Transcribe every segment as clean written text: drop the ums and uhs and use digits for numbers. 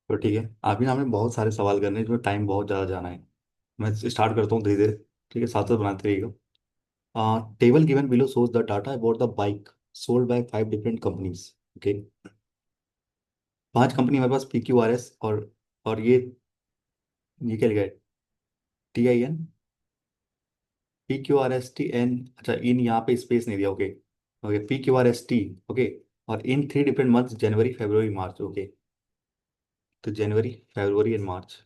तो ठीक है, अभी ना हमें बहुत सारे सवाल करने हैं जिसमें टाइम बहुत ज़्यादा जाना है। मैं स्टार्ट करता हूँ धीरे धीरे। ठीक है, साथ साथ बनाते रहिएगा। Table given below shows the data about the bike sold bye 5 different companies. Okay, 5 company हमारे पास PQRS और ये क्या लिखा है? TIN, PQRSTN। अच्छा, इन यहाँ पे स्पेस नहीं दिया। Okay okay, PQRST। ओके, और इन 3 डिफरेंट मंथ्स, जनवरी फरवरी मार्च। ओके, तो जनवरी फरवरी एंड मार्च।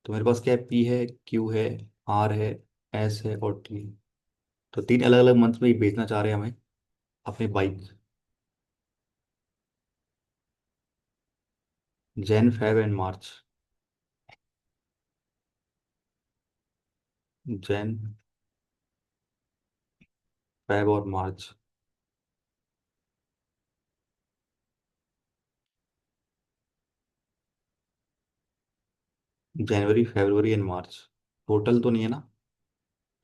तो मेरे पास क्या है? P है, Q है, R है, S है और T। तो 3 अलग अलग मंथ में ये बेचना चाह रहे हैं हमें अपनी bike. Jan Feb and March. Jan Feb और मार्च। जनवरी फरवरी एंड मार्च। टोटल तो नहीं है ना?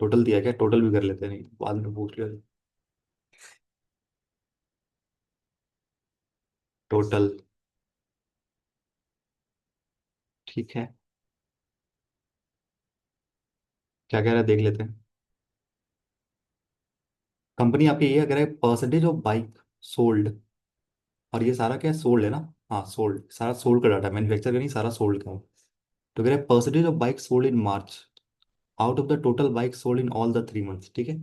टोटल दिया क्या? टोटल भी कर लेते हैं, नहीं बाद में पूछ लिया। टोटल। ठीक है, क्या कह रहा है देख लेते हैं। कंपनी आपकी ये अगर है परसेंटेज ऑफ बाइक सोल्ड, और ये सारा क्या है? सोल्ड है ना? हाँ, सोल्ड, सारा सोल्ड का डाटा, मैन्युफैक्चर का नहीं, सारा सोल्ड का है। तो कह रहे हैं percentage of bike sold in March out of the total bike sold in all the 3 months. ठीक है,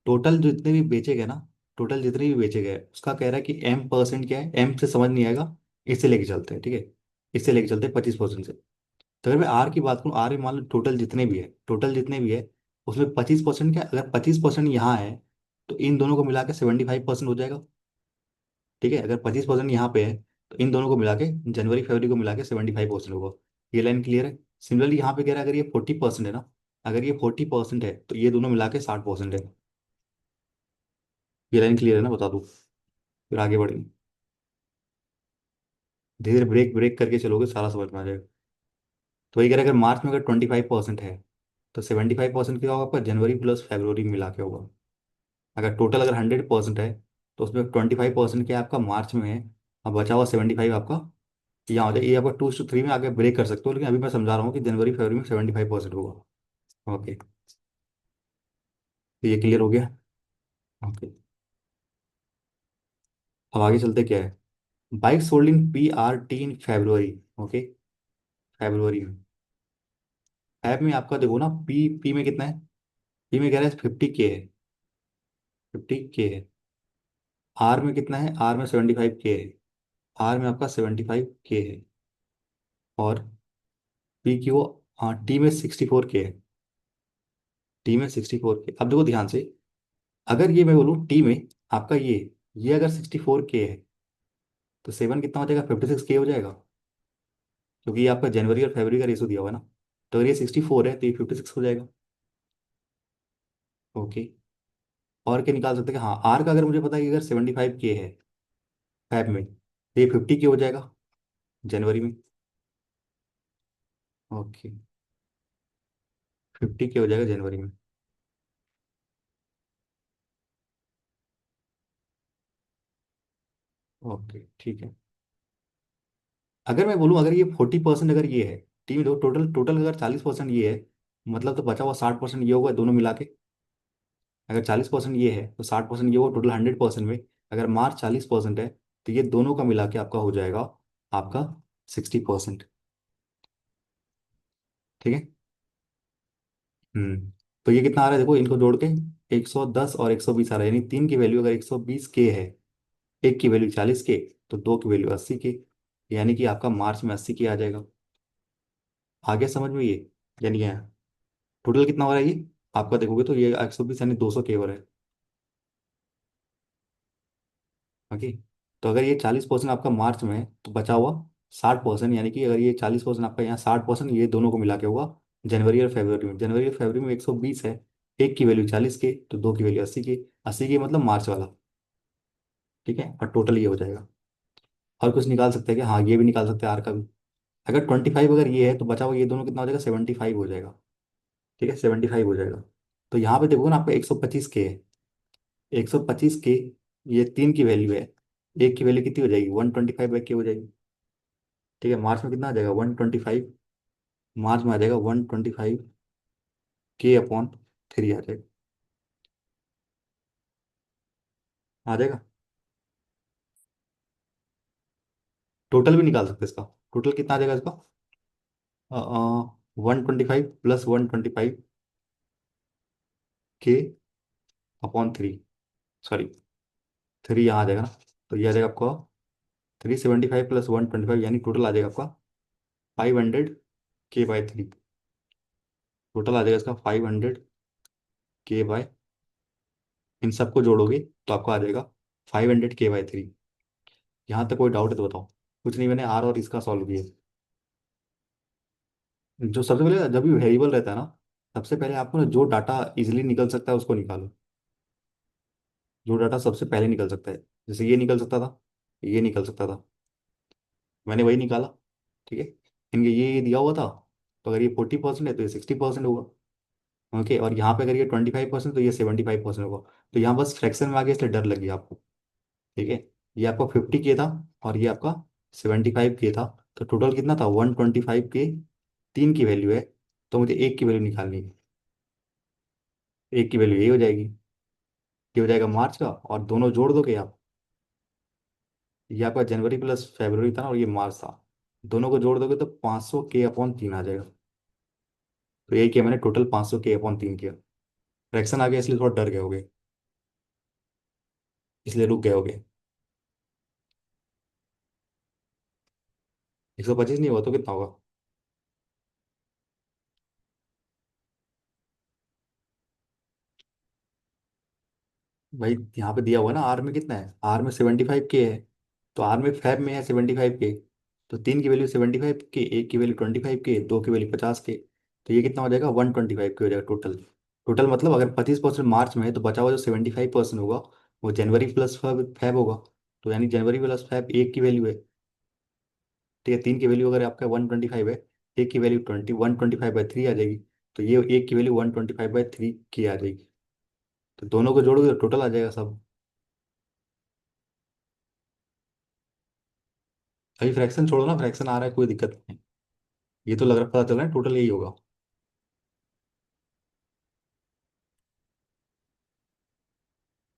टोटल जितने भी बेचे गए ना, टोटल जितने भी बेचे गए उसका कह रहा है कि M% क्या है। M से समझ नहीं आएगा, इससे लेके चलते हैं। ठीक है, इससे लेके चलते हैं 25% से। तो अगर मैं R की बात करूँ, R में मान लो टोटल जितने भी है, टोटल जितने भी है उसमें 25% क्या, अगर 25% यहाँ है तो इन दोनों को मिला के 75% हो जाएगा। ठीक है, अगर 25% यहाँ पे है तो इन दोनों को मिला के, जनवरी फरवरी को मिला के 75% होगा। ये लाइन क्लियर है? सिमिलरली यहाँ पे कह रहा है अगर ये 40% है ना, अगर ये 40% है तो ये दोनों मिला के 60% है। ये लाइन क्लियर है ना? बता दूँ, फिर आगे बढ़ेंगे। धीरे धीरे ब्रेक ब्रेक करके चलोगे, सारा समझ में आ जाएगा। तो ये कह रहा है अगर मार्च में अगर 25% है तो 75% क्या होगा आपका? जनवरी प्लस फरवरी मिला के होगा। अगर टोटल अगर 100% है तो उसमें 25% क्या है आपका? मार्च में है। अब बचा हुआ 75 आपका यहाँ हो जाए। ये आपका 2 to 3 में आगे ब्रेक कर सकते हो, लेकिन अभी मैं समझा रहा हूँ कि जनवरी फरवरी में 75% होगा। ओके, तो ये क्लियर हो गया। ओके, अब आगे चलते क्या है। Bike sold in PRT in February. Okay, फरवरी में, ऐप में आपका देखो ना, पी में कितना है? पी में कह रहा है 50K है, 50K है। आर में कितना है? आर में 75K है। आर में आपका 75K है। और पी की वो, हाँ, टी में 64K है। टी में 64K। अब देखो ध्यान से, अगर ये मैं बोलूँ टी में आपका ये अगर 64K है तो सेवन कितना हो जाएगा? 56K हो जाएगा, क्योंकि ये आपका जनवरी और फरवरी का रेशो दिया हुआ है ना। तो अगर ये 64 है तो ये 56 हो जाएगा। ओके, और क्या निकाल सकते हैं? हाँ, आर का अगर मुझे पता है कि अगर 75K है फैब में तो ये 50K हो जाएगा जनवरी में। ओके, 50K हो जाएगा जनवरी में। ओके, ठीक है। अगर मैं बोलूँ अगर ये 40% अगर ये है, टीम दो, टोटल टोटल अगर 40% ये है, मतलब तो बचा हुआ 60% ये होगा दोनों मिला के। अगर 40% ये है तो 60% ये होगा, टोटल 100% में अगर मार्च 40% है तो ये दोनों का मिला के आपका हो जाएगा आपका 60%। ठीक है। तो ये कितना आ रहा है देखो, इनको जोड़ के 110 और 120 आ रहा है, यानी तीन की वैल्यू अगर 120K है, एक की वैल्यू 40K, तो दो की वैल्यू 80K, यानी कि आपका मार्च में 80K आ जाएगा। आगे समझ में ये, यानी क्या, टोटल कितना हो रहा है ये? आपका देखोगे तो ये 120 यानी 200K हो रहा है। ओके, तो अगर ये 40% आपका मार्च में है तो बचा हुआ 60%, यानी कि अगर ये 40% आपका यहाँ 60% ये दोनों को मिला के होगा जनवरी और फरवरी में। जनवरी और फरवरी में 120 है, एक की वैल्यू 40K तो दो की वैल्यू 80K। 80K मतलब मार्च वाला। ठीक है, और टोटल ये हो जाएगा। और कुछ निकाल सकते हैं क्या? हाँ, ये भी निकाल सकते हैं आर का भी। अगर 25 अगर ये है तो बचा हुआ ये दोनों कितना हो जाएगा? 75 हो जाएगा। ठीक है, 75 हो जाएगा। तो यहाँ पे देखोगे ना आपका 125K है। 125K, ये तीन की वैल्यू है, एक की वैल्यू कितनी हो जाएगी? 125/K हो जाएगी। ठीक है, मार्च में कितना आ जाएगा 125। मार्च में आ जाएगा 125 K/3 आ जाएगा। आ जाएगा। टोटल भी निकाल सकते हैं इसका। टोटल कितना आ जाएगा इसका? 125 + 125 K/3। सॉरी, 3 यहाँ आ जाएगा ना। तो ये आ जाएगा आपका 375 + 125, यानी टोटल आ जाएगा आपका 500 K/3। टोटल आ जाएगा इसका 500 K/। इन सबको जोड़ोगे तो आपको आ जाएगा 500 K/3। यहाँ तक कोई डाउट है तो बताओ। कुछ नहीं, मैंने आर और इसका सॉल्व किया। जो सबसे पहले जब भी वेरिएबल रहता है ना, सबसे पहले आपको ना जो डाटा इजीली निकल सकता है उसको निकालो। जो डाटा सबसे पहले निकल सकता है, जैसे ये निकल सकता था, ये निकल सकता था, मैंने वही निकाला। ठीक है, इनके ये दिया हुआ था, तो अगर ये 40% है तो ये 60% होगा। ओके, और यहाँ पे अगर ये 25% तो ये 75% होगा। तो यहाँ बस फ्रैक्शन में आ गया, इसलिए डर लगी आपको। ठीक है, ये आपका 50 K था और ये आपका 75 K था। तो टोटल कितना था 125 K। तीन की वैल्यू है, तो मुझे एक की वैल्यू निकालनी है। एक की वैल्यू ये हो जाएगी, ये हो जाएगा मार्च का, और दोनों जोड़ दोगे आप। ये आपका जनवरी प्लस फरवरी था ना, और ये मार्च था। दोनों को जोड़ दोगे तो 500 K/3 आ जाएगा। तो यही किया मैंने, टोटल 500 K/3 किया। फ्रैक्शन आ गया इसलिए थोड़ा डर गए होगे, इसलिए रुक गए होगे। 125 नहीं हुआ तो कितना होगा? भाई यहाँ पे दिया हुआ है ना, आर में कितना है, आर में 75 K है। तो आर में फैब में है 75 K। तो तीन की वैल्यू 75 K, एक की वैल्यू 25 K, दो की वैल्यू 50 K। तो ये कितना हो जाएगा 125 K हो जाएगा टोटल। टोटल मतलब अगर 25% मार्च में है तो बचा हुआ जो 75% होगा वो जनवरी प्लस फैब फैब होगा। तो यानी जनवरी प्लस फैब एक की वैल्यू है। ठीक है, तीन की वैल्यू अगर आपका 125 है, एक की वैल्यू 125/3 आ जाएगी। तो ये एक की वैल्यू 125/3 की आ जाएगी। तो दोनों को जोड़ोगे तो टोटल आ जाएगा सब। अभी फ्रैक्शन छोड़ो ना, फ्रैक्शन आ रहा है कोई दिक्कत नहीं। ये तो लग रहा, पता चल रहा है टोटल यही होगा।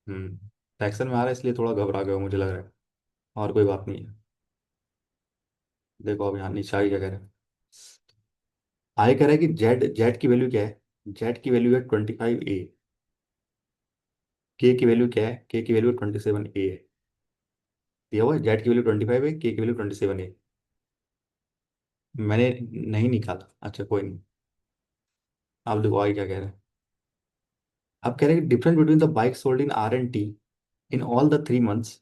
फ्रैक्शन में आ रहा है इसलिए थोड़ा घबरा गया हूँ, मुझे लग रहा है। और कोई बात नहीं है। देखो अब यहाँ नीचे आई क्या कह रहे हैं। आगे कह रहा है कि जेड जेड की वैल्यू क्या है। जेड की वैल्यू है 25A। के की वैल्यू क्या है, के की वैल्यू 27A है। दिया हुआ है जेड की वैल्यू 25 है, के की वैल्यू 27 है। मैंने नहीं निकाला, अच्छा कोई नहीं। आप देखो आगे क्या कह रहे हैं। अब कह रहे हैं कि difference between the bike sold in R&T in all the 3 months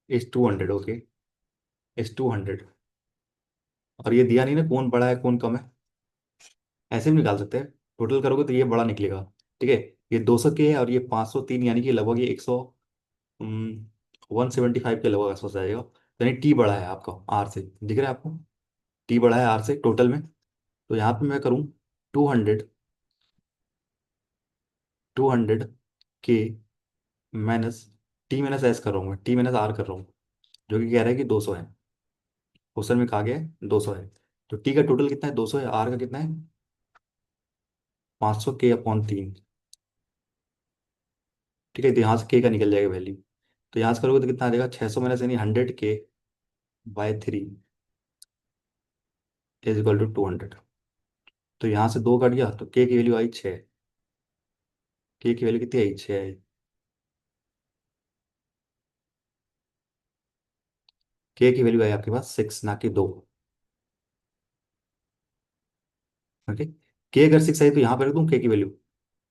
is 200। Okay, is 200। और ये दिया नहीं ना कौन बड़ा है कौन कम है। ऐसे भी निकाल सकते हैं। टोटल करोगे तो ये बड़ा निकलेगा। ठीक है, ये 200 के है और ये 503, यानी कि लगभग ये 100 175 के लगभग आसपास आएगा। यानी टी बड़ा है आपका आर से, दिख रहा है आपको। टी बड़ा है आर से टोटल में। तो यहाँ पे मैं करूँ 200 माइनस टी माइनस एस कर रहा हूँ मैं, टी माइनस आर कर रहा हूँ। जो कि कह रहा है कि 200 है। क्वेश्चन में कहा गया है 200 है। तो टी का टोटल कितना है 200 है, आर का कितना है 500 K/3। ठीक है, तो यहाँ से के का निकल जाएगा वैल्यू। तो यहाँ से करोगे तो कितना आ जाएगा 600 माइनस यानी 100K/3 इज इक्वल टू 200। तो यहाँ से दो कट गया तो के की वैल्यू आई 6। के की वैल्यू कितनी आई 6 आई। के की वैल्यू आई आपके पास 6 ना कि 2। ओके, के अगर 6 आई तो यहाँ पर रख दूँ के की वैल्यू।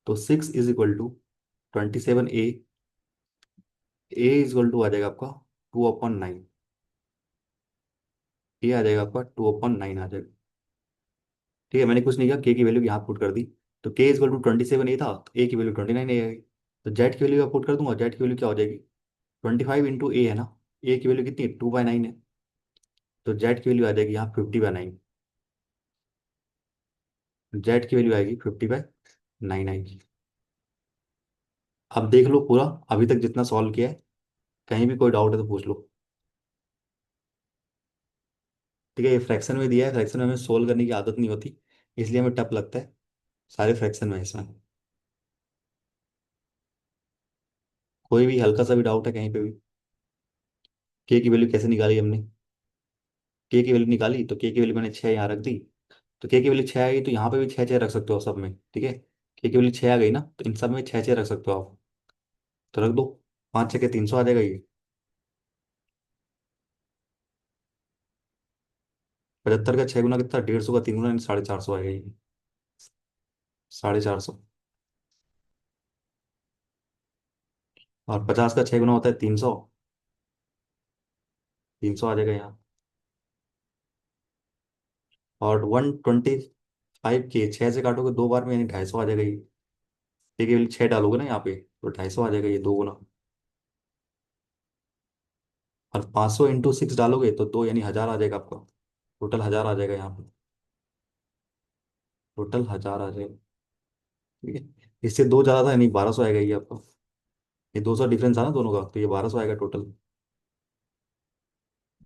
तो 6 is equal to 27A। A is equal to आ जाएगा आपका 2/9। ए आ जाएगा आपका 2/9 आ जाएगा। ठीक है, मैंने कुछ नहीं किया, के की वैल्यू यहाँ पुट कर दी। तो के इज इक्वल टू 27A था, तो ए की वैल्यू 29A आई। तो जेड की वैल्यू पुट कर दूंगा, जेड की वैल्यू क्या हो जाएगी 25 × A है ना। ए की वैल्यू कितनी है 2/9 है। तो जेड की वैल्यू आ जाएगी यहाँ 50/9। जेड की वैल्यू आएगी 50/9 आएगी। अब देख लो पूरा, अभी तक जितना सॉल्व किया है, कहीं भी कोई डाउट है तो पूछ लो। ठीक है, ये फ्रैक्शन में दिया है, फ्रैक्शन में हमें सोल्व करने की आदत नहीं होती, इसलिए हमें टफ लगता है। सारे फ्रैक्शन में है इसमें। कोई भी हल्का सा भी डाउट है कहीं पे भी? के की वैल्यू कैसे निकाली हमने? के की वैल्यू निकाली तो के की वैल्यू मैंने 6 यहाँ रख दी। तो के की वैल्यू 6 आ गई तो यहाँ पे भी 6 6 रख सकते हो सब में, ठीक है। के की वैल्यू 6 आ गई ना, तो इन सब में 6 6 रख सकते हो आप। तो रख दो। 5 6 के 300 आ जाएगा ये। 75 का 6 गुना कितना? 150 का 3 गुना, 450 आएगा ये। 450। और 50 का 6 गुना होता है 300। 300 आ जाएगा यहाँ। और 125 के 6 से काटोगे दो बार में, यानी 250 आ जाएगा ये। ये केवल 6 डालोगे ना यहाँ पे तो 250 आ जाएगा ये, दो गुना। और 500 इंटू 6 डालोगे तो दो, यानी 1000 आ जाएगा आपका। टोटल 1000 आ जाएगा यहाँ पे। टोटल 1000 आ जाएगा। ठीक है, इससे दो ज़्यादा था, यानी 1200 आएगा ये आपका। ये 200 डिफरेंस था ना दोनों का, तो ये 1200 आएगा टोटल।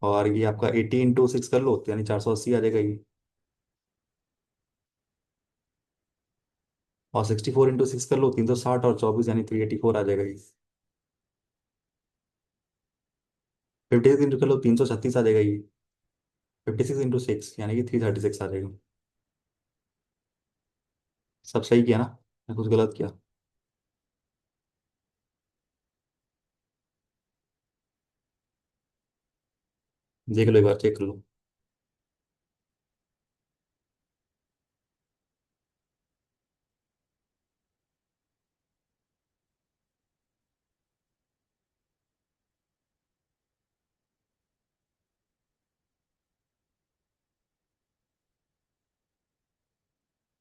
और ये आपका 80 इंटू 6 कर लो तो यानी 480 आ जाएगा ये। और 64 इंटू 6 कर लो, 360, और 24 यानी 384 आ जाएगा ये। 56 इंटू कर लो, 336 आ जाएगा ये। 56 इंटू 6 यानी कि 336 आ जाएगा। सब सही किया ना? मैं कुछ गलत किया? देख लो एक बार, चेक कर लो।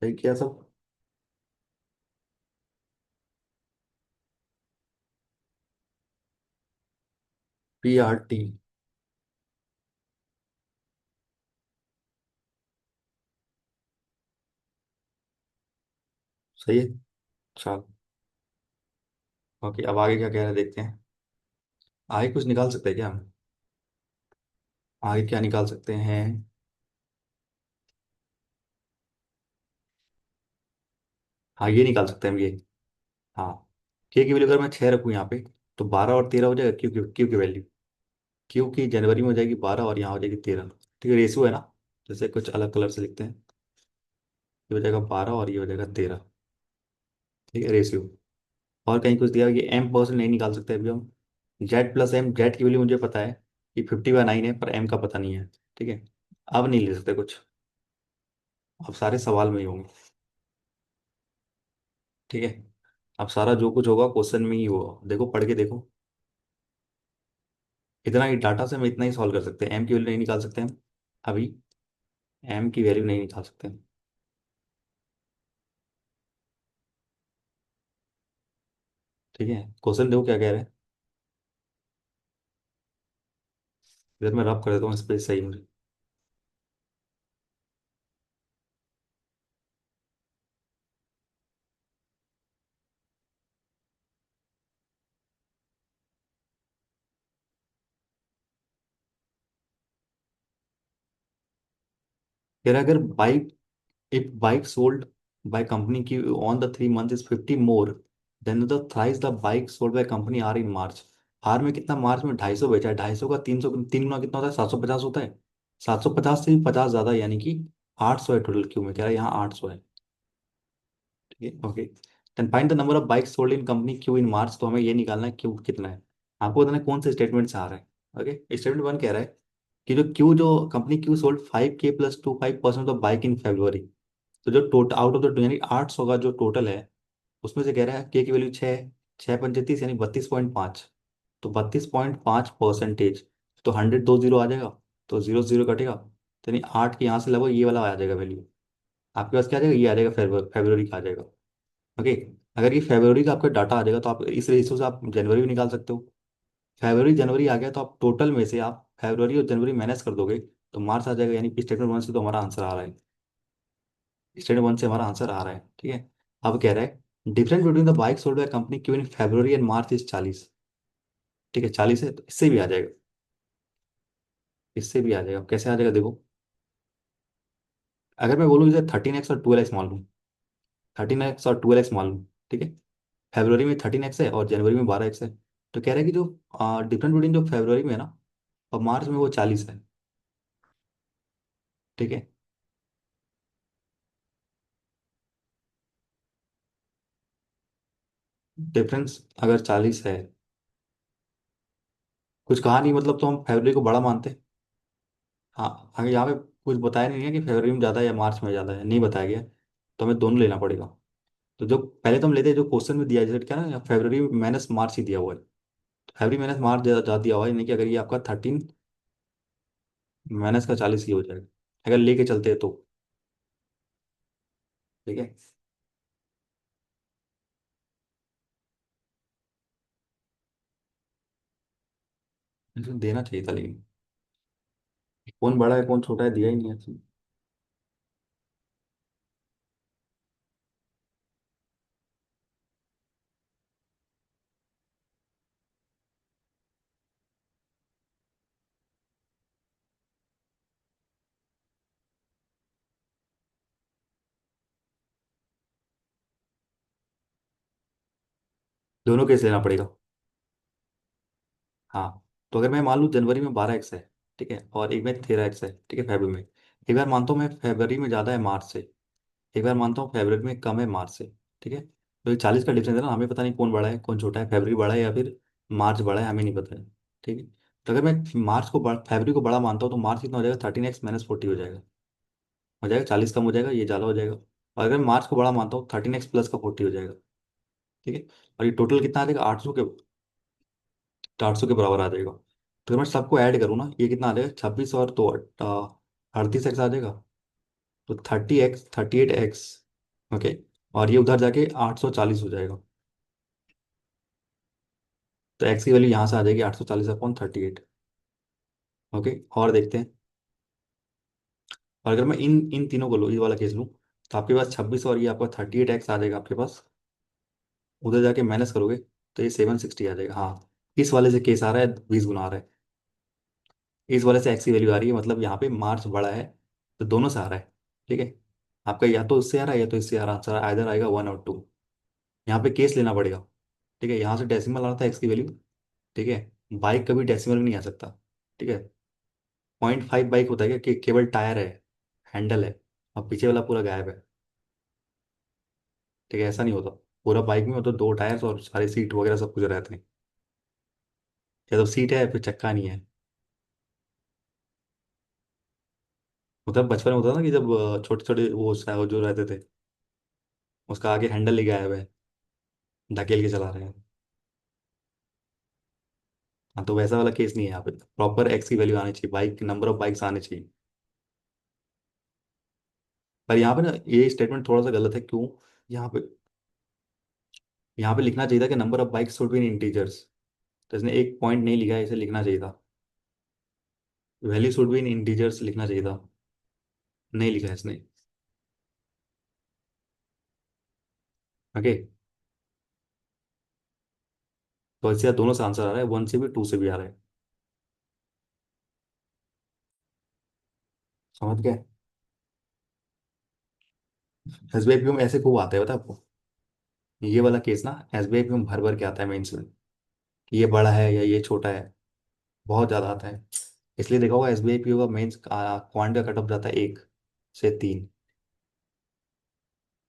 सही किया सब। PRT। सही है। चलो। ओके, अब आगे क्या कह रहे हैं देखते हैं। आगे कुछ निकाल सकते हैं क्या हम? आगे क्या निकाल सकते हैं? हाँ, ये निकाल सकते हैं हम ये। हाँ। के की वैल्यू अगर मैं 6 रखूँ यहाँ पे, तो 12 और 13 हो जाएगा। क्यू की वैल्यू, क्यू की जनवरी में हो जाएगी 12 और यहाँ हो जाएगी 13। ठीक है, रेशियो है ना। जैसे कुछ अलग कलर से लिखते हैं। ये हो जाएगा 12 और ये हो जाएगा 13। ठीक है, रेशियो। और कहीं कुछ दिया, ये एम परसेंट नहीं निकाल सकते अभी हम। जेड प्लस एम, जेड की वैल्यू मुझे पता है कि 50/9 है, पर एम का पता नहीं है। ठीक है। अब नहीं ले सकते कुछ। अब सारे सवाल में ही होंगे। ठीक है। अब सारा जो कुछ होगा क्वेश्चन में ही होगा, देखो पढ़ के देखो। इतना ही डाटा से हम इतना ही सॉल्व कर सकते हैं, एम की वैल्यू नहीं निकाल सकते हम अभी। एम की वैल्यू नहीं निकाल सकते हम। ठीक है, क्वेश्चन देखो क्या कह रहे हैं। इधर मैं रब कर देता हूँ स्पेस सही मुझे। कह रहा है अगर bike, if bike sold by company Q on the 3 months is 50 more than the thrice the bike sold by company R in March। R में कितना? मार्च में 250 बेचा है। 250 का 300, 3 गुना कितना होता है? 750 होता है। 750 से भी 50 ज्यादा, यानी कि 800 है टोटल। क्यू में कह रहा है यहाँ 800 है। ठीक है, okay. Then find the number of bike sold in company Q in March. तो हमें ये निकालना है क्यू कितना है। आपको बताना है कौन से स्टेटमेंट से आ रहा है। ओके, स्टेटमेंट वन कह रहा है कि जो क्यू, जो company Q sold 5K+25% of bike in February. तो जो टोटल आउट ऑफ द, यानी 800 का जो टोटल है, उसमें से कह रहा है के की वैल्यू 6, 6 पंचे 30, यानी 32.5। तो 32.5%। तो 100 दो जीरो आ जाएगा, तो जीरो जीरो कटेगा, तो यानी 8 के यहाँ से लगभग ये वाला आ जाएगा वैल्यू। आपके पास क्या आ जाएगा? ये आ जाएगा, फेब्रुवरी का आ जाएगा। ओके। अगर ये फेब्रुवरी का आपका डाटा आ जाएगा तो आप इस रेशियो से आप जनवरी भी निकाल सकते हो। फेब्रुवरी जनवरी आ गया तो आप टोटल में से आप फेब्रुवरी और जनवरी माइनस कर दोगे तो मार्च आ जाएगा, यानी कि स्टेटमेंट वन से तो हमारा आंसर आ रहा है। स्टेटमेंट वन से हमारा आंसर आ रहा है। ठीक है। अब कह रहा है difference between the bike sold by company Q in February and March is 40। ठीक है, 40 है, तो इससे भी आ जाएगा। इससे भी आ जाएगा, कैसे आ जाएगा देखो। अगर मैं बोलूँ इसे 13x और 12x मान लूँ, 13x और 12x मान लूँ, ठीक है। फेब्रवरी में 13x है और जनवरी में 12x है। तो कह रहा है कि जो डिफरेंस बिटवीन जो फेब्रवरी में है ना और मार्च में वो 40 है। ठीक है। डिफरेंस अगर 40 है, कुछ कहा नहीं मतलब, तो हम फरवरी को बड़ा मानते हैं। हाँ, आगे यहाँ पे कुछ बताया नहीं है कि फरवरी में ज़्यादा है या मार्च में ज़्यादा है, नहीं बताया गया। तो हमें दोनों लेना पड़ेगा। तो जो पहले तो हम लेते हैं जो क्वेश्चन में दिया है, जैसे क्या ना फरवरी माइनस मार्च ही दिया हुआ है। तो फरवरी माइनस मार्च ज़्यादा दिया हुआ है, यानी कि अगर ये आपका 13 माइनस का 40 ही हो जाएगा, अगर लेके चलते हैं तो। ठीक है। इसमें देना चाहिए था लेकिन, कौन बड़ा है कौन छोटा है दिया ही नहीं है। दोनों केस लेना पड़ेगा। हाँ। तो अगर मैं मान लूँ जनवरी में 12x है, ठीक है, और एक में 13x है, ठीक है, फरवरी में। एक बार मानता हूँ मैं फरवरी में ज़्यादा है मार्च से, एक बार मानता हूँ फरवरी में कम है मार्च से। ठीक है। तो ये 40 का डिफरेंस है ना, हमें पता नहीं कौन बड़ा है कौन छोटा है, फरवरी बड़ा है या फिर मार्च बड़ा है, हमें नहीं पता है। ठीक है। तो अगर मैं फरवरी को बड़ा मानता हूँ तो मार्च कितना हो जाएगा, 13x-40 हो जाएगा। हो जाएगा 40 कम हो जाएगा, ये ज़्यादा हो जाएगा। और अगर मैं मार्च को बड़ा मानता हूँ 13x प्लस का 40 हो जाएगा। ठीक है। और ये टोटल कितना आ जाएगा, 800 के बराबर आ जाएगा। तो अगर मैं सबको ऐड करूँ ना, ये कितना आ जाएगा, 26 और तो 38x आ जाएगा। तो 38x। ओके। और ये उधर जाके 840 हो जाएगा। तो एक्स की वैल्यू यहाँ से आ जाएगी 840/38। ओके। और देखते हैं। और अगर मैं इन इन तीनों को लूँ, ये वाला केस लूँ, तो आपके पास 26 और ये आपका 38x आ जाएगा आपके पास। उधर जाके माइनस करोगे तो ये 760 आ जाएगा। हाँ, इस वाले से केस आ रहा है, 20 गुना आ रहा है। इस वाले से एक्स की वैल्यू आ रही है, मतलब यहाँ पे मार्च बड़ा है। तो दोनों से आ रहा है। ठीक है। आपका या तो उससे आ रहा है या तो इससे आ रहा है, आंसर आइदर आएगा 1 और 2। यहाँ पे केस लेना पड़ेगा। ठीक है, यहाँ से डेसिमल आ रहा था एक्स की वैल्यू। ठीक है। बाइक कभी डेसिमल में नहीं आ सकता। ठीक है। 0.5 बाइक होता है क्या कि केवल टायर है, हैंडल है, और पीछे वाला पूरा गायब है। ठीक है, ऐसा नहीं होता। पूरा बाइक में मतलब दो टायर्स और सारी सीट वगैरह सब कुछ रहते हैं। या तो सीट है या फिर चक्का नहीं है। मतलब बचपन में होता था ना कि जब छोटे छोटे वो जो रहते थे, उसका आगे हैंडल ही गायब है, ढकेल के चला रहे हैं। हाँ, तो वैसा वाला केस नहीं है यहाँ पे, प्रॉपर एक्स की वैल्यू आनी चाहिए, बाइक नंबर ऑफ बाइक्स आने चाहिए। पर यहाँ पे ना ये स्टेटमेंट थोड़ा सा गलत है, क्यों। यहाँ पे यहाँ पे लिखना चाहिए था कि number of bikes should be in integers. तो इसने एक पॉइंट नहीं लिखा है, इसे लिखना चाहिए था value should be in integers, लिखना चाहिए था। नहीं लिखा है इसने। ओके। तो इससे दोनों से आंसर आ रहा है, 1 से भी 2 से भी आ रहा है। समझ गए। एसबीआई में ऐसे खूब आता है, पता है आपको। ये वाला केस ना एसबीआई में भर भर के आता है मेंस में, कि ये बड़ा है या ये छोटा है, बहुत ज्यादा आता है। इसलिए देखा होगा एसबीआई पीओ का मेंस क्वांट का कट ऑफ जाता है 1 से 3।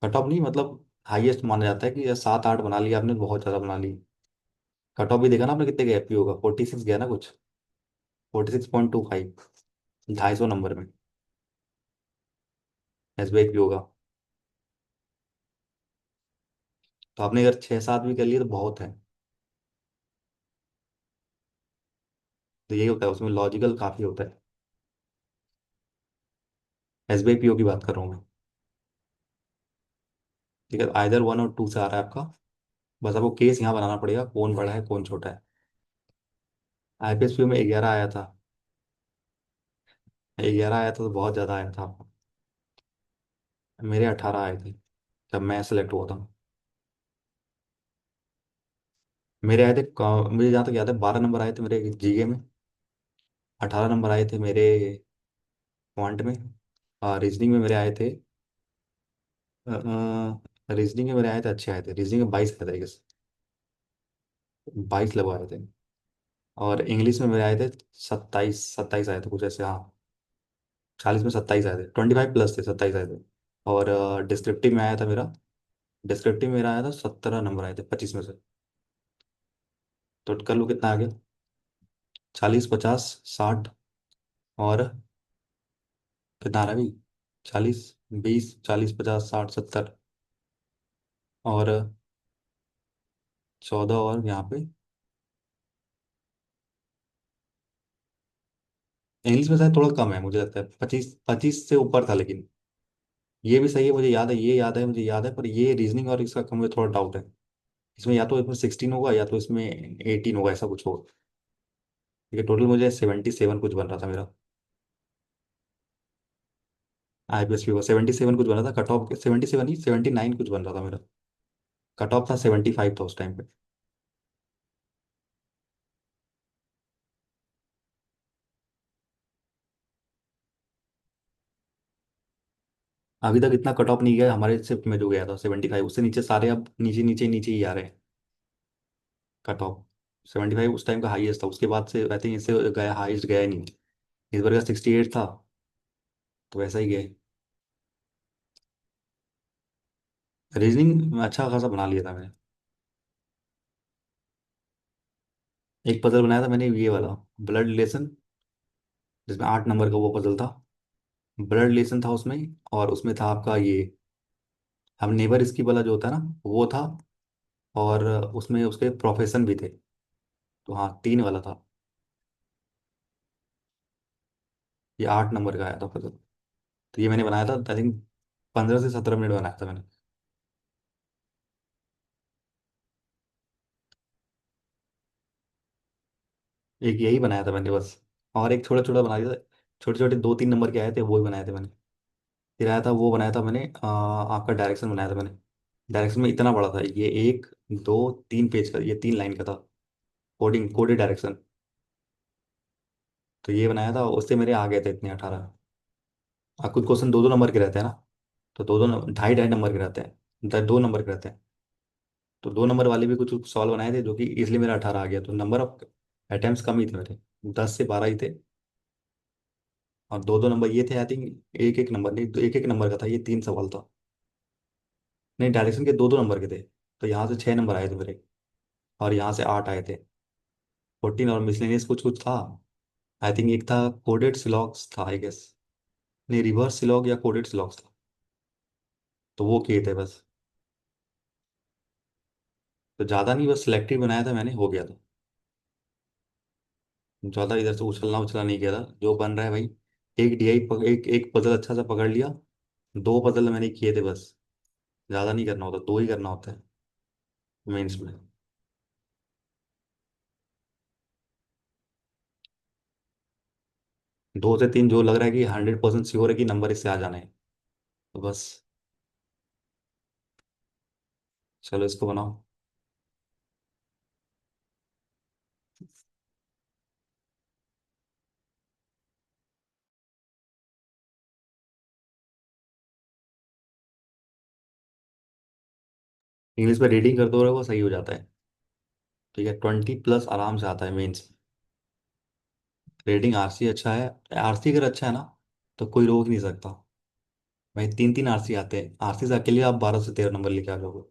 कट ऑफ नहीं मतलब हाईएस्ट माना जाता है कि 7-8 बना लिया आपने तो बहुत ज्यादा बना ली। कट ऑफ भी देखा ना आपने कितने गया पीओ का, 46 गया ना कुछ, 46.25, 250 नंबर में एसबीआई पीओ का। तो आपने अगर 6-7 भी कर लिए तो बहुत है। तो यही होता है उसमें, लॉजिकल काफी होता है। एसबीआई पीओ की बात कर रहा हूँ मैं। ठीक है, आइदर 1 और 2 से आ रहा है आपका। बस आपको केस यहाँ बनाना पड़ेगा कौन बड़ा है कौन छोटा है। आईपीएस पीओ में 11 आया था। 11 आया था तो बहुत ज्यादा आया था आपको। मेरे 18 आए थे जब मैं सेलेक्ट हुआ था। मेरे आए थे मुझे जहाँ तक याद है 12 नंबर आए थे मेरे जीके में, 18 नंबर आए थे मेरे क्वांट में, रीजनिंग में मेरे आए थे, रीजनिंग में मेरे आए थे, अच्छे आए थे, रीजनिंग में 22 आए थे, 22 लगवाए थे। और इंग्लिश में मेरे आए थे 27, 27 आए थे कुछ ऐसे, हाँ। 40 में 27 आए थे, 25 प्लस थे, 27 आए थे। और डिस्क्रिप्टिव में आया था मेरा, डिस्क्रिप्टिव मेरा आया था 17 नंबर आए थे 25 में से। तो कर लो कितना आ गया, 40, 50, 60, और कितना आ रहा है भाई, 40, 20, 40, 50, 60, 70, और 14, और यहाँ पे इंग्लिश में शायद थोड़ा कम है, मुझे लगता है 25, 25 से ऊपर था, लेकिन ये भी सही है, मुझे याद है, ये याद है, मुझे याद है, पर ये रीजनिंग और इसका मुझे थोड़ा डाउट है। इसमें या तो इसमें 16 होगा, या तो इसमें 18 होगा, ऐसा कुछ होगा। ठीक है, टोटल मुझे 77 कुछ बन रहा था मेरा। IPSP को 77 कुछ बना था, कट ऑफ 77 ही, 79 कुछ बन रहा था मेरा। कट ऑफ था 75 था उस टाइम पे। अभी तक इतना कट ऑफ नहीं गया हमारे शिफ्ट में, जो गया था 75, उससे नीचे सारे अब नीचे नीचे नीचे ही आ रहे हैं कट ऑफ। 75 उस टाइम का हाईएस्ट था, उसके बाद से आई थिंक इससे गया, हाईएस्ट गया ही नहीं। इस बार का 68 था, तो वैसा ही गया। रीजनिंग में अच्छा खासा बना लिया था मैंने। एक पजल बनाया था मैंने ये वाला, ब्लड रिलेशन, जिसमें 8 नंबर का वो पजल था। ब्लड रिलेशन था उसमें, और उसमें था आपका ये, हम नेबर इसकी वाला जो होता है ना, वो था। और उसमें उसके प्रोफेशन भी थे। तो हाँ, 3 वाला था। ये 8 नंबर का आया था पजल। तो ये मैंने बनाया था आई थिंक 15 से 17 मिनट बनाया था मैंने। एक यही बनाया था मैंने बस। और एक छोटा छोटा बना दिया था, छोटे छोटे 2-3 नंबर के आए थे, वो ही बनाए थे मैंने। फिर आया था वो बनाया था मैंने, आपका डायरेक्शन बनाया था मैंने। डायरेक्शन में इतना बड़ा था ये, 1, 2, 3 पेज का, ये 3 लाइन का था। Coding, coded direction. तो ये बनाया था, उससे मेरे आ गए थे इतने 18। कुछ क्वेश्चन 2-2 नंबर के रहते हैं ना, तो 2-2, 2.5-2.5 नंबर के रहते हैं, 2 नंबर के रहते हैं। तो 2 नंबर वाले भी कुछ सॉल्व बनाए थे, जो कि इसलिए मेरा 18 आ गया। तो नंबर ऑफ अटेम्प्ट कम ही थे मेरे, 10 से 12 ही थे। और 2-2 नंबर ये थे आई थिंक, एक एक नंबर नहीं, तो एक एक नंबर का था, ये 3 सवाल था। नहीं, डायरेक्शन के 2-2 नंबर के थे। तो यहाँ से 6 नंबर आए थे मेरे, और यहाँ से 8 आए थे। 14, और मिसलेनियस कुछ कुछ था। आई थिंक एक था कोडेड सिलॉक्स था आई गेस। नहीं, रिवर्स सिलॉग या कोडेड सिलॉक्स था। तो वो किए थे बस। तो ज़्यादा नहीं, बस सिलेक्टिव बनाया था मैंने, हो गया था। ज़्यादा इधर से उछलना उछलना नहीं किया था, जो बन रहा है भाई। एक DI एक एक पजल अच्छा सा पकड़ लिया। 2 पजल मैंने किए थे बस। ज़्यादा नहीं करना होता, 2 ही करना होता है मेंस में। 2 से 3 जो लग रहा है कि 100% श्योर है कि नंबर इससे आ जाने हैं, तो बस। चलो इसको बनाओ। इंग्लिश में रीडिंग करते हुए वो सही हो जाता है। ठीक है, 20 प्लस आराम से आता है मेंस। रीडिंग RC अच्छा है। RC अगर अच्छा है ना, तो कोई रोक नहीं सकता। भाई 3-3 RC आते हैं, RC से अकेले आप 12 से 13 नंबर लेके आ जाओगे।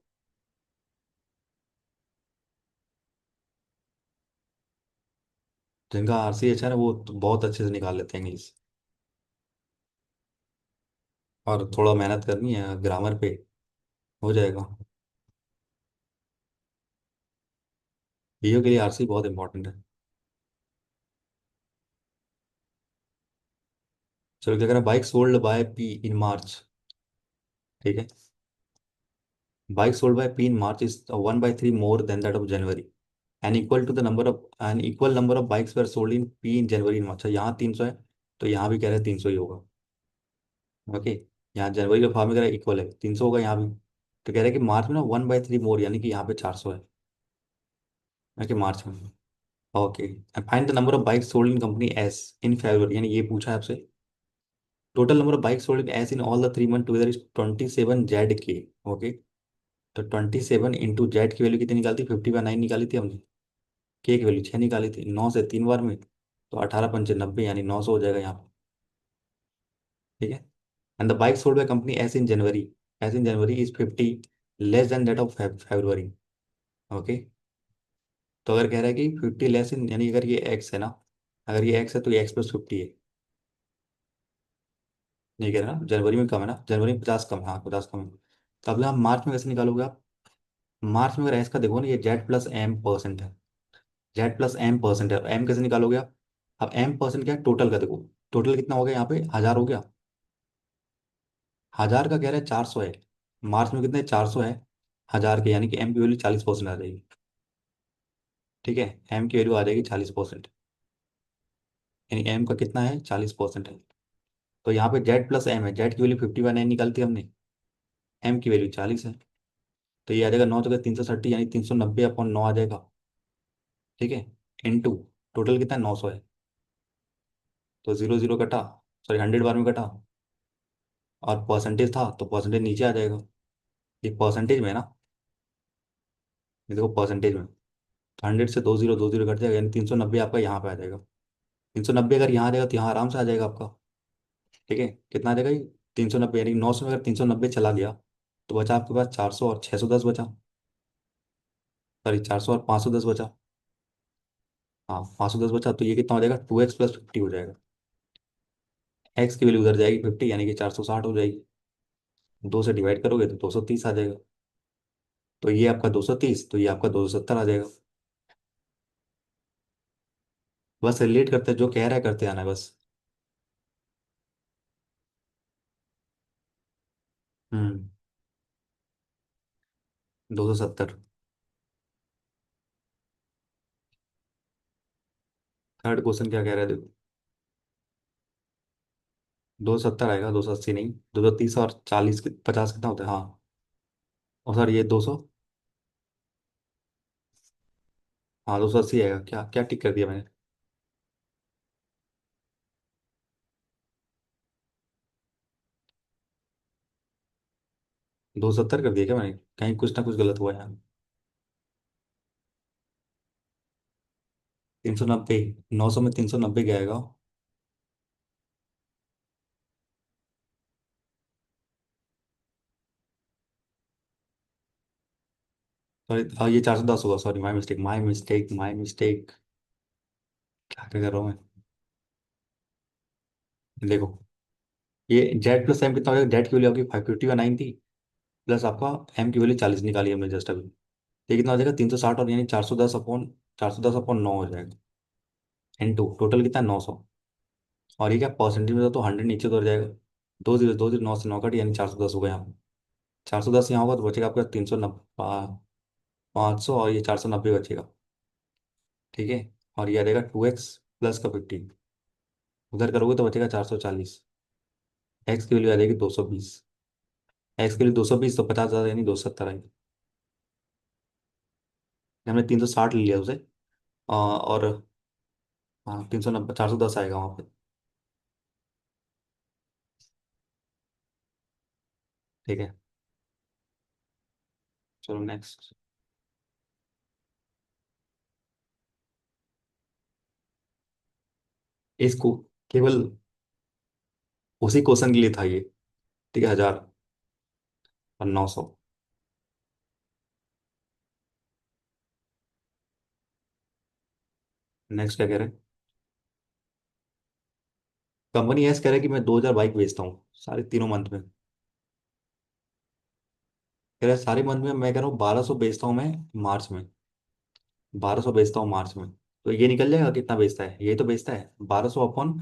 जिनका RC अच्छा है ना, वो तो बहुत अच्छे से निकाल लेते हैं इंग्लिश। और थोड़ा मेहनत करनी है ग्रामर पे, हो जाएगा। के लिए RC बहुत इंपॉर्टेंट है। चलो क्या करें, bike sold by P in March. ठीक है, bike sold by P in March is 1/3 more than that of January, an equal number of bikes were sold in P in January in March. यहाँ 300 है, तो यहाँ भी कह रहे हैं 300 ही होगा। ओके, यहाँ जनवरी का फॉर्म में इक्वल है, 300 होगा यहाँ भी। तो कह रहे हैं कि मार्च में ना 1/3 मोर, यानी कि यहाँ पे 400 है। ओके, मार्च में। Okay, find the number of bike sold in company S in February, यानी ये पूछा है आपसे। Total number of bike sold as in all the 3 month together is 27 Z K. Okay. तो 27 इंटू जेड की value कितनी निकालती, 50/9 निकाली थी हमने। के की वैल्यू 6 निकाली थी, 9 से 3 बार में, तो 18×5 = 90, यानी 900 हो जाएगा यहाँ पे। ठीक है। And the bike sold by company S in January is 50 less than that of February. Okay. तो अगर कह रहा है कि 50 लेस इन, यानी अगर ये एक्स है ना, अगर ये एक्स है तो ये x+50 है। नहीं कह रहा ना, जनवरी में कम है ना, जनवरी में 50 कम है, हाँ 50 कम है। तो अब आप मार्च में कैसे निकालोगे आप? मार्च में अगर एक्स का देखो ना, ये Z+M% है। Z+M% है, एम कैसे निकालोगे आप? अब एम परसेंट क्या है, टोटल का देखो। टोटल कितना हो गया यहाँ पे, 1000 हो गया। 1000 का कह रहा है 400 है। मार्च में कितने, 400 है 1000 के, यानी कि एम की वैल्यू 40% आ जाएगी। ठीक है। एम की वैल्यू आ जाएगी 40%। यानी एम का कितना है, 40% है। तो यहाँ पे Z+M है, जेड की वैल्यू 50/9 निकालती है हमने, एम की वैल्यू 40 है। तो ये आ जाएगा 9×360, यानी 390/9 आ जाएगा। ठीक है। इनटू टोटल कितना है, 900 है। तो 0 0 कटा, सॉरी 100 बार में कटा, और परसेंटेज था तो परसेंटेज नीचे आ जाएगा। ये परसेंटेज में है ना, ये देखो परसेंटेज में। 100 से 2 0 कट जाएगा, यानी 390 आपका यहाँ पे आ जाएगा। 390 अगर यहाँ आ जाएगा तो यहाँ आराम से आ जाएगा आपका। ठीक है। कितना आ जाएगा ये, 390, यानी 900 में अगर 390 चला गया तो बचा आपके पास 400 और 610 बचा। सॉरी 400 और 510 बचा। हाँ 510 बचा, तो ये कितना हो जाएगा, 2x+50 हो जाएगा। एक्स की वैल्यू उधर जाएगी 50, यानी कि 460 हो जाएगी। 2 से डिवाइड करोगे तो 230 आ जाएगा। तो ये आपका 230, तो ये आपका 270 आ जाएगा। बस रिलेट करते हैं, जो कह रहा है करते आना है बस। हम्म। 270। थर्ड क्वेश्चन क्या कह रहा है देखो। 270 आएगा, 280 नहीं, 230 और 40 50 कितना होता है, हाँ। और सर ये 200, हाँ 280 आएगा, क्या क्या टिक कर दिया मैंने। 270 कर दिया क्या मैंने, कहीं कुछ ना कुछ गलत हुआ है। 390, 900 में 390 क्या आएगा। सॉरी हाँ, ये 410 होगा, सॉरी माई मिस्टेक। क्या क्या कर रहा हूँ मैं। देखो, ये Z+M कितना हो जाएगा, जेड की वैल्यू आपकी 550/9 थी, प्लस आपका एम की वैल्यू 40 निकाली हमने जस्ट अभी। ये कितना हो जाएगा, 360, और यानी 410/9 हो जाएगा। इनटू टोटल कितना, 900। और ये क्या परसेंटेज में था, तो 100 नीचे उतर जाएगा। 2 0 2 0, 9 से 9 कट, यानी 410 होगा यहाँ पे। 410 यहाँ होगा तो बचेगा आपका 390, 500, और ये 490 बचेगा। ठीक है। और ये आ जाएगा 2x+का 50, उधर करोगे तो बचेगा 440। एक्स की वैल्यू आ जाएगी 220। एक्स की वैल्यू 220, तो 50 ज़्यादा, यानी 270 आएगी। हमने 360 ले लिया उसे। और हाँ 390, 410 आएगा वहाँ पे। ठीक है। चलो नेक्स्ट। इसको केवल उसी क्वेश्चन के लिए था ये। ठीक है, 1000 और 900। नेक्स्ट क्या कह रहे हैं। कंपनी ऐसा कह रहा है कि मैं 2000 बाइक बेचता हूँ सारे तीनों मंथ में। कह रहा है सारे मंथ में, मैं कह रहा हूँ 1200 बेचता हूँ मैं मार्च में। 1200 बेचता हूँ मार्च में। तो ये निकल जाएगा कितना बेचता है, ये तो बेचता है 1200 अपॉन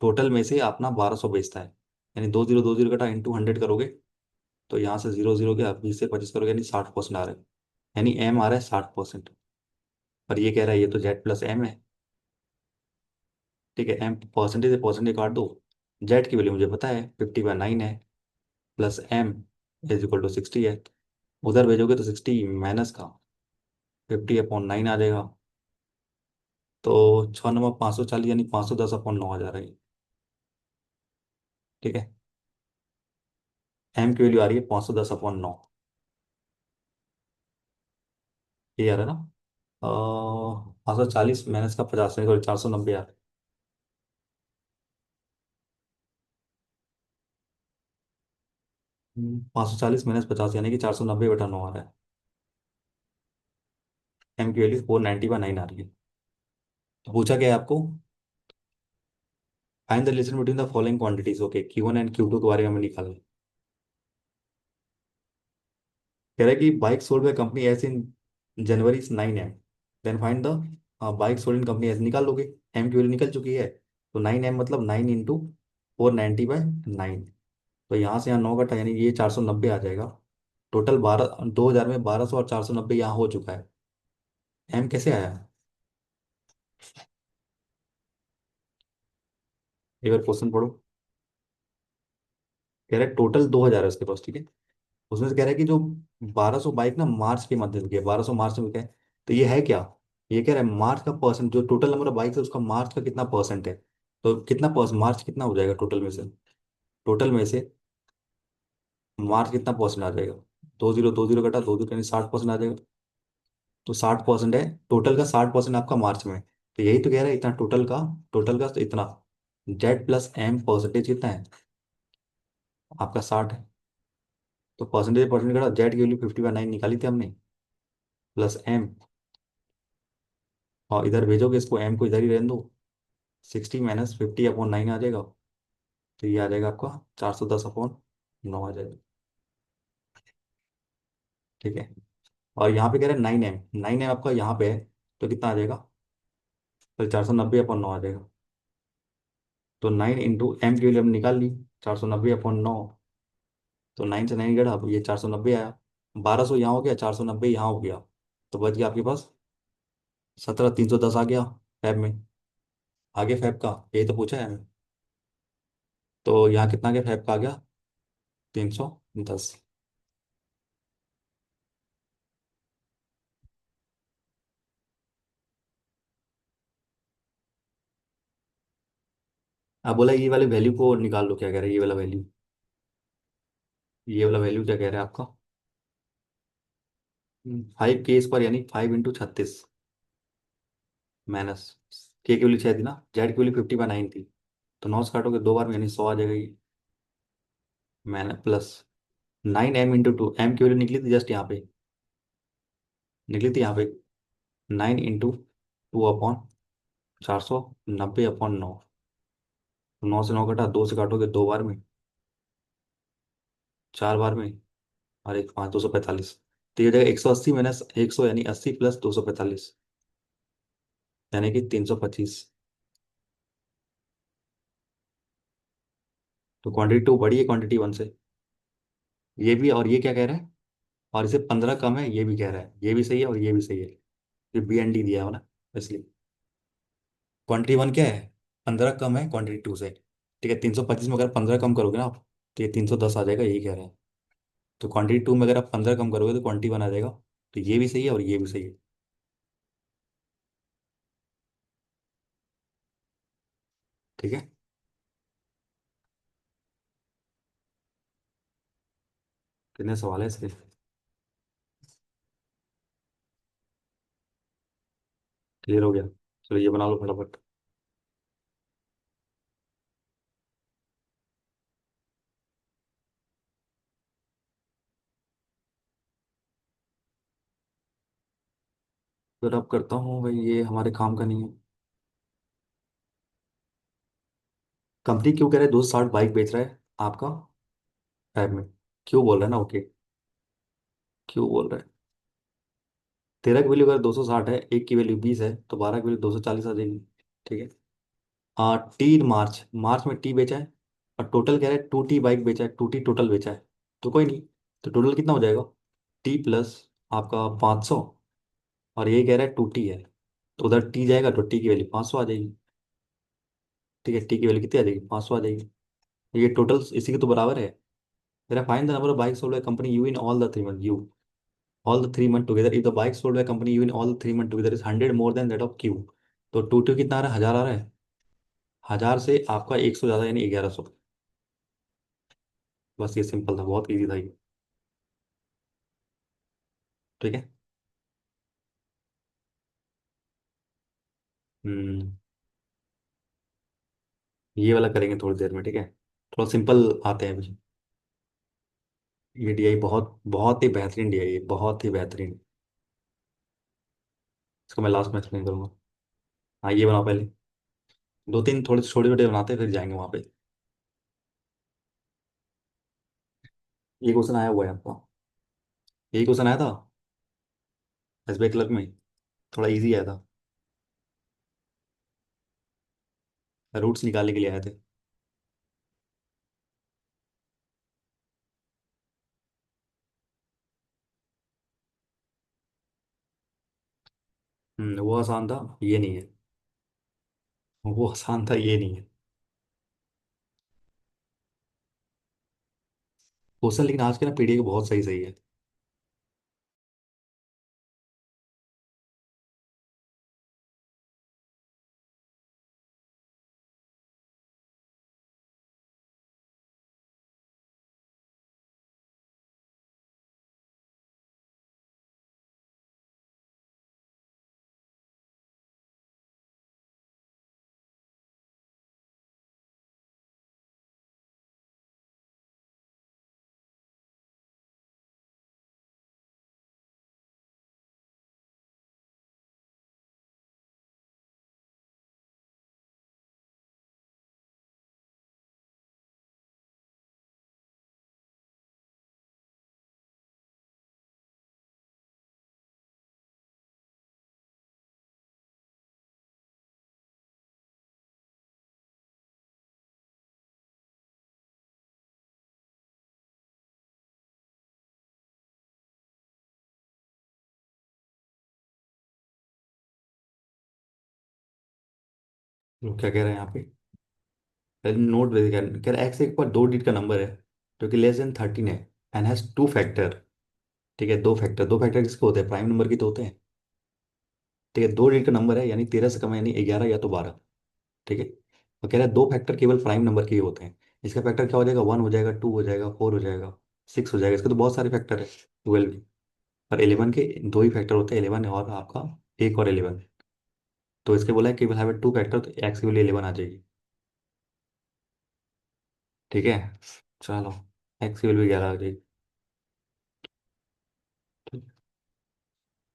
टोटल में से अपना 1200 बेचता है। यानी 2 0 2 0 कटा इंटू 100 करोगे, तो यहाँ से 0 0 गया, 20 से 25 करोगे, यानी 60% आ रहा है। यानी एम आ रहा है 60%। पर ये कह रहा है ये तो Z+M है। ठीक है। एम परसेंटेज है, परसेंटेज काट दो। जेड की वैल्यू मुझे पता है 50/9 है, plus M is equal to 60 है। उधर भेजोगे तो 60 माइनस का 50/9 आ जाएगा। तो 6 9 540, यानी 510/9 आ जा रहा है। ठीक है। एम की वैल्यू आ रही है 510/9। ये आ रहा है ना। 540 माइनस का 50, सॉरी 490 यार। 540 - 50 यानी कि 490/9 आ रहा है। एम की वैल्यू 490/9 आ रही है। तो पूछा क्या है आपको? Find the relation between the following quantities. Okay, Q1 and Q2 के बारे में हमें निकालना है। कह रहा है कि bike sold by company S in January is 9M। Then find the bike sold in company S, निकाल लोगे। एम की वैल्यू निकल चुकी है। तो 9M मतलब 9 × 490/9। तो यहाँ से यहाँ 9 घटा यानी ये 490 आ जाएगा। टोटल 2000 में 1200 और 490 यहाँ हो चुका है। एम कैसे आया? एक बार क्वेश्चन पढ़ो। कह रहा है टोटल 2000 है उसके पास, ठीक है। उसमें से कह रहा है कि जो 1200 बाइक ना मार्च के मध्य में गया, 1200 मार्च में गया। तो ये है क्या? ये कह रहा है मार्च का परसेंट, जो टोटल नंबर ऑफ बाइक है उसका मार्च का कितना परसेंट है। तो कितना परसेंट, मार्च कितना हो जाएगा टोटल में से? टोटल में से मार्च कितना परसेंट आ जाएगा? 20 घटा 20 यानी 60% आ जाएगा। तो 60% है। टोटल का 60% आपका मार्च में। तो यही तो कह रहा है इतना टोटल का तो इतना। जेड प्लस एम परसेंटेज कितना है? आपका 60 है। तो परसेंटेज परसेंट घटा, जेड की वैल्यू 50/9 निकाली थी हमने, प्लस एम। और इधर भेजोगे इसको, एम को इधर ही रहने दो। 60 - 50/9 आ जाएगा। तो ये आ जाएगा आपका 410/9 आ जाएगा। ठीक है। और यहाँ पे कह रहे हैं 9M, 9M आपका यहाँ पे है। तो कितना आ जाएगा? तो 490/9 आ जाएगा। तो 9 × एम की वैल्यू हमने निकाल ली, 490/9। तो 9 से 9 गड़ा, अब ये 490 आया। 1200 यहाँ हो गया, 490 यहाँ हो गया। तो बच गया आपके पास 17,310 आ गया फैब में। आगे फैब का यही तो पूछा है हमें। तो यहाँ कितना आ गया फैब का? आ गया 310। अब बोला ये वाले वैल्यू को निकाल लो, क्या कह रहा है ये वाला वैल्यू? ये वाला वैल्यू क्या कह रहा है आपका? 5 के स्क्वायर यानी 5 × 36 माइनस के वैल्यू 6 थी ना, जेड की वैल्यू 50/9 थी। तो 9 से काटोगे दो बार में यानी 100 आ जाएगा ये। मैंने प्लस 9M × 2, एम की वैल्यू निकली थी जस्ट यहाँ पे, निकली थी यहाँ पे। 9 × 2/490/9। 9 से 9 कटा, 2 से काटोगे दो बार में, चार बार में, और एक 5, 245। तो ये हो जाएगा 180 माइनस 100 यानी 80 प्लस 245 यानी कि 325। तो क्वांटिटी टू बड़ी है क्वांटिटी वन से। ये भी, और ये क्या कह रहा है? और इसे 15 कम है, ये भी कह रहा है। ये भी सही है और ये भी सही है। ये BND दिया है ना, इसलिए क्वांटिटी वन क्या है? 15 कम है क्वांटिटी टू से। ठीक है, 325 में अगर 15 कम करोगे ना आप, तो ये 310 आ जाएगा, यही कह रहे हैं। तो क्वांटिटी टू में अगर आप 15 कम करोगे तो क्वांटिटी वन आ जाएगा। तो ये भी सही है और ये भी सही है। ठीक है। कितने सवाल है इसके? क्लियर हो गया? चलो ये बना लो फटाफट। फिर अब करता हूँ भाई, ये हमारे काम का नहीं है। कंपनी क्यों कह रहे हैं 260 बाइक बेच रहा है आपका टाइप में? क्यों बोल रहा है ना? ओके, क्यों बोल रहा है? 13 की वैल्यू अगर 260 है, एक की वैल्यू 20 है, तो 12 की वैल्यू 240 आ जाएगी। ठीक है। टी मार्च, मार्च में टी बेचा है। और टोटल कह रहे हैं 2T बाइक बेचा है, 2T टोटल बेचा है। तो कोई नहीं। तो टोटल कितना हो जाएगा? टी प्लस आपका 500। और यही कह रहा है 2T है। तो उधर टी जाएगा तो टी की वैल्यू 500 आ जाएगी। ठीक है, टी की वैल्यू कितनी आ जाएगी? 500 आ जाएगी। ये टोटल इसी के तो बराबर है। मेरा find the number of bike sold by company you in all the 3 month, you all the 3 month together if the bike sold by company you in all the 3 month together is 100 more than that of Q. तो 2T कितना आ रहा है? 1000 आ रहा है। 1000 से आपका 100 ज़्यादा यानी 1100। बस ये सिंपल था, बहुत इजी था ये। ठीक है। हम्म। ये वाला करेंगे थोड़ी देर में, ठीक है। थोड़ा सिंपल आते हैं मुझे। ये डीआई बहुत बहुत ही बेहतरीन डीआई है, बहुत ही बेहतरीन। इसको मैं लास्ट में एक्सप्लेन करूंगा। हाँ ये बनाओ पहले। दो तीन थोड़े छोटे छोटे बनाते हैं, फिर जाएंगे वहां पे। ये क्वेश्चन आया हुआ है आपका। यही क्वेश्चन आया था एसबीआई क्लर्क में। थोड़ा इजी आया था। रूट्स निकालने के लिए आए थे। वो आसान था, ये नहीं है। वो आसान था, ये नहीं है। क्वेश्चन लेकिन आज के ना पीडीएफ बहुत सही सही है। क्या कह रहे हैं यहाँ पे? नोट कह रहे एक्स एक पर दो डिजिट का नंबर है जो कि लेस देन 13 है एंड हैज टू फैक्टर। ठीक है, दो फैक्टर, दो फैक्टर किसके होते हैं? प्राइम नंबर के तो होते हैं। ठीक है, दो डिजिट का नंबर है यानी 13 से कम है, यानी 11 या तो 12। ठीक है। और कह रहा है दो फैक्टर केवल प्राइम नंबर के ही होते हैं। इसका फैक्टर क्या हो जाएगा? 1 हो जाएगा, 2 हो जाएगा, 4 हो जाएगा, 6 हो जाएगा। इसके तो बहुत सारे फैक्टर है 12 के। पर 11 के दो ही फैक्टर होते हैं, 11 और आपका एक और 11। तो इसके बोला है केवल हैव टू फैक्टर, तो एक्स की वैल्यू 11 आ जाएगी। ठीक है। चलो, एक्स की वैल्यू 11 आ जाएगी।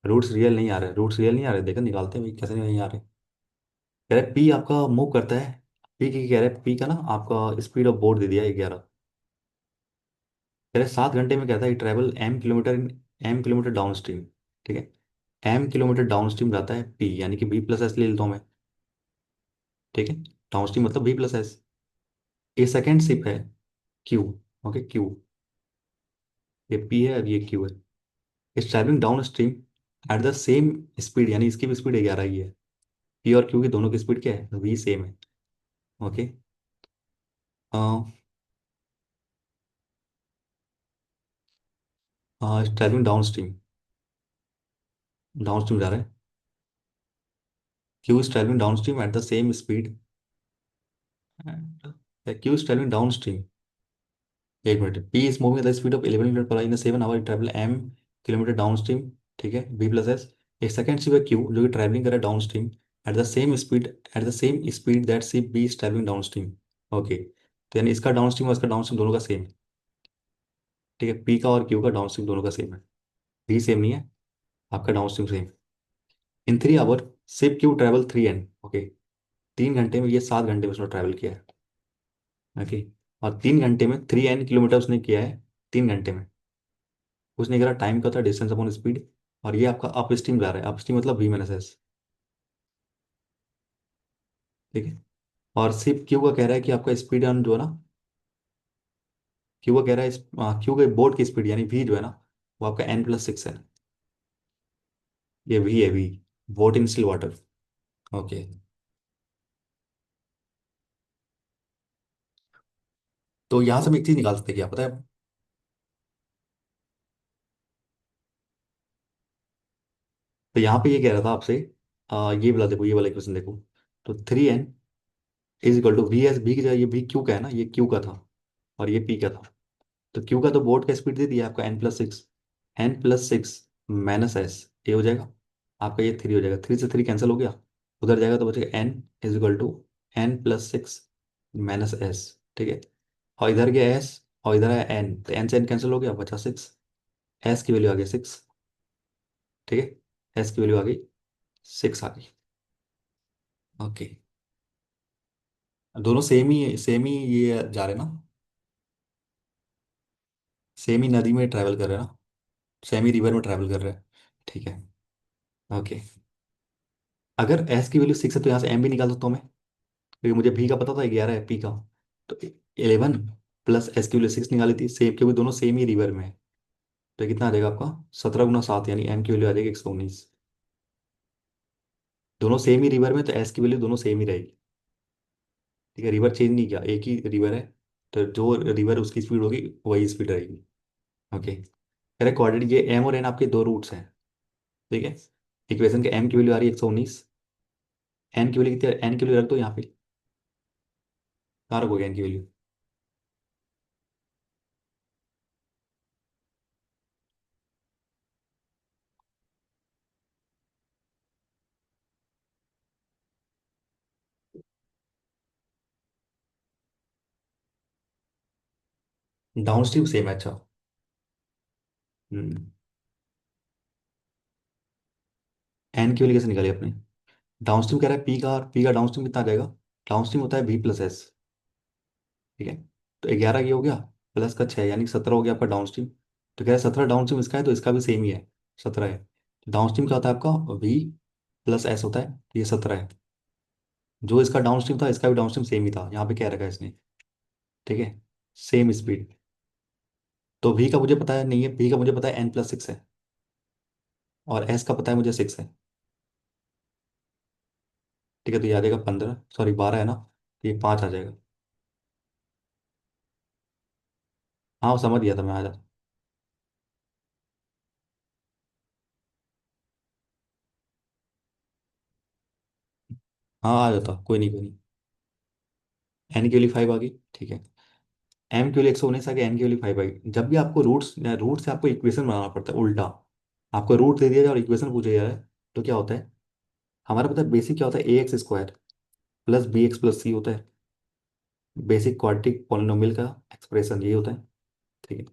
रूट्स रियल नहीं आ रहे, रूट्स रियल नहीं आ रहे, देखो निकालते हैं भाई कैसे नहीं आ रहे। कह रहे पी आपका मूव करता है। पी की कह रहे पी का ना आपका स्पीड ऑफ बोर्ड दे दिया है 11। कह रहे 7 घंटे में कहता है travel M kilometre in M kilometre down stream. ठीक है। एम किलोमीटर डाउन स्ट्रीम जाता है पी, यानी कि बी प्लस एस ले लेता हूँ मैं। ठीक है। डाउन स्ट्रीम मतलब बी प्लस एस। ये सेकेंड शिप है क्यू। Okay Q. ये पी है और ये क्यू है। इस travelling down stream at the same speed, यानी इसकी भी स्पीड 11 ही है। पी और क्यू की दोनों की स्पीड क्या है? वी सेम है। Okay. Travelling down stream, down stream जा रहा है। Q is travelling down stream at the same speed. Q is travelling down stream. एक minute. P is moving the speed of 11 kilometre per in 7 hour travel M kilometre down stream. ठीक है, B plus S. एक second ship है Q जो कि travelling कर रहा है down stream at the same speed, at the same speed that ship B is travelling down stream. Okay, तो यानी इसका डाउन स्ट्रीम और इसका डाउन स्ट्रीम दोनों का सेम। ठीक है, पी का और क्यू का डाउन स्ट्रीम दोनों का सेम है। बी सेम नहीं है, आपका down stream same. In 3 hour ship Q travel 3 N. Okay, 3 घंटे में, ये 7 घंटे में उसने ट्रैवल किया है। ओके। और 3 घंटे में 3 n किलोमीटर उसने किया है। 3 घंटे में उसने करा टाइम का था डिस्टेंस अपॉन स्पीड। और ये आपका अप स्ट्रीम जा रहा है, अप स्ट्रीम मतलब वी माइनस एस। ठीक है। और सिर्फ क्यू का कह रहा है कि आपका स्पीड ऑन जो है ना, क्यू का कह रहा है क्यू के बोर्ड की स्पीड यानी वी जो है ना, वो आपका n+6 है। ये वी है, V. Boat in still water. Okay. तो यहाँ से हम एक चीज निकाल सकते हैं, क्या पता है? तो यहाँ पे ये कह रहा था आपसे, ये वाला देखो, ये वाला क्वेश्चन देखो। तो 3n is equal to V S, B की जगह ये वी क्यू का है ना, ये क्यू का था और ये पी का था। तो क्यू का तो बोर्ड का स्पीड दे दिया आपका n+6। n+6 माइनस एस, ये हो जाएगा आपका, ये 3 हो जाएगा, 3 से 3 कैंसिल हो गया, उधर जाएगा तो बचेगा n=n+6 माइनस एस। ठीक है, और इधर गया एस, और इधर है एन, तो एन से एन कैंसिल हो गया, बचा 6। एस की वैल्यू आ गई 6। ठीक है, एस की वैल्यू आ गई 6 आ गई। ओके, दोनों सेम ही ये जा रहे हैं ना, सेम ही नदी में ट्रैवल कर रहे हैं ना, सेम ही रिवर में ट्रैवल कर रहे हैं। ठीक है। ओके, अगर एस की वैल्यू 6 है तो यहाँ से एम भी निकाल सकता हूँ मैं, क्योंकि मुझे भी का पता था 11 है पी का। तो 11 प्लस एस की वैल्यू 6 निकाली थी सेम, क्योंकि दोनों सेम ही रिवर में है। तो कितना आ जाएगा आपका, 17 × 7, यानी एम की वैल्यू आ जाएगी 119। दोनों सेम ही रिवर में, तो एस की वैल्यू दोनों सेम ही रहेगी। ठीक है, रिवर चेंज नहीं किया, एक ही रिवर है, तो जो रिवर उसकी स्पीड होगी वही स्पीड रहेगी। ओके, करेक्ट कोऑर्डिनेट, ये एम और एन आपके दो रूट्स हैं। ठीक है, इक्वेशन के एम की वैल्यू आ रही है 119, एन की वैल्यू कितनी है, एन की वैल्यू रख दो यहाँ पे, कहाँ रखोगे एन की वैल्यू। डाउन स्ट्रीम सेम है, अच्छा। एन की वैल्यू कैसे निकाली आपने, डाउन स्ट्रीम कह रहा है पी का, और पी का डाउन स्ट्रीम कितना आ जाएगा, डाउन स्ट्रीम होता है V+S। ठीक है, तो 11 ये हो गया, प्लस का 6, यानी 17 हो गया आपका डाउन स्ट्रीम। तो कह रहा है 17 डाउन स्ट्रीम इसका है, तो इसका भी सेम ही है, 17 है। डाउन स्ट्रीम क्या होता है आपका, V+S होता है, तो ये 17 है। जो इसका डाउन स्ट्रीम था इसका भी डाउन स्ट्रीम सेम ही था, यहाँ पे क्या रखा है इसने। ठीक है, सेम स्पीड। तो V का मुझे पता है नहीं है, V का मुझे पता है n+6 है, और S का पता है मुझे 6 है। ठीक है, तो ये आ जाएगा 15, सॉरी 12 है ना, तो ये 5 आ जाएगा। हाँ वो समझ गया था मैं, आ जा। हाँ आ जाता, कोई नहीं कोई नहीं। एन की वैल्यू 5 आ गई। ठीक है, एम की वैल्यू 119 आ गई, एन की वैल्यू 5 आ गई। जब भी आपको रूट्स, रूट से आपको इक्वेशन बनाना पड़ता है उल्टा, आपको रूट दे दिया जाए और इक्वेशन पूछा जा रहा है, तो क्या होता है, हमारा पता है बेसिक क्या होता है, AX² प्लस BX+C होता है, बेसिक क्वाड्रेटिक पॉलिनोमियल का एक्सप्रेशन यही होता है। ठीक है,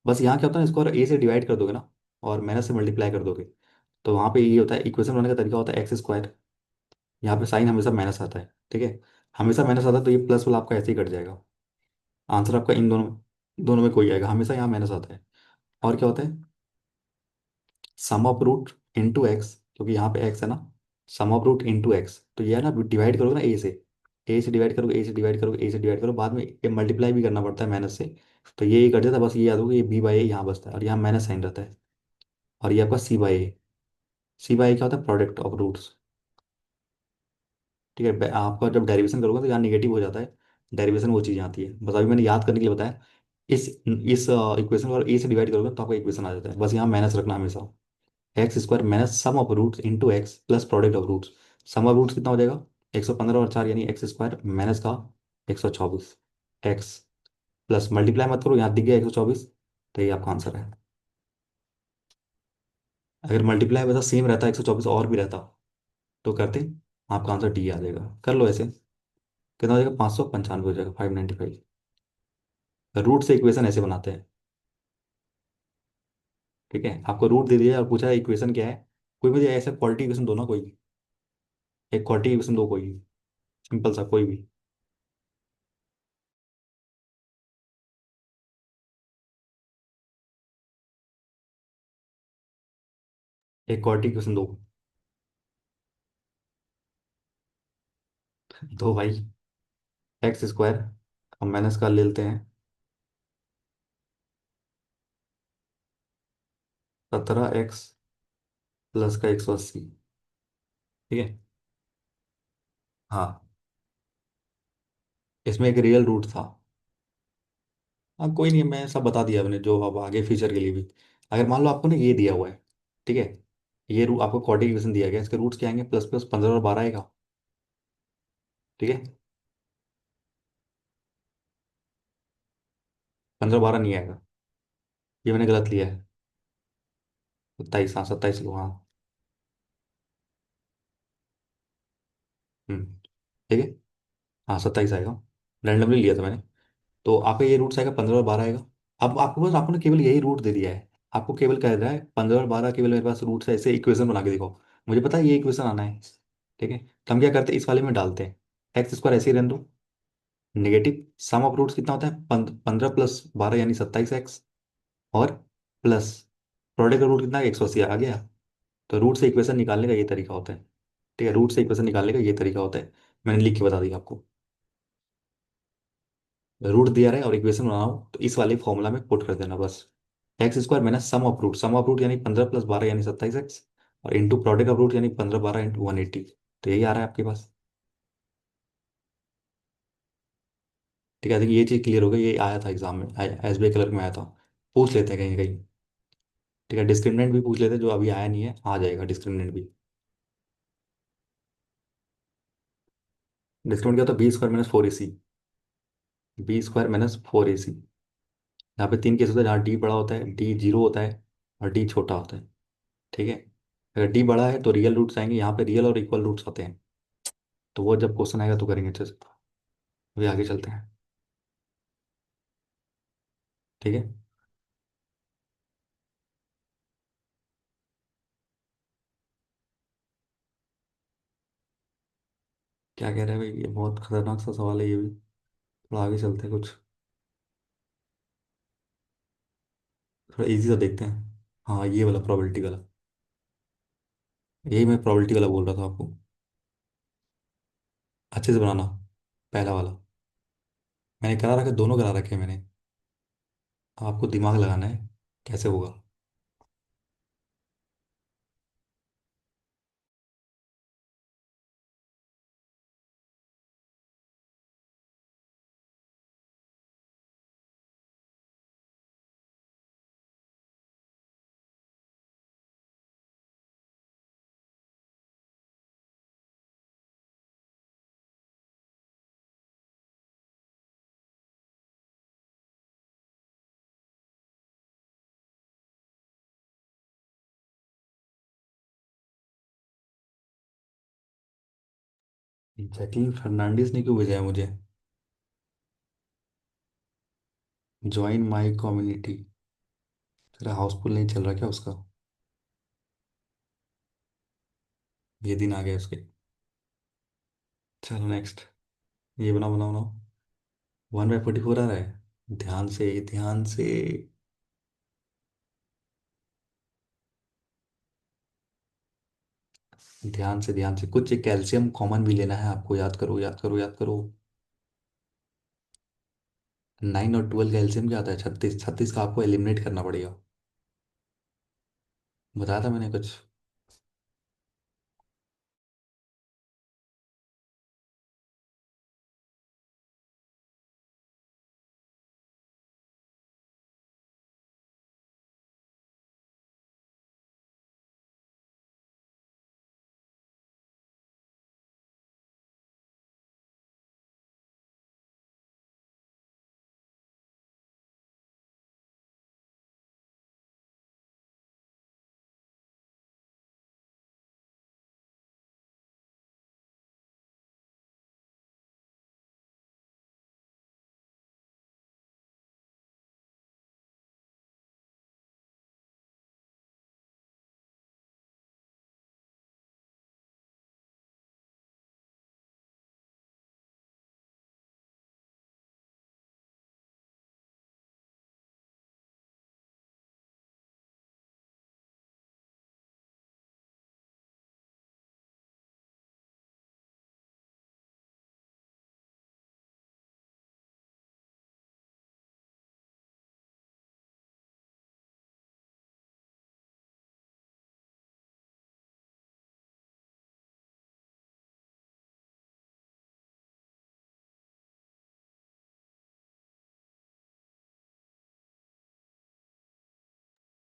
बस यहाँ क्या होता है, इसको अगर ए से डिवाइड कर दोगे ना, और माइनस से मल्टीप्लाई कर दोगे, तो वहाँ पे ये होता है, इक्वेशन बनाने का तरीका होता है x²। यहाँ पे साइन हमेशा माइनस आता है। ठीक है, हमेशा माइनस आता है, तो ये प्लस वाला आपका ऐसे ही कट जाएगा। आंसर आपका इन दोनों दोनों में कोई आएगा, हमेशा यहाँ माइनस आता है। और क्या होता है, sum of root into x, क्योंकि यहाँ पे एक्स है ना, सम ऑफ रूट इंटू एक्स, तो ये है ना, डिवाइड करोगे ना ए से डिवाइड करोगे, ए से डिवाइड करोगे, ए से डिवाइड करो, बाद में ये मल्टीप्लाई भी करना पड़ता है माइनस से। तो ये कट जाता है, बस ये याद होगा, ये B/A यहाँ बचता है, और यहाँ माइनस साइन रहता है। और ये आपका C/A, C/A क्या होता है, प्रोडक्ट ऑफ रूट्स। ठीक है, आपका जब डेरिवेशन करोगे तो यहाँ निगेटिव हो जाता है, डेरिवेशन वो चीज़ आती है, बस अभी मैंने याद करने के लिए बताया। इस इक्वेशन को अगर ए से डिवाइड करोगे तो आपका इक्वेशन आ जाता है, बस यहाँ माइनस रखना हमेशा। x² minus sum of roots into X plus product of roots. Sum of roots कितना हो जाएगा, 115 और 4, यानी x² माइनस का 124, एक्स प्लस मल्टीप्लाई मत करो, यहाँ दिख गया 124, तो ये आपका आंसर है। अगर मल्टीप्लाई वैसा सेम रहता 124 और भी रहता तो करते, आपका आंसर डी आ जाएगा, कर लो ऐसे। कितना हो जाएगा, 595 हो जाएगा, 595। रूट से इक्वेशन ऐसे बनाते हैं। ठीक है, आपको रूट दे दिया और पूछा है इक्वेशन क्या है, कोई मुझे ऐसे क्वालिटी इक्वेशन दो ना, कोई एक क्वालिटी इक्वेशन दो, कोई सिंपल सा कोई भी, एक क्वालिटी इक्वेशन दो। दो भाई, x² हम माइनस का ले लेते हैं, 17x प्लस का 180। ठीक है, हाँ, इसमें एक रियल रूट था। हाँ कोई नहीं, मैं सब बता दिया मैंने, जो अब आगे फ्यूचर के लिए भी, अगर मान लो आपको ना ये दिया हुआ है, ठीक है, ये रूट आपको क्वाड्रेटिक इक्वेशन दिया गया है, इसके रूट्स क्या आएंगे, प्लस प्लस 15 और 12 आएगा। ठीक है, पंद्रह बारह नहीं आएगा। ये मैंने गलत लिया है। 27, हाँ 27 लो हाँ। हम्म। ठीक है। हाँ 27 आएगा। रैंडमली लिया था मैंने। तो आपका ये रूट्स आएगा, 15 और 12 आएगा। अब आपको बस, आपने केवल यही रूट दे दिया है। आपको केवल कह रहा है 15 और 12 केवल मेरे पास रूट्स है, ऐसे इक्वेशन बना के दिखाओ। मुझे पता है ये इक्वेशन आना है। ठीक है, तो हम क्या करते हैं, इस वाले में डालते हैं। एक्स स्क्वायर ऐसे ही रहने दो। नेगेटिव सम ऑफ रूट्स कितना होता है, 15 + 12 यानी 27x। और प्लस प्रोडक्ट का रूट कितना है, 180 आ गया। तो रूट से इक्वेशन निकालने का ये तरीका होता है। ठीक है, रूट से इक्वेशन निकालने का ये तरीका होता है। मैंने लिख के बता दिया आपको। रूट दिया रहे और इक्वेशन बनाओ तो इस वाले फॉर्मूला में पुट कर देना बस। X square minus sum of root यानी 15 + 12 यानी 27x। और इंटू प्रोडक्ट ऑफ रूट यानी 15 12 × 180। तो यही आ रहा है आपके पास। ठीक है, देखिए ये चीज़ क्लियर हो गई, ये आया था एग्जाम में, SBI क्लर्क में आया था। पूछ लेते हैं कहीं कहीं। ठीक है, डिस्क्रिमिनेंट भी पूछ लेते हैं, जो अभी आया नहीं है, आ जाएगा डिस्क्रिमिनेंट भी। डिस्क्रिमिनेंट क्या होता है, B² - 4AC। B² - 4AC। यहाँ पे तीन केस होता है, जहाँ डी बड़ा होता है, डी जीरो होता है, और डी छोटा होता है। ठीक है, अगर डी बड़ा है तो रियल रूट्स आएंगे, यहाँ पे रियल और इक्वल रूट्स आते हैं। तो वो जब क्वेश्चन आएगा तो करेंगे अच्छे से। अभी आगे चलते हैं। ठीक है। क्या कह रहे हैं भाई, ये बहुत खतरनाक सा सवाल है ये भी। थोड़ा आगे चलते हैं कुछ। थोड़ा इजी सा देखते हैं। हाँ ये वाला प्रोबेबिलिटी वाला। यही मैं प्रोबेबिलिटी वाला बोल रहा था आपको। अच्छे से बनाना। पहला वाला मैंने करा रखा, दोनों करा रखे हैं मैंने। अब आपको दिमाग लगाना है कैसे होगा। जैकलीन फर्नांडिस ने क्यों भेजा है मुझे। Join my community. तेरा हाउसफुल नहीं चल रहा क्या उसका। ये दिन आ गया उसके। चलो नेक्स्ट। ये बनाओ बनाओ बनाओ। 1/44 आ रहा है, ध्यान से ध्यान से। ध्यान से ध्यान से, कुछ कैल्शियम कॉमन भी लेना है आपको, याद करो याद करो याद करो। 9 और 12 कैल्शियम क्या आता है, 36, 36 का आपको एलिमिनेट करना पड़ेगा। बताया था मैंने कुछ।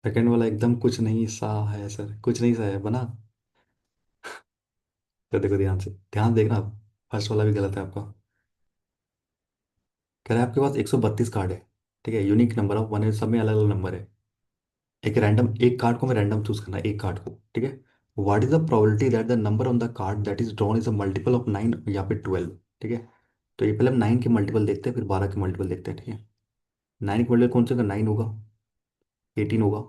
सेकंड वाला एकदम कुछ नहीं सा है सर, कुछ नहीं सा है बना। तो देखो ध्यान से, ध्यान देखना आप। फर्स्ट वाला भी गलत है आपका। कह रहा है आपके पास 132 कार्ड है। ठीक है, यूनिक नंबर ऑफ वन है, सब में अलग अलग नंबर है। एक रैंडम, एक कार्ड को मैं रैंडम चूज करना है, एक कार्ड को, ठीक है। What is the probability that the number on the card that is drawn is a multiple of 9 या फिर 12। ठीक है, तो ये पहले हम 9 के मल्टीपल देखते हैं, फिर 12 के मल्टीपल देखते हैं, ठीक है। 9 के मल्टीपल कौन से होगा? 9 होगा, 18 होगा,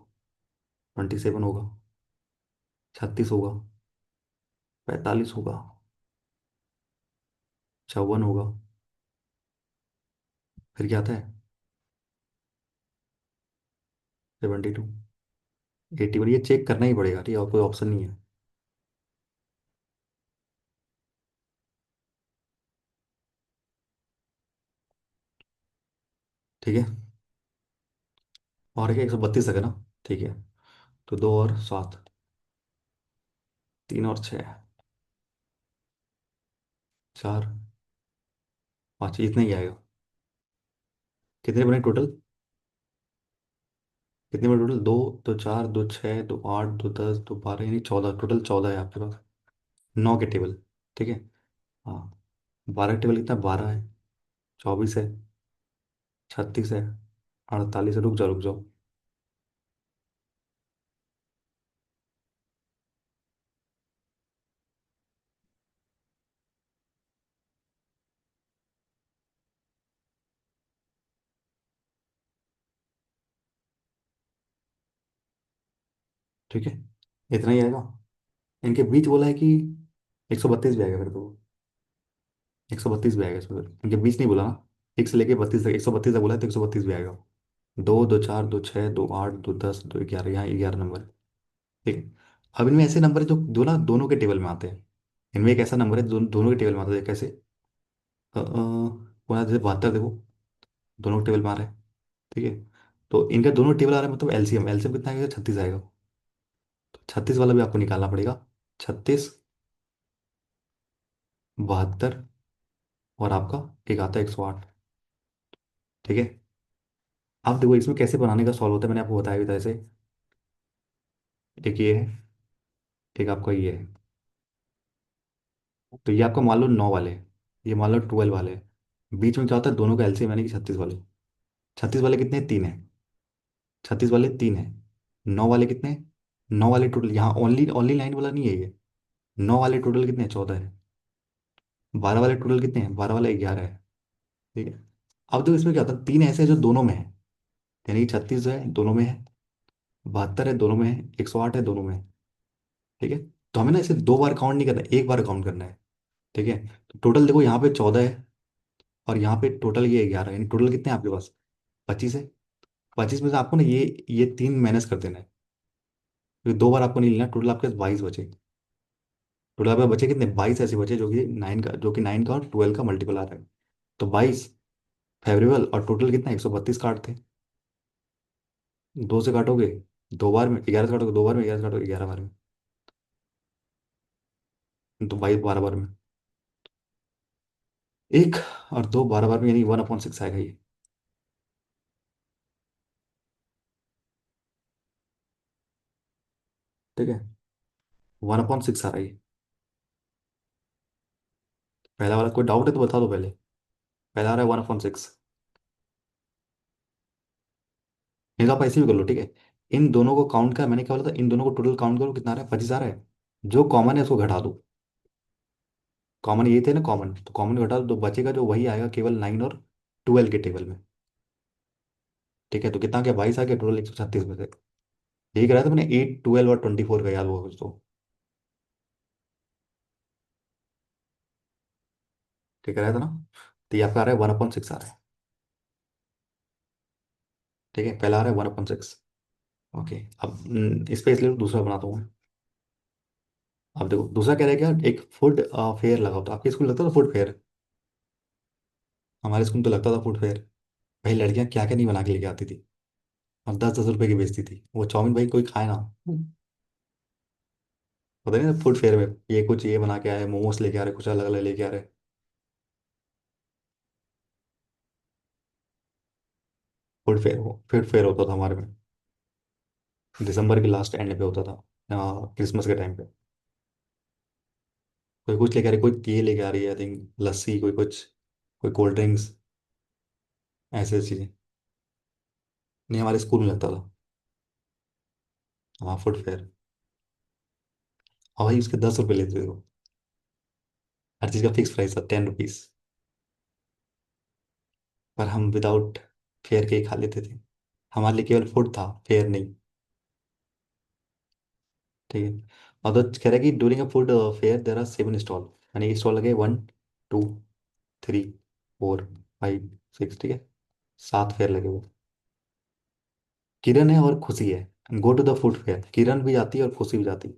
27 होगा, 36 होगा, 45 होगा, 54 होगा, फिर क्या आता है? 72, 81। ये चेक करना ही पड़ेगा, ठीक है, और कोई ऑप्शन नहीं है। ठीक है, और क्या 132 तक है ना? ठीक है, तो 2 और 7, 3 और 6, 4, 5, इतना ही आएगा। कितने बने टोटल? कितने बने टोटल? 2, 2, 4, 2, 6, 2, 8, 2, 10, 2, 12, यानी 14, टोटल 14 है आपके पास। 9 के टेबल, ठीक है। हाँ, 12 के टेबल कितना? 12 है, 24 है, 36 है, 48 है। रुक जाओ रुक जाओ। ठीक है, इतना ही आएगा। इनके बीच बोला है कि 132 भी आएगा फिर तो। 132 भी आएगा इसमें, इनके बीच नहीं बोला ना। एक से लेके 32 तक, 132 तक बोला है, तो 132 भी आएगा। 2, 2, 4, 2, 6, 2, 8, 2, 10, 2, यहाँ 11 नंबर है। ठीक है, अब इनमें ऐसे नंबर है जो दो ना दोनों के टेबल में आते हैं। इनमें एक ऐसा नंबर है दोनों के टेबल में आता है, कैसे? जैसे 72 देखो, दोनों के टेबल में आ रहा है। ठीक है, तो इनका दोनों टेबल आ रहा है, मतलब एलसीएम, एलसीएम कितना आएगा? 36 आएगा। तो 36 वाला भी आपको निकालना पड़ेगा। 36, 72, और आपका एक आता है 108। ठीक है, अब देखो इसमें कैसे बनाने का सॉल्व होता है, मैंने आपको बताया भी था ऐसे। एक ये है, एक आपका ये है। तो ये आपका मान लो 9 वाले, ये मान लो 12 वाले। बीच में क्या होता है? दोनों का एलसीएम यानी कि 36 वाले। 36 वाले कितने? 3 है। 36 वाले 3 है। 9 वाले कितने? 9 वाले टोटल, यहाँ ओनली ओनली लाइन वाला नहीं है ये। 9 वाले टोटल कितने हैं? 14 है। 12 वाले टोटल कितने हैं? 12 वाले 11 है। ठीक है, अब तो इसमें क्या होता है? 3 ऐसे हैं जो दोनों में है, यानी कि 36 जो है दोनों में है, 72 है दोनों में है, 108 है दोनों में है। ठीक है, तो हमें ना इसे 2 बार काउंट नहीं करना है, एक बार काउंट करना है। ठीक है, तो टोटल देखो यहाँ पे 14 है, और यहाँ पे टोटल ये 11, यानी टोटल कितने हैं आपके पास? 25 है। 25 में से आपको ना ये 3 माइनस कर देना है, क्योंकि 2 बार आपको नहीं लेना। टोटल आपके पास 22 बचे। टोटल आपके बचे कितने? 22 ऐसे बचे जो कि 9 का और 12 का मल्टीपल आ रहा है। तो 22 फेवरेबल, और टोटल कितना? 132 कार्ड थे। 2 से काटोगे 2 बार में, 11 से काटोगे 2 बार में, 11 से काटोगे 11 बार में, तो 22 12 बार में। एक और दो 12 बार में, यानी 1/6 आएगा ये। ठीक है, 1/6 आ रहा है ये। पहला वाला कोई डाउट है तो बता दो पहले। पहला आ रहा है 1/6। नहीं तो आप ऐसे भी कर लो, ठीक है। इन दोनों को काउंट कर, मैंने क्या बोला था, इन दोनों को टोटल काउंट करो, कितना आ रहा है? 25 आ रहा है। जो कॉमन है उसको घटा दो। कॉमन ये थे ना, कॉमन, तो कॉमन घटा दो तो बचेगा जो वही आएगा, केवल 9 और 12 के टेबल में। ठीक है, तो कितना क्या? 22 आ गया टोटल 136 में से। यही कराया था मैंने, 8, 12 और 24 का, याद हुआ कुछ तो? ठीक कराया था ना? तो ये आपका आ रहा है 1/6 आ रहा है। ठीक है, पहला आ रहा है 1/6। ओके, अब इस पे इसलिए दूसरा बनाता हूँ मैं। अब देखो दूसरा कह रहा है क्या, एक फूड फेयर लगाओ। तो आपके स्कूल लगता था फूड फेयर? हमारे स्कूल तो लगता था फूड फेयर। भाई लड़कियां क्या क्या नहीं बना के लेके आती थी, और 10-10 रुपए की बेचती थी वो चाउमीन, भाई कोई खाए ना। पता नहीं फूड फेयर में ये कुछ ये बना के आए, मोमोज लेके आ रहे, कुछ अलग अलग लेके आ रहे। फूड फेयर होता था हमारे में, दिसंबर के लास्ट एंड पे होता था, क्रिसमस के टाइम पे। कोई कुछ लेके आ रही, कोई ये लेके आ रही है, आई थिंक लस्सी, कोई कुछ, कोई कोल्ड ड्रिंक्स, ऐसे चीजें। नहीं, हमारे स्कूल में लगता था। हाँ, फुट फेयर। और भाई उसके 10 रुपये लेते थे वो। हर चीज़ का फिक्स प्राइस था, 10 रुपीज़। पर हम विदाउट फेयर के ही खा लेते थे। हमारे लिए केवल फूड था, फेयर नहीं। ठीक है। और तो कह रहा है कि during a food fair there are 7 stall, यानी स्टॉल लगे 1, 2, 3, 4, 5, 6, ठीक है। 7 फेयर लगे हुए। किरण है और खुशी है। Go to the food fair, Kiran भी जाती है और खुशी भी जाती है।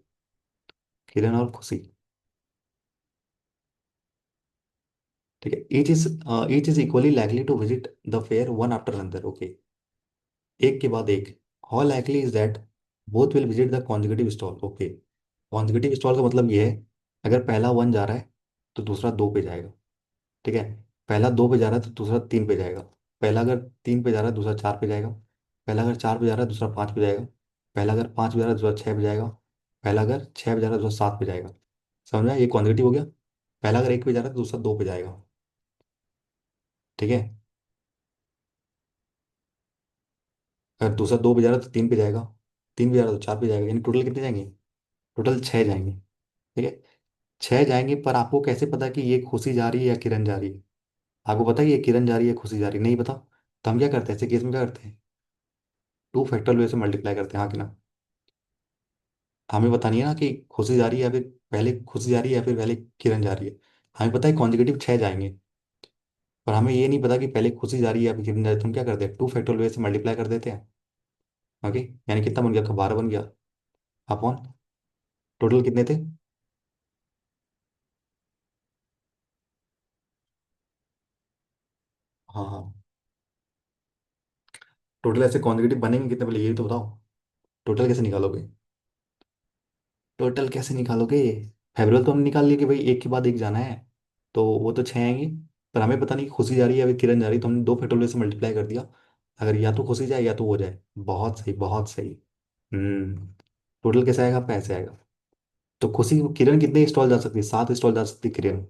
किरण और खुशी। ठीक है। Each is equally likely to visit the fair one after another, okay. एक के बाद एक। How likely is that both will visit the consecutive stall, okay. Consecutive stall का मतलब ये है, अगर पहला 1 जा रहा है तो दूसरा 2 पे जाएगा। ठीक है। पहला 2 पे जा रहा है तो दूसरा 3 पे जाएगा। पहला अगर 3 पे जा रहा है दूसरा 4 पे जाएगा। पहला अगर 4 पे जा रहा है दूसरा 5 पे जाएगा। पहला अगर 5 पे जा रहा है दूसरा 6 पे जाएगा। पहला अगर 6 पे जा रहा है दूसरा 7 पे जाएगा। समझ में आया? ये कॉन्जिक्यूटिव हो गया। पहला अगर 1 पे जा रहा है तो दूसरा 2 पे जाएगा। ठीक है। अगर दूसरा 2 पे जा रहा है तो 3 पे जाएगा। 3 पे जा रहा है तो 4 पे जाएगा, यानी टोटल कितने जाएंगे? टोटल 6 जाएंगे। ठीक है। 6 जाएंगे, पर आपको कैसे पता कि ये खुशी जा रही है या किरण जा रही है? आपको पता है कि ये किरण जा रही है खुशी जा रही है? नहीं पता। तो हम क्या करते हैं ऐसे केस में, क्या करते हैं? 2 फैक्टोरियल वे से मल्टीप्लाई करते हैं, हाँ कि ना? हमें पता नहीं है ना कि खुशी जा रही है या फिर पहले खुशी जा रही है या फिर पहले किरण जा रही है। हमें पता है कॉन्जिक्यूटिव 6 जाएंगे। पर हमें ये नहीं पता कि पहले खुशी जा रही है या फिर किरण जा रही है, तो हम क्या करते हैं? 2 फैक्टोरियल वे से मल्टीप्लाई कर देते हैं। ओके। यानी कितना बन गया? 12 बन गया। अपॉन टोटल कितने थे? हाँ हाँ। टोटल ऐसे कॉन्जिक्यूटिव बनेंगे कितने पहले ये तो बताओ। टोटल कैसे निकालोगे? टोटल कैसे निकालोगे? फेवरेल तो हमने निकाल लिया कि भाई एक के बाद एक जाना है, तो वो तो 6 आएंगे। पर हमें पता नहीं कि खुशी जा रही है या फिर किरण जा रही है, तो हमने 2 फैक्टोरियल से मल्टीप्लाई कर दिया। अगर या तो खुशी जाए या तो वो जाए। बहुत सही, बहुत सही। हम्म। टोटल कैसे आएगा आपका? ऐसे आएगा। तो खुशी, किरण कितने स्टॉल जा सकती है? 7 स्टॉल जा सकती है किरण।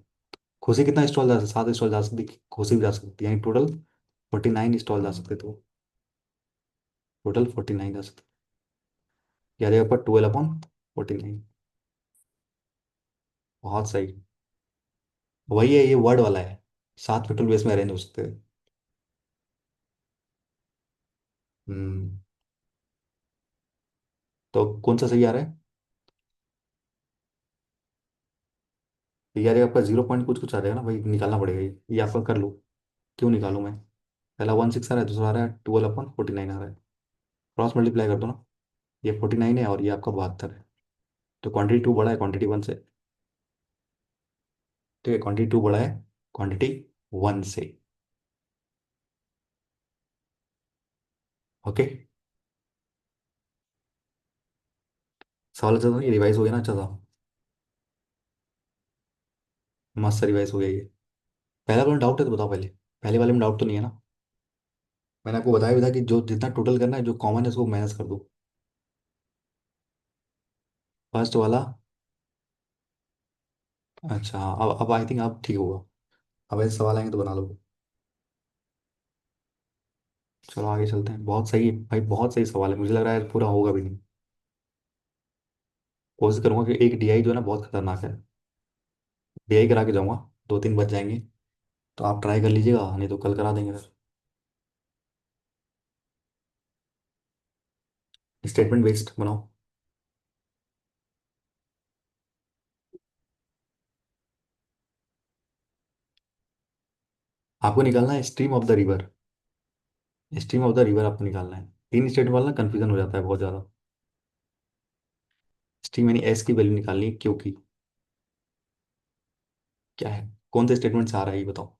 खुशी कितना स्टॉल जा सकती है? 7 स्टॉल जा सकती है, खुशी भी जा सकती है, यानी टोटल 49 स्टॉल जा सकते, तो टोटल 49 जा सकते। क्या आ जाएगा पर 12/49। बहुत सही। वही है, ये वर्ड वाला है। 7 फैक्टोरियल बेस में अरेंज हो सकते हैं। हम्म। तो कौन सा सही आ रहा है? तो यार ये आपका 0 पॉइंट कुछ कुछ आ जाएगा ना भाई, निकालना पड़ेगा ये आपका कर लो। क्यों निकालूं मैं? पहला 1 6 आ रहा है, दूसरा आ रहा है 12/49 आ रहा है। क्रॉस मल्टीप्लाई कर दो ना। ये 49 है और ये आपका 72 है। तो क्वांटिटी 2 बड़ा है क्वांटिटी 1 से। ठीक है, क्वांटिटी 2 बड़ा है क्वांटिटी 1 से। ओके। सवाल अच्छा था, ये रिवाइज हो गया ना? अच्छा था। मस्त रिवाइज हो गया ये। पहला वाला डाउट है तो बताओ पहले। पहले वाले में डाउट तो नहीं है ना? मैंने आपको बताया भी था कि जो जितना टोटल करना है, जो कॉमन है उसको माइनस कर दो। फर्स्ट वाला। अच्छा हाँ, अब आई थिंक अब ठीक होगा। अब ऐसे सवाल आएंगे तो बना लो। चलो आगे चलते हैं। बहुत सही भाई, बहुत सही सवाल है, मुझे लग रहा है पूरा होगा भी नहीं। कोशिश करूंगा कि एक डीआई जो है ना बहुत खतरनाक है। डीआई करा के जाऊंगा। 2 3 बच जाएंगे। तो आप ट्राई कर लीजिएगा, नहीं तो कल करा देंगे फिर। स्टेटमेंट बेस्ड बनाओ। आपको निकालना है stream of the river. Stream of the river आपको निकालना है। 3 स्टेटमेंट वाला कंफ्यूजन हो जाता है बहुत ज़्यादा। स्ट्रीम यानी एस की वैल्यू निकालनी है, क्योंकि क्या है? कौन से स्टेटमेंट से आ रहा है ये बताओ।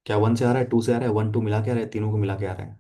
क्या 1 से आ रहा है, 2 से आ रहा है, 1 2 मिला के आ रहा है, तीनों को मिला के आ रहा है?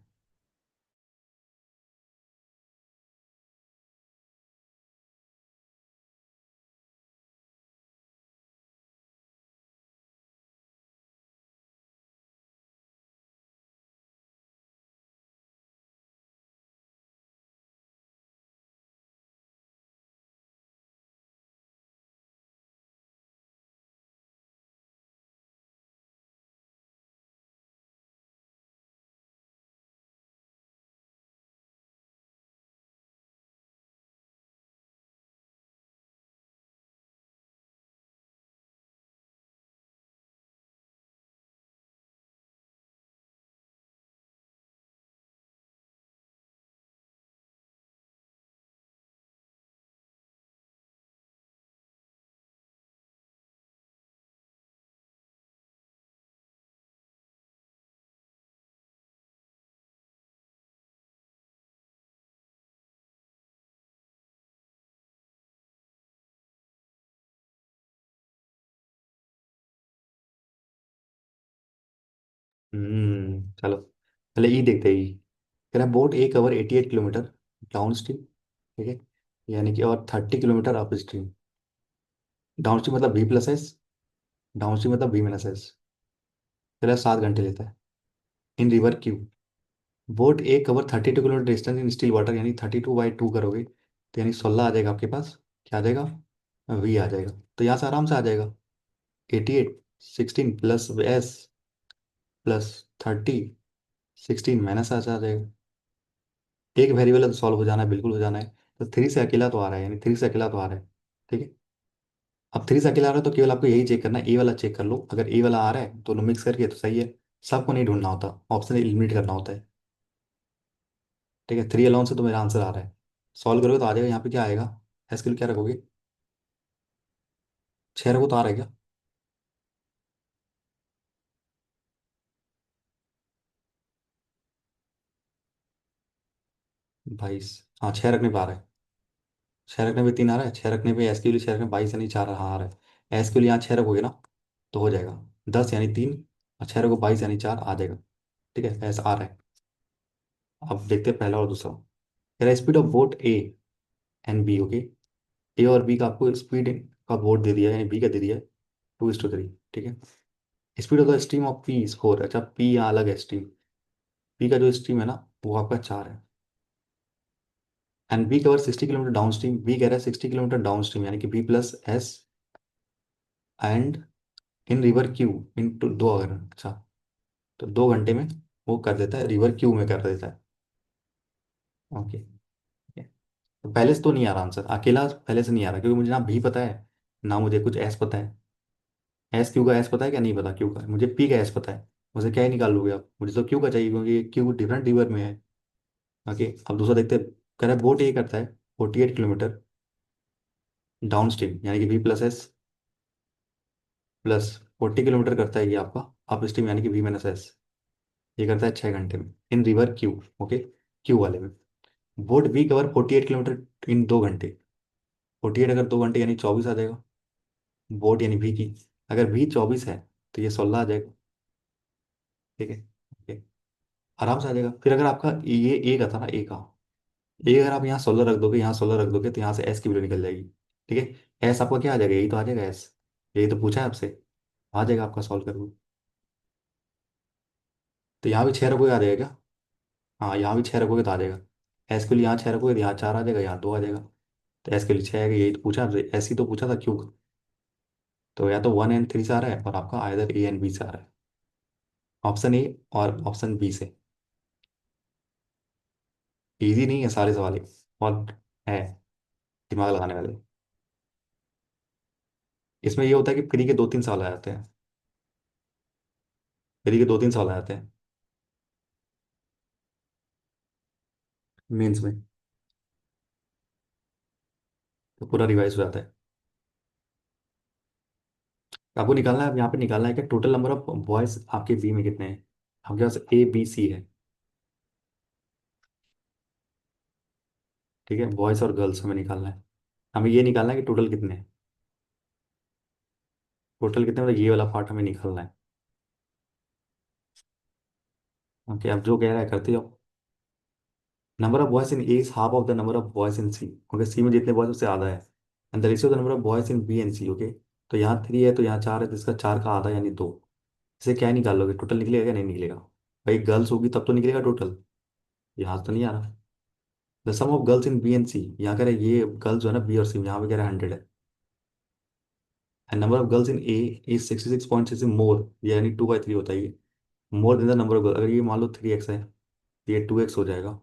चलो पहले ई देखते हैं। ई कह रहा है boat A cover 88 kilometre down stream, ठीक है, यानी कि और 30 kilometre up stream. Down stream मतलब B plus S, down stream मतलब बी माइनस एस। चला 7 घंटे लेता है। In river Q boat A cover 32 kilometre distance in still water, यानी 32/2 करोगे तो यानी 16 आ जाएगा आपके पास। क्या आ जाएगा? वी आ जाएगा। तो यहाँ से आराम से आ जाएगा 88, 16 प्लस एस प्लस 30, 16 माइनस आ जाएगा। एक वेरिएबल है तो सॉल्व हो जाना है, बिल्कुल हो जाना है। तो 3 से अकेला तो आ रहा है, यानी 3 से अकेला तो आ रहा है। ठीक है। अब 3 से अकेला आ रहा है तो केवल आपको यही चेक करना है, ए वाला चेक कर लो। अगर ए वाला आ रहा है दोनों मिक्स करके तो सही है। सबको नहीं ढूंढना होता, ऑप्शन एलिमिनेट करना होता है। ठीक है, 3 अलाउंस से तो मेरा आंसर आ रहा है। सॉल्व करोगे तो आ जाएगा। यहाँ पे क्या आएगा? एस के लिए क्या रखोगे? 6 रखो तो आ रहा है क्या? 22। हाँ, 6 रखने पे आ रहा है। 6 रखने पे 3 आ रहा है, 6 रखने पे एस के लिए 6 रखने 22 यानी 4 हाँ आ रहा है। एस के लिए यहाँ 6 रखोगे ना तो हो जाएगा 10 यानी 3, और 6 रखो 22 यानी 4 आ जाएगा। ठीक है, ऐसा आ रहा है। अब देखते हैं पहला और दूसरा। तेरा speed of boat A and B, okay. A और बी का आपको स्पीड का बोट दे दिया है, यानी बी का दे दिया है 2:3। ठीक है। Speed of the stream of P is 4। अच्छा, पी यहाँ अलग है स्ट्रीम। पी का जो स्ट्रीम है ना वो आपका 4 है। And B cover 60 kilometre down stream. B कह रहा है 60 किलोमीटर डाउन स्ट्रीम, यानी कि B plus S and in river Q in two दो। अगर अच्छा तो 2 घंटे में वो कर देता है, रिवर क्यू में कर देता है। ओके। तो पहले से तो नहीं आ रहा आंसर, अकेला पहले से नहीं आ रहा, क्योंकि मुझे ना भी पता है ना मुझे कुछ एस पता है। एस क्यू का एस पता है क्या? नहीं पता। क्यू का मुझे पी का एस पता है। मुझे क्या ही निकाल लोगे आप? मुझे तो क्यू का चाहिए, क्योंकि क्यू डिफरेंट रिवर में है। ओके, अब दूसरा देखते हैं। कह रहा है बोट ये करता है 48 किलोमीटर डाउन स्ट्रीम, यानी कि B plus S plus 40 kilometre करता है ये आपका अप स्ट्रीम, यानी कि बी माइनस एस। ये करता है 6 घंटे में in river Q. Okay, Q वाले में। Boat B cover 48 kilometre in 2 घंटे। 48 अगर 2 घंटे यानी 24 आ जाएगा। बोट यानी भी की, अगर भी 24 है तो ये 16 आ जाएगा। ठीक है। ओके, आराम से आ जाएगा। फिर अगर आपका ये ए का था ना, ए का, ए अगर आप यहाँ 16 रख दोगे, यहाँ 16 रख दोगे तो यहाँ से एस की वैल्यू निकल जाएगी। ठीक है, एस आपका क्या आ जाएगा? यही तो आ जाएगा एस। यही तो पूछा है आपसे। आ जाएगा आपका सॉल्व करोगे तो यहाँ भी 6 रखोगे आ जाएगा क्या? हाँ, यहाँ भी 6 रखोगे तो आ जाएगा। एस के लिए यहाँ 6 रखोगे तो यहाँ 4 आ जाएगा, यहाँ 2 आ जाएगा। तो एस के लिए 6 आएगा, यही तो पूछा आपसे। एस ही तो पूछा था क्यों। तो या तो 1 एंड 3 से आ रहा है, और आपका आइदर ए एंड बी से आ रहा है। ऑप्शन ए और ऑप्शन बी से। इजी नहीं है सारे सवाल ये, और है दिमाग लगाने वाले। इसमें ये होता है कि फ्री के 2-3 सवाल आ जाते हैं। फ्री के 2-3 सवाल आ जाते हैं मेंस में, तो पूरा रिवाइज हो जाता है। आपको निकालना है, अब यहाँ पे निकालना है कि टोटल नंबर ऑफ बॉयज आपके बी में कितने हैं। आपके पास ए बी सी है। ठीक है, बॉयज और गर्ल्स हमें निकालना है। हमें ये निकालना है कि टोटल कितने हैं। टोटल कितने मतलब ये वाला पार्ट हमें निकालना है। ओके, अब जो कह रहा है करते जाओ। Number of boys in A is half of the number of boys in C. Okay, C में जितने बॉयज उससे आधा है। And the ratio the number of boys in B and C. Okay, तो यहाँ 3 है तो यहाँ 4 है, तो इसका 4 का आधा यानी 2। इसे क्या निकालोगे? टोटल निकलेगा या नहीं निकलेगा? भाई गर्ल्स होगी तब तो निकलेगा टोटल। यहाँ तो नहीं आ रहा। The sum of girls in B and C, यहाँ कह रहे हैं ये गर्ल्स जो है ना बी और सी में, यहाँ पे कह रहा है 100 है। And number of girls in A is 66.6 मोर, यानी 2/3 होता है ये। मोर than the number of girl, अगर ये मान लो 3x है तो ये 2x हो जाएगा।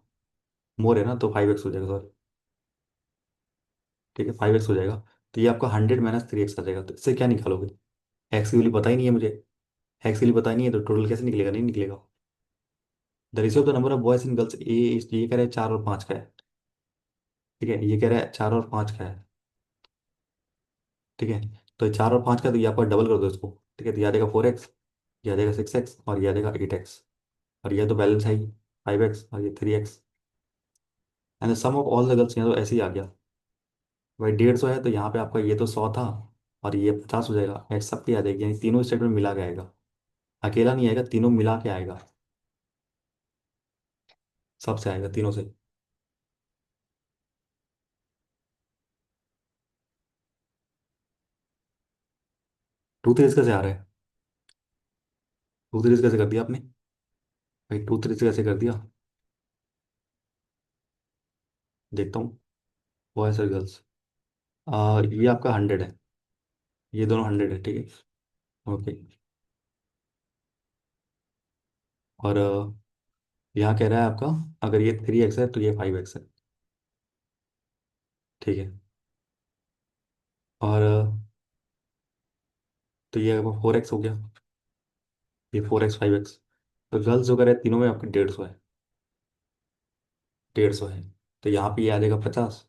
मोर है ना तो 5x हो जाएगा, सॉरी। ठीक है, 5x हो जाएगा। तो ये आपका 100 - 3x आ जाएगा। तो इससे क्या निकालोगे? एक्स की वैल्यू पता ही नहीं है मुझे। एक्स की वैल्यू पता ही नहीं है तो टोटल कैसे निकलेगा? नहीं निकलेगा। The ratio of the number of boys in girls A, ये कह रहे हैं 4 और 5 का है। ठीक है, ये कह रहा है 4 और 5 का है। ठीक है, तो 4 और 5 का, तो ये आपका डबल कर दो इसको। ठीक है, तो ये आ जाएगा 4x, ये आ जाएगा 6x, और ये आ जाएगा 8x। और ये तो बैलेंस है ही 5x, और ये 3x। And sum of all the girls, यहाँ तो ऐसे ही आ गया। भाई 150 है तो यहाँ पे आपका ये तो 100 था, और ये 50 हो जाएगा। एक्स सबकी आ जाएगी, यानी तीनों स्टेटमेंट मिला के आएगा। अकेला नहीं आएगा, तीनों मिला के आएगा। सबसे आएगा तीनों से। 2 3 कैसे आ रहा है? 2 3 कैसे कर दिया आपने? भाई 2 3 कैसे कर दिया? देखता हूँ। बॉयज और गर्ल्स। ये आपका 100 है। ये दोनों 100 है, ठीक है। ओके। और यहाँ कह रहा है आपका, अगर ये 3x है तो ये 5x है। ठीक है। और तो ये 4x हो गया। ये 4x 5x। तो गर्ल्स जो करे तीनों में आपके 150 है। 150 है। तो यहाँ पे ये आ जाएगा 50।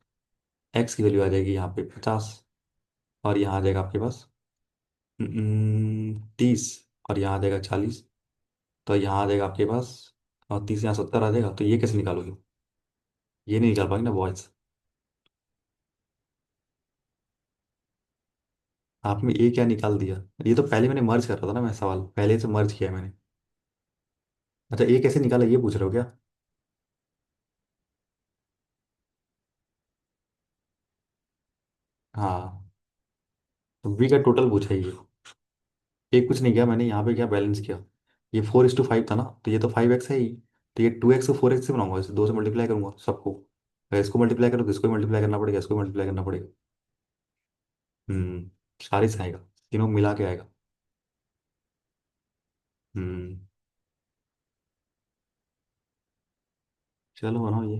एक्स की वैल्यू आ जाएगी यहाँ पे 50। और यहाँ आ जाएगा आपके पास 30। और यहाँ आ जाएगा 40। तो यहाँ आ जाएगा आपके पास, और 30 यहाँ 70 आ जाएगा। तो ये कैसे निकालोगे? ये नहीं निकाल पाएंगे ना बॉयज। आपने ए क्या निकाल दिया? ये तो पहले मैंने मर्ज कर रहा था ना, मैं सवाल पहले से मर्ज किया है मैंने। अच्छा, ए कैसे निकाला ये पूछ रहे हो क्या? हाँ। तो बी का टोटल पूछा है ये। एक कुछ नहीं किया मैंने, यहाँ पे क्या बैलेंस किया। ये 4:5 था ना, तो ये तो 5x है ही। तो ये 2x को 4x से बनाऊंगा, इसे 2 से मल्टीप्लाई करूंगा सबको। अगर इसको मल्टीप्लाई करो तो इसको मल्टीप्लाई करना पड़ेगा, इसको मल्टीप्लाई करना पड़ेगा। हम्म। सारे से आएगा। तीनों मिला के आएगा। हम्म। चलो बनाओ ये।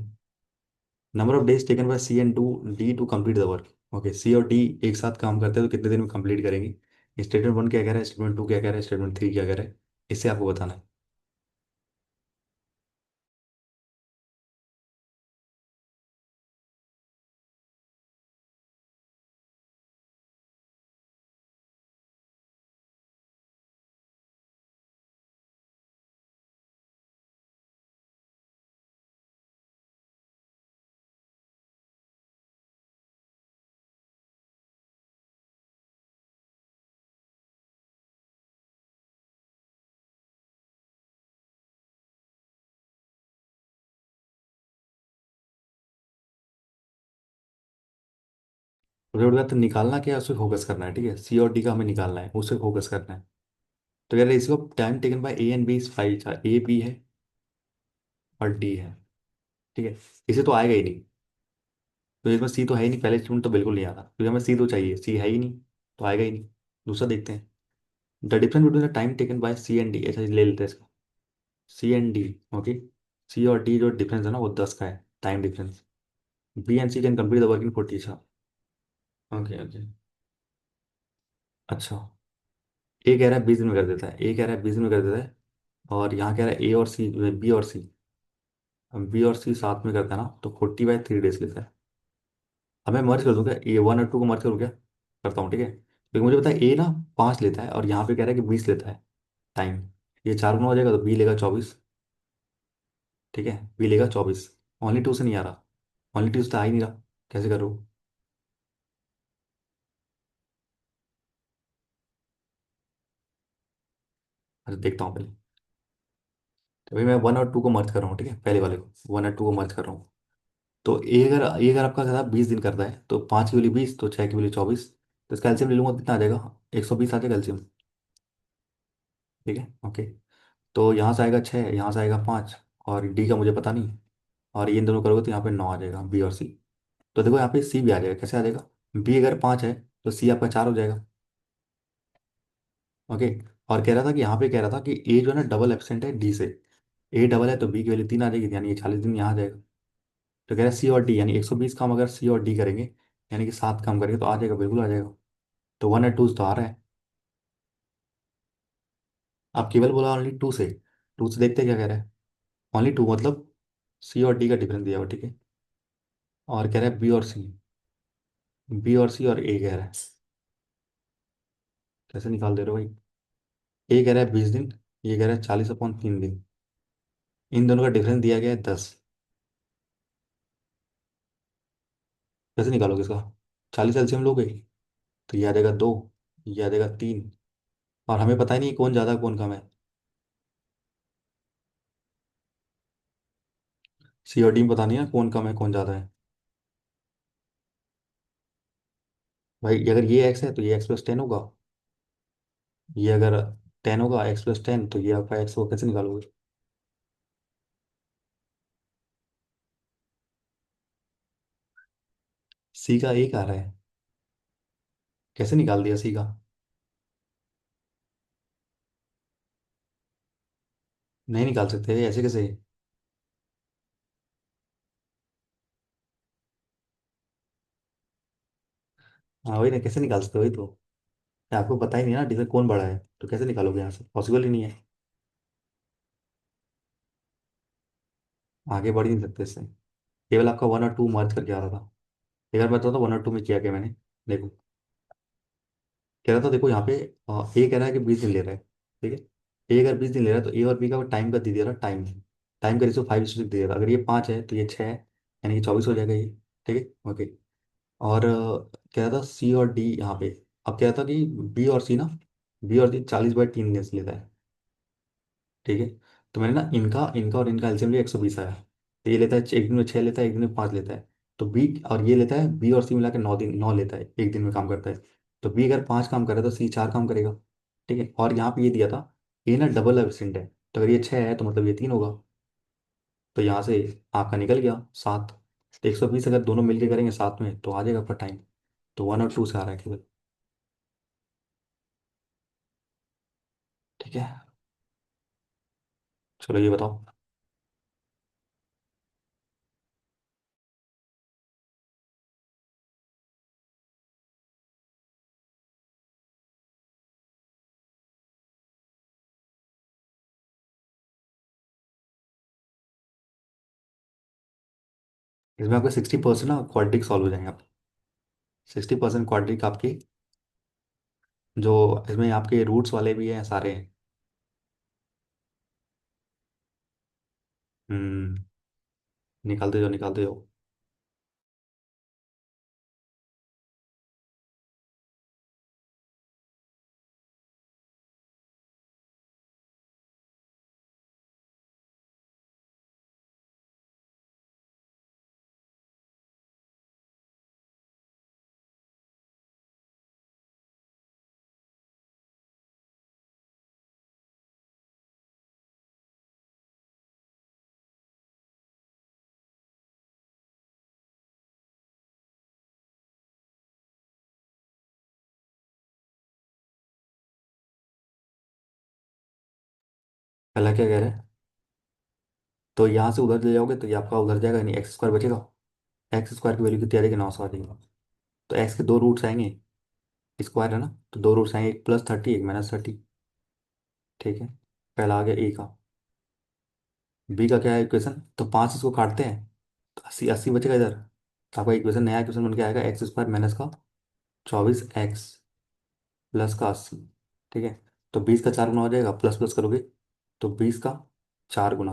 Number of days taken by C and to D to complete the work. Okay, C और डी एक साथ काम करते हैं तो कितने दिन में कंप्लीट करेंगे? स्टेटमेंट 1 क्या कह रहा है, स्टेटमेंट 2 क्या कह रहा है, स्टेटमेंट 3 क्या कह रहा है? इससे आपको बताना है। प्रोजेक्ट का तो निकालना क्या है, उसे फोकस करना है, ठीक है। सी और डी का हमें निकालना है, उसे फोकस करना है। तो कह रहे हैं इसको time taken by A and B is 5, A B है और डी है। ठीक है। इसे तो आएगा ही नहीं। तो इसमें सी तो है ही नहीं, पहले स्टेटमेंट तो बिल्कुल नहीं आ रहा, क्योंकि हमें सी तो चाहिए, सी है ही नहीं। तो आएगा ही नहीं। दूसरा देखते हैं। The difference between the time taken by C and D, ऐसा ले लेते हैं इसको। C and D. Okay. C और डी जो डिफरेंस है ना वो 10 का है, time difference. B and C can complete the work in 40। अच्छा। Okay okay. अच्छा। ए कह रहा है 20 दिन में कर देता है, ए कह रहा है 20 दिन में कर देता है। और यहाँ कह रहा है ए और सी, बी और सी। बी और सी साथ में करता है ना, तो 40/3 डेज लेता है। अब मैं मर्ज कर दूंगा, ए 1 और 2 को मर्ज करूँ क्या? करता हूँ, ठीक है। क्योंकि मुझे पता है ए ना 5 लेता है, और यहाँ पे कह रहा है कि 20 लेता है टाइम। ये 4 गुना हो जाएगा तो बी लेगा 24। ठीक है, बी लेगा 24। ओनली टू से नहीं आ रहा। ओनली टू से तो आ ही नहीं रहा। कैसे करूँ? अच्छा, देखता हूँ पहले। तो भाई मैं 1 और 2 को मर्ज कर रहा हूँ, ठीक है, पहले वाले को 1 और 2 को मर्ज कर रहा हूँ। तो ए अगर आपका क्या 20 दिन करता है, तो 5 की वैल्यू 20, तो 6 की वैल्यू 24। तो इसका एलसीएम ले लूंगा, कितना आ जाएगा? 120 आ जाएगा एलसीएम। ठीक है। ओके। तो यहाँ से आएगा 6, यहाँ से आएगा 5। और डी का मुझे पता नहीं। और ये इन दोनों करोगे तो यहाँ पे 9 आ जाएगा, बी और सी। तो देखो यहाँ पे सी भी आ जाएगा, कैसे आ जाएगा? बी अगर 5 है तो सी आपका 4 हो जाएगा। ओके। और कह रहा था कि यहाँ पे कह रहा था कि ए जो है ना डबल एब्सेंट है डी से। ए डबल है तो बी की वैल्यू 3 आ जाएगी, यानी ये 40 दिन यहाँ आ जाएगा। तो कह रहा है सी और डी, यानी 120 काम अगर सी और डी करेंगे, यानी कि 7 काम करेंगे तो आ जाएगा, बिल्कुल आ जाएगा। तो 1 और 2 तो आ रहा है। आप केवल बोला ओनली टू से। टू से देखते हैं क्या कह रहा है। ओनली टू मतलब सी और डी का डिफरेंस दिया हुआ, ठीक है। और कह रहा है बी और सी। बी और सी और ए कह रहा है। कैसे निकाल दे रहे हो भाई? ए कह रहा है 20 दिन, ये कह रहा है 40/3 दिन। इन दोनों का डिफरेंस दिया गया है 10। कैसे निकालोगे इसका? 40 एलसीएम लोगे तो ये आ जाएगा 2, ये आ जाएगा 3। और हमें पता ही नहीं कौन ज़्यादा कौन कम है। सी और डी में पता नहीं है कौन कम है कौन ज़्यादा है। भाई अगर ये एक्स है तो ये x+10 होगा। ये अगर 10 होगा, x+10, तो ये आपका एक्स को कैसे निकालोगे? सी का एक आ रहा है। कैसे निकाल दिया सी का? नहीं निकाल सकते ऐसे कैसे? हाँ वही ना, कैसे निकाल सकते हो? वही तो। आपको पता ही नहीं ना डिफरेंस कौन बड़ा है, तो कैसे निकालोगे यहाँ से? पॉसिबल ही नहीं है। आगे बढ़ ही नहीं सकते इससे। केवल आपका 1 और 2 मर्ज करके आ रहा था। एक बार बताओ तो 1 और 2 में किया क्या मैंने। देखो, कह रहा था देखो यहाँ पे ए कह रहा है कि 20 दिन ले रहा है। ठीक है। ए अगर 20 दिन ले रहा है तो ए और बी का टाइम का दे दिया रहा, टाइम टाइम का रेशो 5:6 दे रहा। अगर ये 5 है तो ये 6 है, यानी कि 24 हो जाएगा ये। ठीक है, ओके। और कह रहा था सी और डी यहाँ पे। अब कह रहा था कि बी और सी ना, बी और सी 40/3 दिन लेता है। ठीक है। तो मैंने ना इनका इनका और इनका एलसीएम लिया, 120 आया। तो ये लेता है एक दिन में 6 लेता है, एक दिन में 5 लेता है। तो बी और ये लेता है, बी और सी मिला के 9 दिन 9 लेता है, एक दिन में काम करता है। तो बी अगर 5 काम करे तो सी 4 काम करेगा। ठीक है। और यहाँ पे ये दिया था, ये ना डबल एफिशिएंट है। तो अगर ये 6 है तो मतलब ये 3 होगा। तो यहाँ से आपका निकल गया 7। तो 120 अगर दोनों मिलके करेंगे साथ में तो आ जाएगा आपका टाइम। तो 1 और 2 से आ रहा है केवल। ठीक है। चलो ये बताओ। इसमें आपका 60% ना क्वाड्रिक सॉल्व हो जाएंगे आप। 60% क्वाड्रिक आपकी, जो इसमें आपके रूट्स वाले भी हैं सारे हैं। हम्म। निकालते जाओ निकालते जाओ। पहला क्या कह रहे हैं? तो यहाँ से उधर ले जाओगे तो ये आपका उधर जाएगा, नहीं x² बचेगा। x² की वैल्यू कितनी आ जाएगी? 900 आ जाएगी। तो x के दो रूट्स आएंगे, स्क्वायर है ना, तो दो रूट्स आएंगे, एक +30 एक -30। ठीक है। पहला आ गया ए का। बी का क्या है इक्वेशन? तो 5 इसको काटते हैं तो 80 80 बचेगा इधर। तो आपका इक्वेशन, नया इक्वेशन बन के आएगा, x² माइनस का 24x प्लस का 80। ठीक है। तो 20 का 4 गुना हो जाएगा, प्लस प्लस करोगे तो 20 का 4 गुना।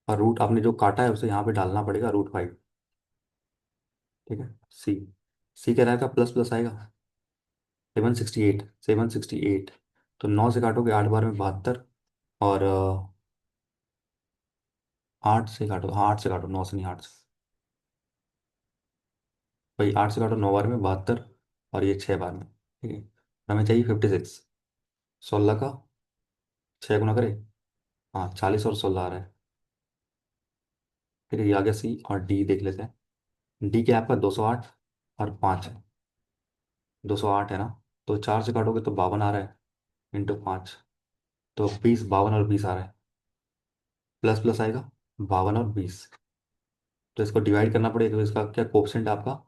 और रूट आपने जो काटा है उसे यहाँ पे डालना पड़ेगा, √5। ठीक है। सी, सी क्या रहेगा? प्लस प्लस आएगा। 768, 768। तो 9 से काटोगे 8 बार में 72। और 8 से काटो, हाँ 8 से काटो, 9 से नहीं, 8 से। भाई 8 से काटो, 9 बार में 72। और ये 6 बार में। ठीक है। हमें चाहिए 56। 16 का 6 गुना करे, हाँ 40 और 16 आ रहा है। फिर ये आ गया सी। और डी देख लेते हैं। डी क्या है आपका? 208 और 5 है। 208 है ना, तो 4 से काटोगे तो 52 आ रहा है, × 5। तो 20, 52 और 20 आ रहा है। प्लस प्लस आएगा, 52 और 20। तो इसको डिवाइड करना पड़ेगा, तो इसका क्या कोफिशिएंट है आपका?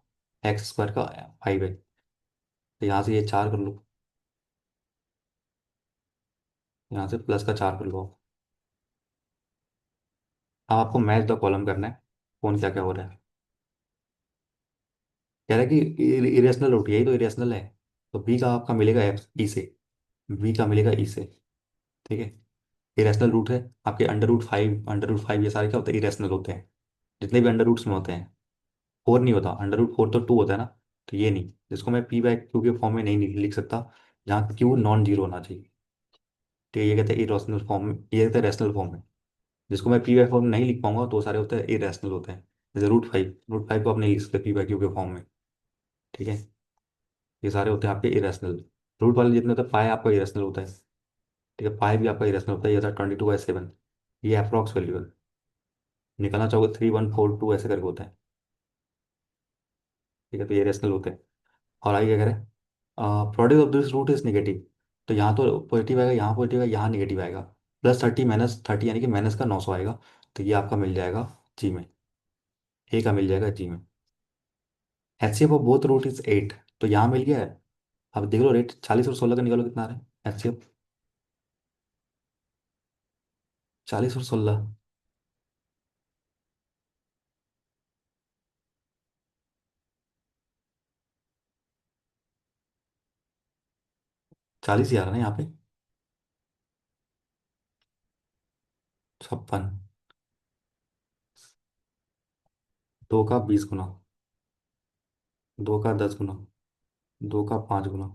x² का 5 है। तो यहाँ से ये 4 कर लो, यहाँ से प्लस का 4 कर लो। अब आपको मैच द कॉलम करना है, कौन क्या क्या हो रहा है। कह रहा है कि इरेशनल रूट, यही तो इरेशनल है। तो बी का आपका मिलेगा एफ ई से, बी का मिलेगा ई से। ठीक है। इरेशनल रूट है आपके, √5, √5 ये सारे क्या होते हैं? इरेशनल होते हैं। जितने भी अंडर रूट्स में होते हैं। 4 नहीं होता, √4 तो 2 होता है ना। तो ये नहीं, जिसको मैं p/q के फॉर्म में नहीं लिख सकता, जहाँ q नॉन जीरो होना चाहिए। तो ये कहते हैं इरेशनल फॉर्म में, ये कहते हैं रेशनल फॉर्म में। जिसको मैं पी वाई फॉर्म में नहीं लिख पाऊंगा तो वो सारे होते हैं इरेशनल होते हैं। जैसे रूट फाइव को आप नहीं लिख सकते पी वाई क्यू के फॉर्म में। ठीक है। ये सारे होते हैं आपके इरेशनल। रूट वाले जितने होते हैं, पाई आपका इरेशनल होता है। ठीक है, पाई भी आपका इरेशनल होता है, ये था 22/7। ये अप्रॉक्स वैल्यू है। निकालना चाहोगे 3142 ऐसे करके होता है। ठीक है, तो ये रेशनल होते हैं। और आगे क्या करें, product of this root is negative. तो यहाँ तो पॉजिटिव आएगा, यहाँ पॉजिटिव आएगा, यहाँ नेगेटिव आएगा। +30 - 30 यानी कि माइनस का 900 आएगा। तो ये आपका मिल जाएगा जी में। ए का मिल जाएगा जी में। H C F of both root is 8। तो यहाँ मिल गया है। अब देख लो रेट 40 और 16 का निकालो कितना आ रहा है एच सी एफ। 40 और 16। 40 ही आ रहा है ना यहाँ पे। 56। 2 का 20 गुना, 2 का 10 गुना, 2 का 5 गुना।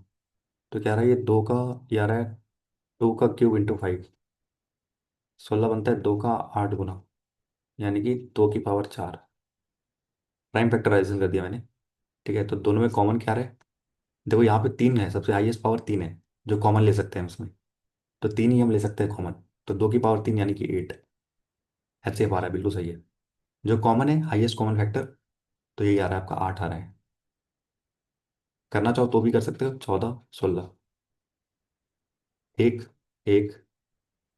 तो क्या रहा है ये 2 का, ये आ रहा है 2 का क्यूब × 5। 16 बनता है 2 का 8 गुना, यानी कि 2 की पावर 4। प्राइम फैक्टराइजेशन कर दिया मैंने। ठीक है, तो दोनों में कॉमन क्या है। देखो यहाँ पे 3 है, सबसे हाईएस्ट पावर 3 है जो कॉमन ले सकते हैं उसमें। तो 3 ही हम ले सकते हैं कॉमन। तो 2 की पावर 3 यानी कि 8। ऐसे आ रहा है, बिल्कुल सही है। जो कॉमन है हाईएस्ट कॉमन फैक्टर, तो यही आ रहा है आपका 8 आ रहा है। करना चाहो तो भी कर सकते हो, 14 16। एक, एक,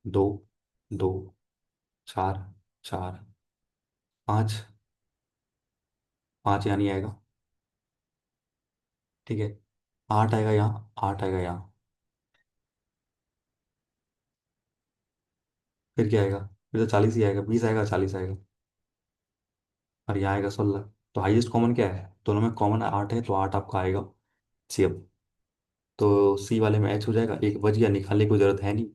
दो, दो, चार, चार, पाँच, पाँच यहाँ नहीं आएगा। ठीक है, 8 आएगा यहाँ, 8 आएगा यहाँ। फिर क्या आएगा, फिर तो 40 ही आएगा, 20 आएगा, 40 आएगा। और यहाँ आएगा 16। तो हाईएस्ट कॉमन क्या है, दोनों में कॉमन 8 है, तो 8 आपका आएगा सी अब। तो सी वाले में एच हो जाएगा, एक बच गया, निकालने की जरूरत है नहीं।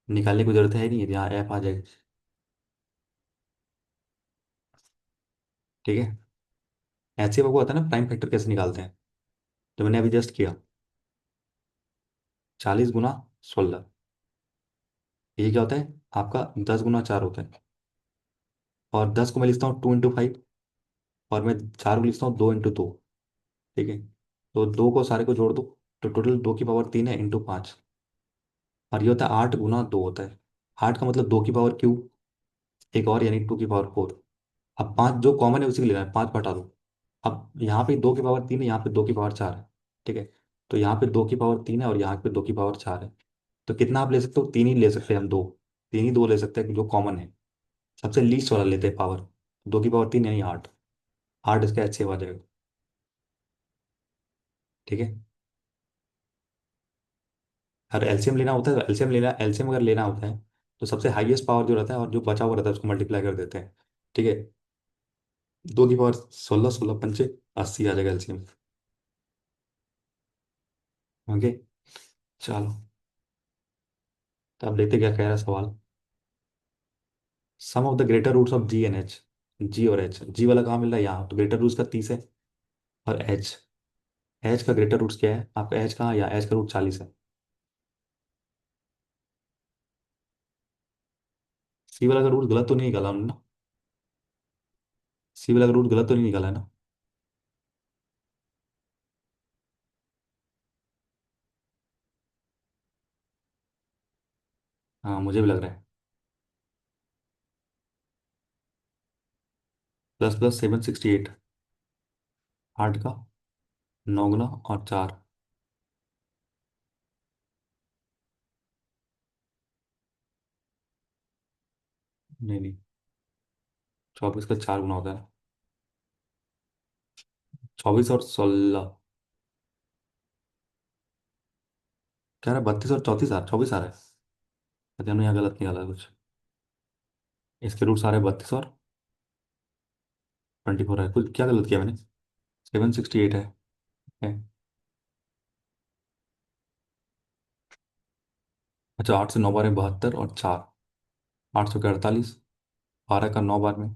निकालने की जरूरत है नहीं, यहाँ एफ आ जाएगा। ठीक है। ऐसे आपको आता है ना प्राइम फैक्टर कैसे निकालते हैं, जो मैंने अभी जस्ट किया। 40 × 16। ये क्या होता है आपका, 10 × 4 होता है। और 10 को मैं लिखता हूँ 2 × 5। और मैं 4 को लिखता हूँ 2 × 2। ठीक है, तो दो को सारे को जोड़ दो। तो टोटल 2 की पावर 3 है × 5। और ये होता है 8 × 2 होता है। 8 का मतलब 2 की पावर क्यूब, एक और यानी 2 की पावर 4। अब 5 जो कॉमन है उसी को लेना है, 5 हटा दो। अब यहाँ पे 2 की पावर 3 है, यहाँ पे 2 की पावर 4 है। ठीक है, तो यहाँ पे 2 की पावर 3 है और यहाँ पे 2 की पावर 4 है। तो कितना आप ले सकते हो, 3 ही ले सकते हैं हम, दो। 3 ही दो ले सकते हैं जो कॉमन है। सबसे लीस्ट वाला लेते हैं पावर। 2 की पावर 3 यानी 8। 8 इसका अच्छे आ जाएगा। ठीक है। अगर एलसीएम लेना होता है तो एलसीएम अगर लेना होता है तो सबसे हाईएस्ट पावर जो रहता है और जो बचा हुआ रहता है उसको मल्टीप्लाई कर देते हैं। ठीक है, 2 की पावर 16, 16 × 5 = 80 आ जाएगा एलसीएम। ओके, चलो। तो अब देखते क्या कह रहा है सवाल। Sum of the greater roots of G and H. G और एच, जी वाला कहाँ मिल रहा है, यहाँ तो ग्रेटर रूट्स का 30 है। और एच, एच का ग्रेटर रूट्स क्या है आपका, एच कहाँ, यहाँ एच का रूट 40 है। सी वाला का रूट गलत तो नहीं निकाला हमने ना। सी वाला का रूट गलत तो नहीं निकाला है ना। हाँ, मुझे भी लग रहा है। ++768। 8 का 9 × 4। नहीं नहीं, 24 का 4 गुना होता है। 24 और 16। क्या रहा है, 32 और 34 आ, 24 आ रहा है। पता नहीं यहाँ गलत निकाला है कुछ। इसके रूट सारे 32 और 24 है, कुछ क्या गलत किया मैंने। 768 है। अच्छा, 8 से 9 बार में 72 और 4। 8 सौ के 48। 12 का 9 बार में।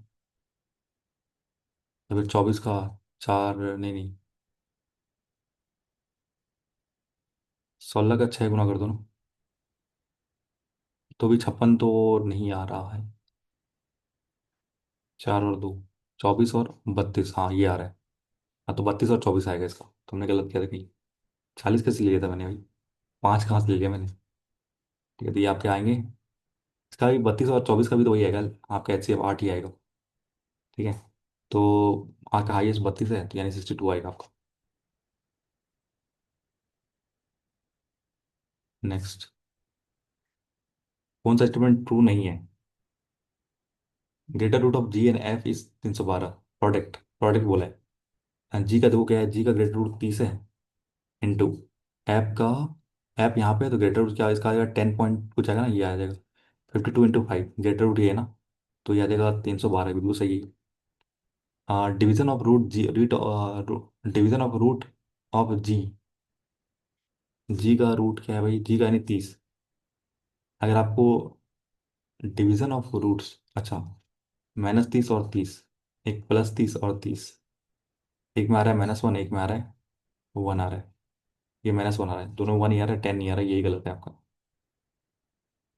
तो फिर 24 का 4, नहीं नहीं, 16 का 6 गुना कर दो ना। तो भी 56 तो नहीं आ रहा है। चार और दो, 24 और 32, हाँ ये आ रहा है। हाँ तो 32 और 24 आएगा इसका, तुमने गलत किया था कहीं। 40 कैसे लिया था मैंने भाई, पाँच कहाँ से ले लिया मैंने। ठीक है, तो ये आपके आएंगे। इसका भी 32 और 24 का भी तो वही आएगा, आपका HCF 8 ही आएगा। ठीक है, तो आपका हाईएस्ट 32 है, तो यानी 62 आएगा आपका। नेक्स्ट, कौन सा स्टेटमेंट ट्रू नहीं है। Greater root of G and F is 312, product product बोला है। जी का देखो क्या है, जी का ग्रेटर रूट 30 है, इंटू ऐप का, ऐप यहाँ पे है तो ग्रेटर रूट क्या इसका आएगा, 10 पॉइंट कुछ आएगा ना, ये आ जाएगा 52 × 5, ग्रेटर रूट ये है ना, तो ये आ जाएगा 312, बिल्कुल सही है। Division of root G, division of root of G, G का रूट क्या है भाई, जी का यानी 30। अगर आपको डिवीजन ऑफ रूट्स, अच्छा, -30 और 30, एक +30 और 30, एक में आ रहा है -1, एक में आ रहा है 1 आ रहा है, ये -1 आ रहा है, दोनों 1 ही आ रहा है, 10 नहीं आ रहा है, यही गलत है आपका।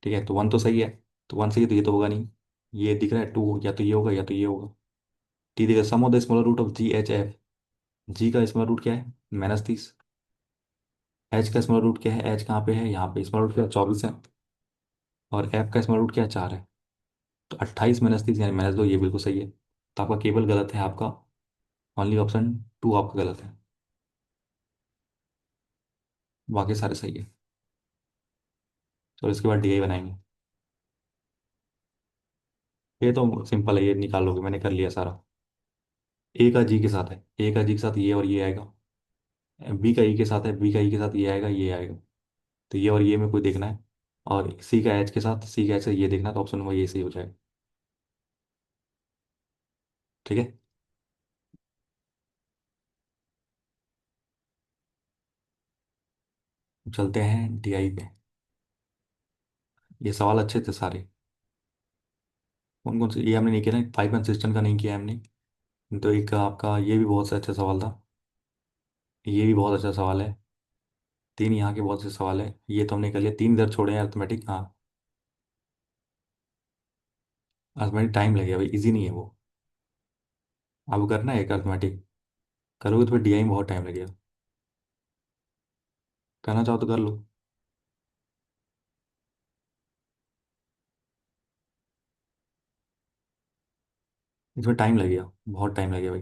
ठीक है, तो 1 तो सही है, तो 1 सही है तो ये तो होगा नहीं, ये दिख रहा है 2, या तो ये होगा या तो ये होगा। ठीक है, sum of the smaller root of GHF, G का स्मॉलर रूट क्या है, -30। एच का स्मॉलर रूट क्या है, एच कहाँ पे है, यहाँ पे स्मॉलर रूट क्या है, 24 है। और एफ का स्मॉलर रूट क्या है, 4 है। तो 28 - 30 यानी -2, ये बिल्कुल सही है। तो आपका केवल गलत है आपका, ओनली ऑप्शन 2 आपका गलत है, बाकी सारे सही है। तो इसके बाद DI बनाएंगे। ये तो सिंपल है, ये निकाल लोगे, मैंने कर लिया सारा। ए का जी के साथ है, ए का जी के साथ ये और ये आएगा। बी का ई के साथ है, बी का ई के साथ ये आएगा, ये आएगा। तो ये और ये में कोई देखना है। और सी का एच के साथ, सी का एच से ये देखना है, तो ऑप्शन नंबर ये सही हो जाएगा। ठीक है, चलते हैं DI पे। ये सवाल अच्छे थे सारे। कौन कौन से, ये हमने नहीं किया ना, 5 कंसिस्टेंट का नहीं किया हमने। तो एक आपका ये भी बहुत अच्छा सवाल था, ये भी बहुत अच्छा सवाल है। तीन यहाँ के बहुत से सवाल है, ये तो हमने कर लिया, तीन इधर छोड़े हैं अर्थमेटिक। हाँ, अर्थमेटिक टाइम लगेगा भाई, इजी नहीं है वो। अब करना है एक अर्थमेटिक, करोगे तो फिर DI में बहुत टाइम लगेगा। करना चाहो तो कर लो। इसमें टाइम लगेगा, बहुत टाइम लगेगा भाई।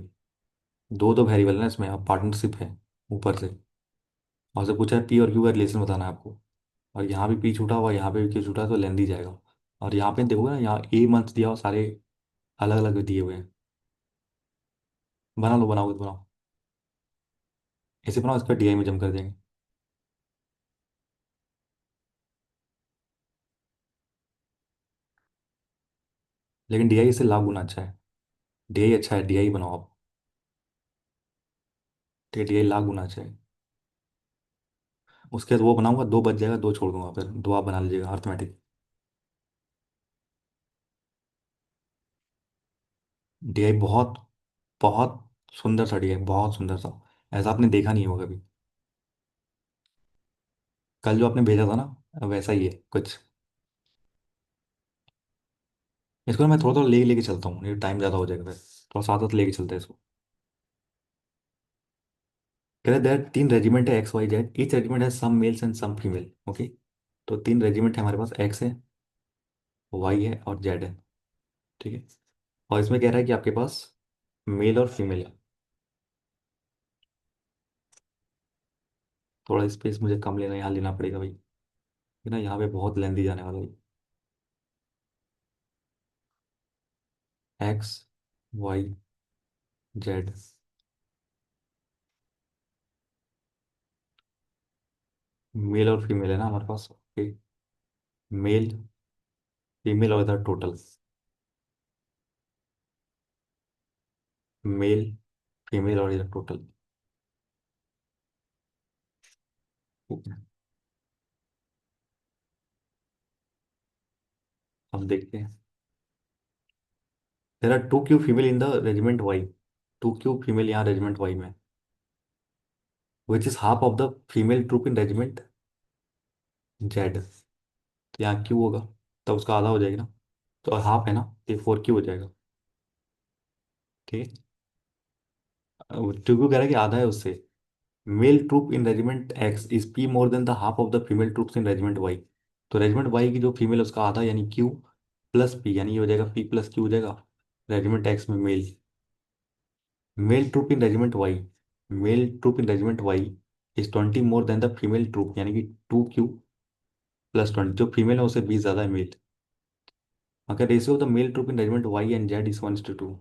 दो तो वेरिएबल है ना इसमें, अब पार्टनरशिप है ऊपर से। और से पूछा है P और Q का रिलेशन बताना है आपको। और यहाँ भी P छूटा हुआ, यहाँ पे भी Q छूटा है, तो लेंदी जाएगा। और यहाँ पे देखोगे ना, यहाँ A मंथ दिया हुआ, सारे अलग अलग दिए हुए हैं। बना लो, बनाओगे तो बनाओ, ऐसे बनाओ, इसका DI में जम कर देंगे। लेकिन DI इससे लाख गुना अच्छा है, DI अच्छा है, DI बनाओ आप। ठीक है, DI लाख गुना अच्छा है। उसके बाद वो बनाऊंगा, दो बच जाएगा, दो छोड़ दूंगा, फिर दो आप बना लीजिएगा अर्थमेटिक। DI बहुत बहुत सुंदर सा DI, बहुत सुंदर सा, ऐसा आपने देखा नहीं होगा कभी। कल जो आपने भेजा था ना, वैसा ही है कुछ। इसको ना मैं थोड़ा थोड़ा ले लेके चलता हूँ, ये टाइम ज़्यादा हो जाएगा फिर। थोड़ा साथ साथ लेके चलते हैं इसको। कह रहे देर तीन रेजिमेंट है, XYZ, ईच रेजिमेंट है some males and some female, okay. तो तीन रेजिमेंट है हमारे पास, X है, Y है और Z है। ठीक है, और इसमें कह रहा है कि आपके पास मेल और फीमेल है। थोड़ा स्पेस मुझे कम लेना, यहाँ लेना पड़ेगा भाई, है ना, यहाँ पे बहुत लेंदी जाने वाला है। XYZ, मेल और फीमेल है ना हमारे पास, ओके। मेल, फीमेल और इधर टोटल, मेल, फीमेल और इधर टोटल। अब देखते हैं। There are two Q female in the regiment Y, two Q female यहाँ रेजिमेंट वाई में, which is half of the female troop in regiment Z. तो यहाँ क्यू होगा, तब उसका आधा हो जाएगा ना, तो हाफ है ना, ये 4Q हो जाएगा। ठीक है। टू कह रहा है कि आधा है उससे। Male troop in regiment X is P more than the half of the female troops in regiment Y. तो रेजिमेंट वाई की जो फीमेल है उसका आधा यानी क्यू प्लस पी, यानी ये हो जाएगा पी प्लस क्यू हो जाएगा रेजिमेंट एक्स में male. Male troop in regiment Y, male troop in regiment Y is 20 more than the female troop, यानी कि 2Q प्लस 20। जो फीमेल है उससे 20 ज़्यादा है मेल। अगर ratio of the male troop in regiment Y and Z is 1:2।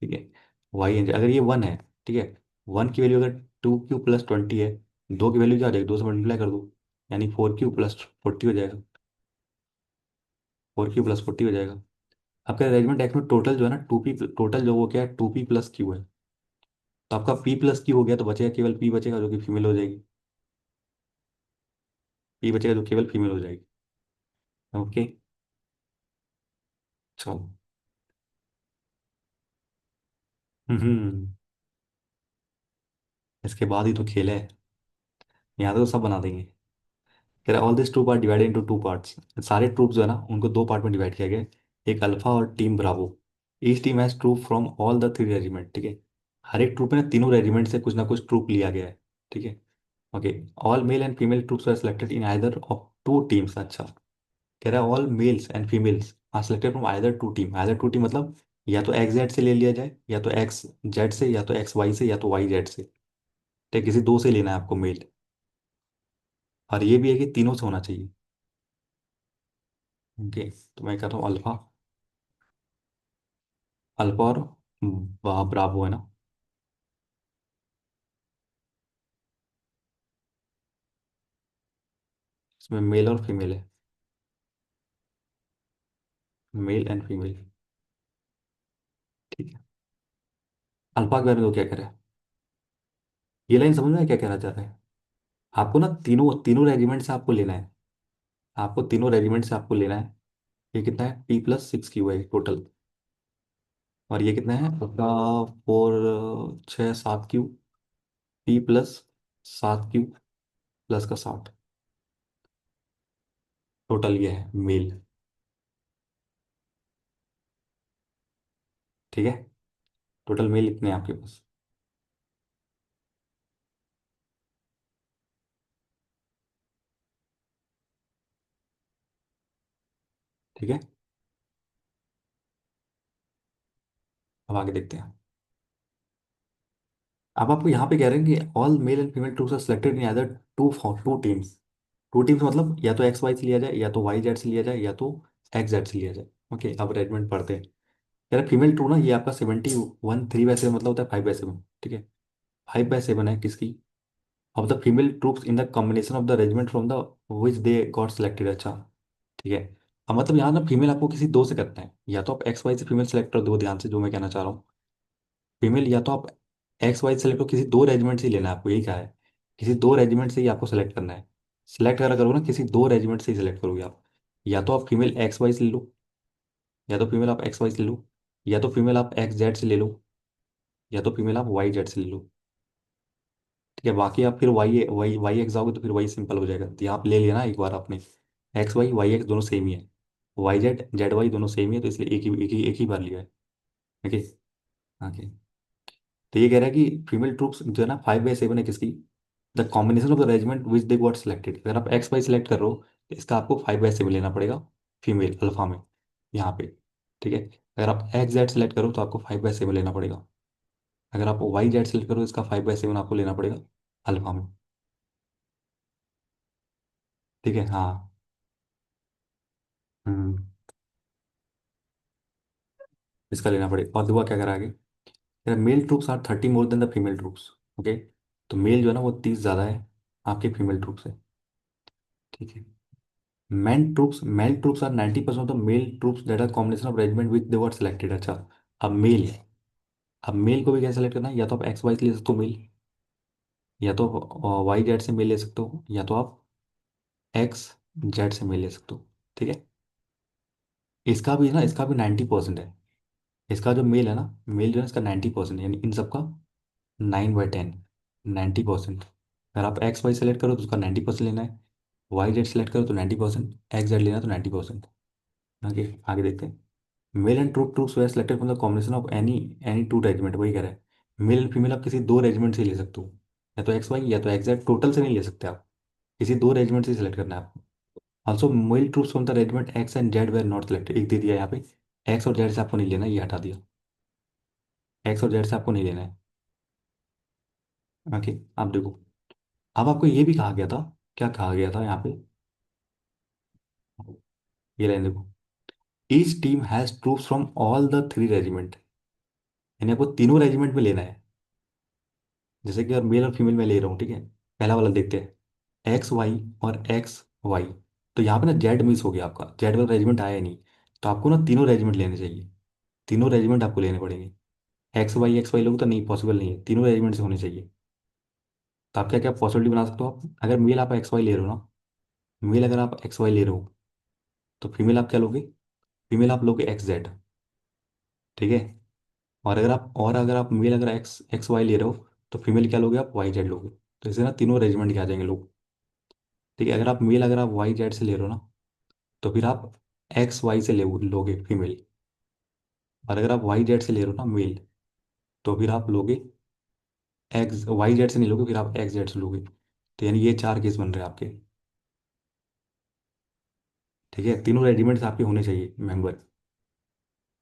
ठीक है। वाई एंड अगर ये 1 है, ठीक है, 1 की वैल्यू अगर 2Q प्लस 20 है, 2 की वैल्यू क्या हो जाएगी, 2 से मल्टीप्लाई कर दो, यानी 4Q प्लस 40 हो जाएगा। 4Q प्लस 40 हो जाएगा। आपका रेजिमेंट एक्स में टोटल जो है ना 2P, टोटल जो वो क्या है 2P प्लस Q है। तो आपका P प्लस Q हो गया तो बचेगा केवल P बचेगा जो कि फीमेल हो जाएगी। P बचेगा जो केवल फीमेल हो जाएगी। ओके। चलो। हम्म। इसके बाद ही तो खेल है। यहाँ तो सब बना देंगे। कह रहा all this troop are divided into two parts. सारे ट्रूप जो है ना उनको दो पार्ट में डिवाइड किया गया है, एक अल्फा और team bravo. Each team has troop from all the 3 regiment. ठीक है। हर एक ट्रूप में ना तीनों रेजिमेंट से कुछ ना कुछ ट्रूप लिया गया है। ठीक है। Okay. All male and female troops are selected in either of two teams. अच्छा। कह रहा है all males and females are selected from either two team. Either two team मतलब या तो एक्स जेड से ले लिया जाए, या तो एक्स जेड से, या तो एक्स वाई से, या तो वाई जेड से। ठीक है, किसी दो से लेना है आपको मेल। और ये भी है कि तीनों से होना चाहिए। ओके। तो मैं कहता हूँ अल्फा, अल्फा और ब्रावो है ना। इसमें मेल और फीमेल है, मेल एंड फीमेल। ठीक है। अल्फा के बारे में तो क्या कह रहा है, ये लाइन समझ में आया क्या कहना चाह रहा है। आपको ना तीनों तीनों रेजिमेंट से आपको लेना है, आपको तीनों रेजिमेंट से आपको लेना है। ये कितना है, P+6Q है टोटल। और ये कितना है आपका, 4 6 7Q, P+7Q प्लस का 60। टोटल ये है मेल। ठीक है। टोटल मेल इतने हैं आपके पास। ठीक है। अब आगे देखते हैं। अब आपको यहाँ पे कह रहे हैं कि all male and female troops are selected in other two teams. Two teams मतलब या तो एक्स वाई से लिया जाए, या तो वाई जेड से लिया जाए, या तो एक्स जेड से लिया जाए। ओके। अब अरेंजमेंट पढ़ते हैं। यार फीमेल ट्रू ना ये आपका 71 3/7 मतलब होता है 5/7। ठीक है। 5/7 है किसकी, of the female troops in the combination of the regiment from the which they got selected. अच्छा। ठीक है। अब मतलब यहाँ ना फीमेल आपको किसी दो से करना है, या तो आप एक्स वाई से फीमेल सेलेक्ट कर दो, ध्यान से जो मैं कहना चाह रहा हूँ। फीमेल या तो आप एक्स वाई सेलेक्ट करो, किसी दो रेजिमेंट से ही लेना है आपको, यही कहा है। किसी दो रेजिमेंट से ही आपको सेलेक्ट करना है। सेलेक्ट करा करोगे ना, किसी दो रेजिमेंट से ही सेलेक्ट करोगे आप। या तो आप फीमेल एक्स वाई से ले लो, या तो फीमेल आप एक्स वाई से ले लो, या तो फीमेल आप एक्स जेड से ले लो, या तो फीमेल आप वाई जेड से ले लो। ठीक है। बाकी आप फिर वाई वाई वाई एक्स जाओगे तो फिर वही सिंपल हो जाएगा। तो यहाँ आप ले लिया ना एक बार आपने, एक्स वाई वाई एक्स दोनों सेम ही है, वाई जेड जेड वाई दोनों सेम ही है, तो इसलिए एक ही बार लिया है। ओके। ओके। तो ये कह रहा है कि फीमेल ट्रूप्स जो है ना 5/7 है किसकी, the combination of the regiment which they got selected. अगर आप एक्स वाई सिलेक्ट कर रहे हो तो इसका आपको 5/7 लेना पड़ेगा फीमेल अल्फा में, यहाँ पे। ठीक है। अगर आप एक्स जेड सेलेक्ट करो तो आपको 5/7 लेना पड़ेगा। अगर आप वाई जेड सेलेक्ट करो तो इसका 5/7 आपको लेना पड़ेगा अल्फा में। ठीक है। हाँ। हम्म। इसका लेना पड़ेगा। और दुआ क्या करा आगे, male troops are 30 more than the female troops. Okay. तो मेल जो है ना वो 30 ज़्यादा है आपके फीमेल ट्रूप से। ठीक है। Male troops are 90% of the male troops that are combination of regiment which they were selected. अच्छा। अब मेल, अब मेल को भी कैसे सेलेक्ट करना है, या तो आप एक्स वाई से ले सकते हो मेल, या तो वाई जेड से मेल ले सकते हो, या तो आप एक्स जेड से मेल ले सकते हो। ठीक है। इसका भी ना, इसका भी 90% है। इसका जो मेल है ना, मेल जो है इसका 90% यानी इन सबका 9/10, 90%। अगर आप एक्स वाई सेलेक्ट करो तो उसका 90% लेना है, वाई जेड सेलेक्ट करो तो 90%, एक्स जेड लेना है तो 90%। ओके। आगे देखते हैं। Male and troop troops were selected from the combination of any any two regiment, वही कह रहा है। मेल एंड फीमेल आप किसी दो रेजिमेंट से ले सकते हो, या तो एक्स वाई या तो एक्स जेड, टोटल से नहीं ले सकते आप, किसी दो रेजिमेंट से सिलेक्ट करना है आपको। Also male troops from the regiment X and Z were not selected, एक दे दिया यहाँ पे, एक्स और जेड से आपको नहीं लेना, ये हटा दिया, एक्स और जेड से आपको नहीं लेना है। ओके, आप देखो, अब आपको ये भी कहा गया था, क्या कहा गया था यहाँ पे, ये लाइन देखो, each team has troops from all the three regiment, यानी आपको तीनों रेजिमेंट में लेना है। जैसे कि और मेल और फीमेल में ले रहा हूँ, ठीक है। पहला वाला देखते हैं, एक्स वाई और एक्स वाई। तो यहाँ पे ना जेड मिस हो गया, आपका जेड वाला रेजिमेंट आया ही नहीं। तो आपको ना तीनों रेजिमेंट लेने चाहिए, तीनों रेजिमेंट आपको लेने पड़ेंगे। एक्स वाई लोग तो नहीं, पॉसिबल नहीं है, तीनों रेजिमेंट से होने चाहिए। तो आप क्या क्या पॉसिबिलिटी बना सकते हो आप, अगर मेल आप एक्स वाई ले रहे हो ना, मेल अगर आप एक्स वाई ले रहे हो, तो फीमेल आप क्या लोगे, फीमेल आप लोगे एक्स जेड, ठीक है। और अगर आप मेल अगर एक्स एक्स वाई ले रहे हो, तो फीमेल क्या लोगे, आप वाई जेड लोगे। तो इससे ना तीनों रेजिमेंट के आ जाएंगे लोग, ठीक है। अगर आप वाई जेड से ले रहे हो ना, तो फिर आप एक्स वाई से लोगे फीमेल। और अगर आप वाई जेड से ले रहे हो ना मेल, तो फिर आप लोगे एक्स वाई जेड से नहीं लोगे, फिर आप एक्स जेड से लोगे। तो यानी ये चार केस बन रहे हैं आपके, ठीक है। तीनों रेजिमेंट्स आपके होने चाहिए मेंबर।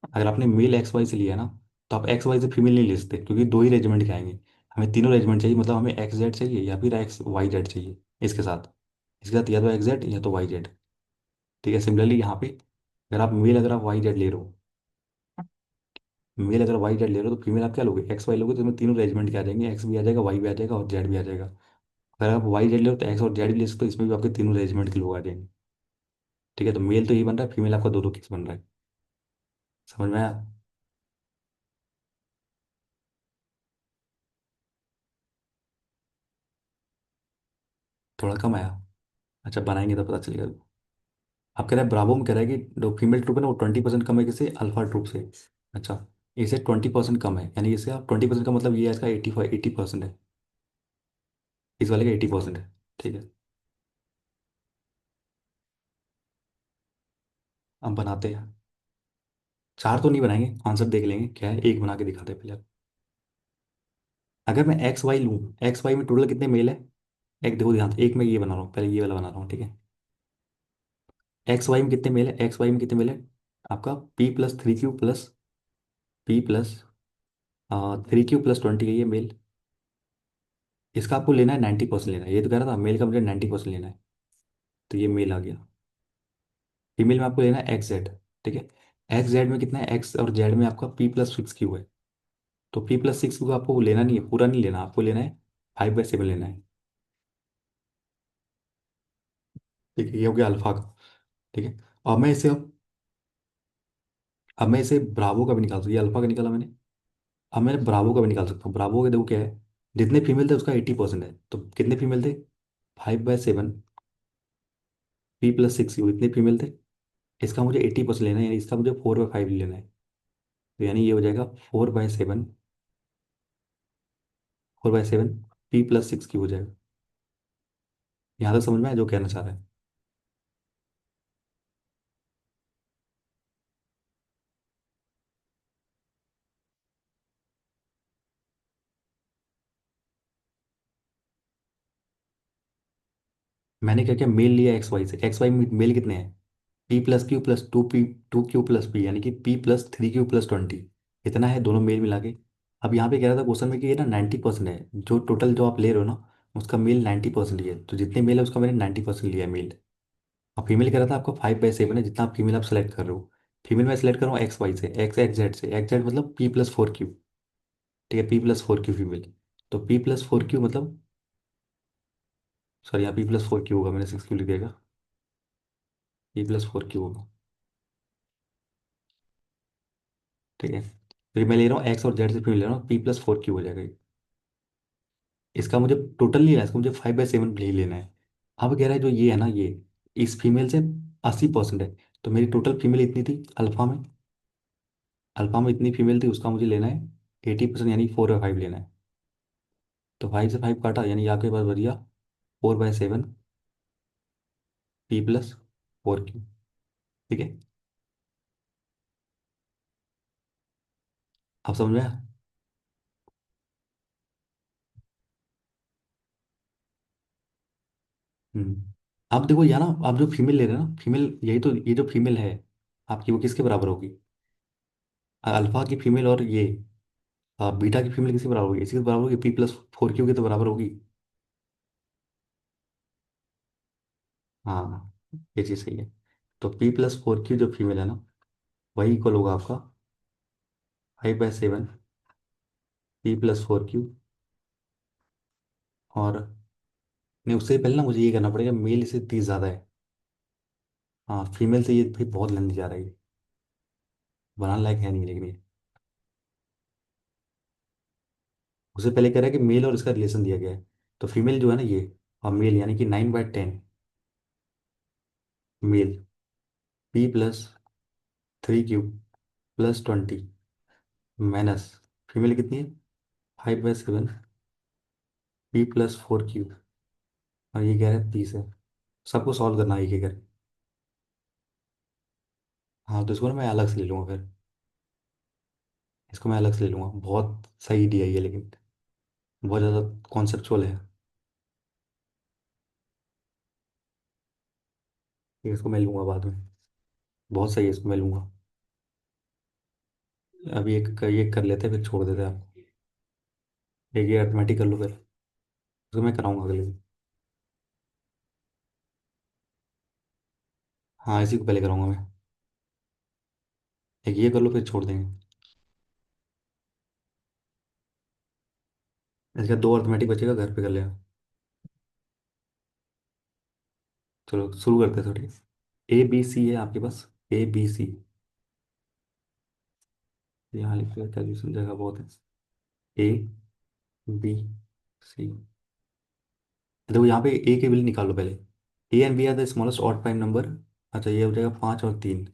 अगर आपने मेल एक्स वाई से लिया ना, तो आप एक्स वाई से फीमेल नहीं ले सकते, क्योंकि दो ही रेजिमेंट के आएंगे। हमें तीनों रेजिमेंट चाहिए, मतलब हमें एक्स जेड चाहिए या फिर एक्स वाई जेड चाहिए। इसके साथ या तो एक्स जेड या तो वाई जेड, ठीक है। सिमिलरली यहाँ पे अगर आप वाई जेड ले रहे हो, मेल अगर वाई जेड ले रहे हो, तो फीमेल आप क्या लोगे, एक्स वाई लोगे। तो इसमें तीनों रेजिमेंट के आ जाएंगे, एक्स भी आ जाएगा, वाई भी आ जाएगा और जेड भी आ जाएगा। अगर आप वाई जेड ले रहे हो तो एक्स और जेड भी ले सकते हो, इसमें भी आपके तीनों रेजिमेंट के लोग आ जाएंगे, ठीक है। तो मेल तो ये बन रहा है, फीमेल आपका दो दो केस बन रहा है। समझ में आया? थोड़ा कम आया? अच्छा, बनाएंगे तो पता चलेगा। आप कह रहे हैं ब्रावो में कह रहा है कि जो फीमेल ट्रूप है ना, वो 20% कम है किसी अल्फा ट्रूप से। अच्छा, इसे 20% कम है, यानी इसे आप 20% का मतलब ये है, इसका 80% है, इस वाले का 80% है, ठीक है। अब बनाते हैं। चार तो नहीं बनाएंगे, आंसर देख लेंगे क्या है, एक बना के दिखाते हैं पहले। अगर मैं एक्स वाई लूँ, एक्स वाई में टोटल कितने मेल है, एक देखो ध्यान से, एक मैं ये बना रहा हूँ, पहले ये वाला बना रहा हूँ, ठीक है। एक्स वाई में कितने मेल है, एक्स वाई में कितने मेल है, आपका P+3Q+P+3Q+20 है ये मेल। इसका आपको लेना है 90% लेना है, ये तो कह रहा था मेल का मुझे 90% लेना है। तो ये मेल आ गया। फीमेल में आपको लेना है एक्स जेड, ठीक है। एक्स जेड में कितना है, एक्स और जेड में आपका P+6Q है। तो P+6Q को आपको लेना नहीं है, पूरा नहीं लेना, आपको लेना है 5/7 लेना है, ठीक है। ये हो गया अल्फा का, ठीक है। अब मैं इसे ब्रावो का भी निकाल सकता हूँ, ये अल्फा का निकाला मैंने। अब मैं ब्रावो का भी निकाल सकता हूँ। ब्रावो का देखो क्या है, जितने फीमेल थे उसका 80% है, तो कितने फीमेल थे, 5/7 P+6, इतने फीमेल थे। इसका मुझे 80% लेना है, यानी इसका मुझे 4/5 लेना है। तो यानी ये हो जाएगा 4/7 P+6 की हो जाएगा। यहाँ तक समझ में आया जो कहना चाह रहा है? मैंने क्या क्या मेल लिया एक्स वाई से, एक्स वाई में मेल कितने हैं, P+Q+2P यानी कि P+3Q+20, इतना है दोनों मेल मिला के। अब यहाँ पे कह रहा था क्वेश्चन में कि ये ना 90% है, जो टोटल जो आप ले रहे हो ना, उसका मेल 90% ही है। तो जितने मेल है उसका मैंने 90% लिया है मेल। और फीमेल कह रहा था आपका 5/7 है, जितना आप फीमेल आप सेलेक्ट कर रहे हो। फीमेल मैं सेलेक्ट कर रहा हूँ एक्स वाई से, एक्स एक्स जेड से, एक्स जेड मतलब P+4Q, ठीक है। P+4Q फीमेल, तो P+4Q मतलब, सॉरी यहाँ P+4Q होगा, मैंने 6Q लिख दिया। P+4Q होगा, ठीक है। फिर मैं ले रहा हूँ एक्स और जेड से, फिर ले रहा हूँ P+4Q हो जाएगा ये। इसका मुझे टोटल नहीं लेना है, इसका मुझे 5/7 ही लेना है। अब कह रहा है जो ये है ना, ये इस फीमेल से 80% है। तो मेरी टोटल फीमेल इतनी थी अल्फा में इतनी फीमेल थी, उसका मुझे लेना है 80%, यानी 4/5 लेना है। तो 5 से 5 काटा, यानी आपके पास बच गया 4/7 P+4Q, ठीक है। आप समझ में आया? हम्म। आप देखो यहाँ ना, आप जो फीमेल ले रहे हैं ना, फीमेल यही तो, ये जो फीमेल है आपकी, वो किसके बराबर होगी? अल्फा की फीमेल और ये बीटा की फीमेल किसके बराबर होगी? इसी के बराबर होगी, P+4Q के तो बराबर होगी। हाँ, ये चीज़ सही है। तो P+4Q जो फीमेल है ना, वही इक्वल होगा आपका 5/7 P+4Q। और नहीं, उससे पहले ना मुझे ये करना पड़ेगा, मेल से 30 ज़्यादा है। हाँ, फीमेल से ये भाई बहुत लेंदी जा रही है, बनाने लायक है नहीं लेकिन ये। उससे पहले कह रहा है कि मेल और इसका रिलेशन दिया गया है। तो फीमेल जो है ना ये, और मेल यानी कि 9/10 मेल, P+3Q+20 माइनस फीमेल कितनी है, 5/7 P+4Q, और ये कह रहा है 30 है। सबको सॉल्व करना है एक एक करके। हाँ, तो इसको ना मैं अलग से ले लूँगा फिर। इसको मैं अलग से ले लूँगा, बहुत सही दिया ये लेकिन, बहुत ज़्यादा कॉन्सेप्चुअल है। इसको मैं लूँगा बाद में, बहुत सही है, इसको मैं लूँगा। अभी ये कर लेते हैं, फिर छोड़ देते हैं आप। एक ये अर्थमेटिक कर लो फिर, उसको मैं कराऊंगा अगले दिन। हाँ, इसी को पहले कराऊंगा मैं। एक ये कर लो, फिर छोड़ देंगे। इसका दो अर्थमेटिक बचेगा, घर पे कर लेगा। चलो शुरू करते हैं थोड़ी। ABC है आपके पास, ABC। यहाँ लिख कर कैलकुलेशन जगह बहुत है। ABC, देखो यहाँ पे ए की वैल्यू निकालो पहले। A and B are the smallest odd prime number. अच्छा, ये हो जाएगा 5 और 3,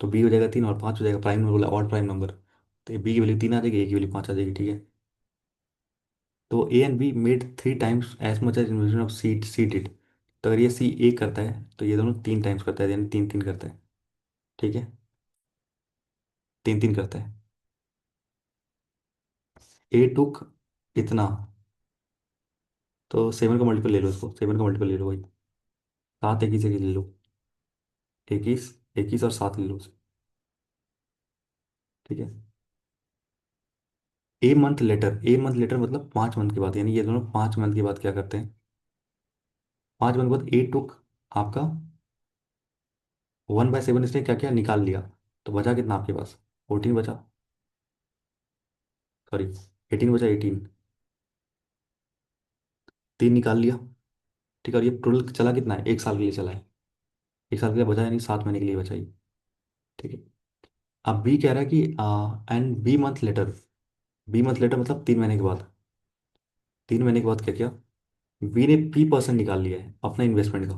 तो बी हो जाएगा 3 और 5 हो जाएगा, प्राइम नंबर बोला, ऑड प्राइम नंबर। तो बी की वैल्यू 3 आ जाएगी, ए की वैल्यू 5 आ जाएगी, ठीक है। तो A and B made 3 times as much as investment of C did. तो अगर ये C एक करता है तो ये दोनों 3 times करता है, यानी 3 3 करता है, ठीक है। 3 3 करता है। ए टुक इतना, तो 7 का मल्टीपल ले लो, इसको 7 का मल्टीपल ले लो, वही 7 21 ले लो, 21 21 और 7 ले लो उसे, ठीक है। ए मंथ लेटर मतलब 5 मंथ के बाद, यानी ये दोनों 5 मंथ के बाद क्या करते हैं, 5 मंथ के बाद ए टुक आपका 1/7, इसने क्या किया, निकाल लिया। तो बचा कितना आपके पास, 14 बचा, सॉरी 18 बचा, 18। 3 निकाल लिया, ठीक है। और ये टोटल चला कितना है, 1 साल के लिए चला है। 1 साल के लिए बचा, यानी 7 महीने के लिए बचा ही, ठीक है। अब बी कह रहा है कि एंड बी मंथ लेटर मतलब 3 महीने के बाद। 3 महीने के बाद क्या किया, बी ने P% निकाल लिया है अपना इन्वेस्टमेंट का।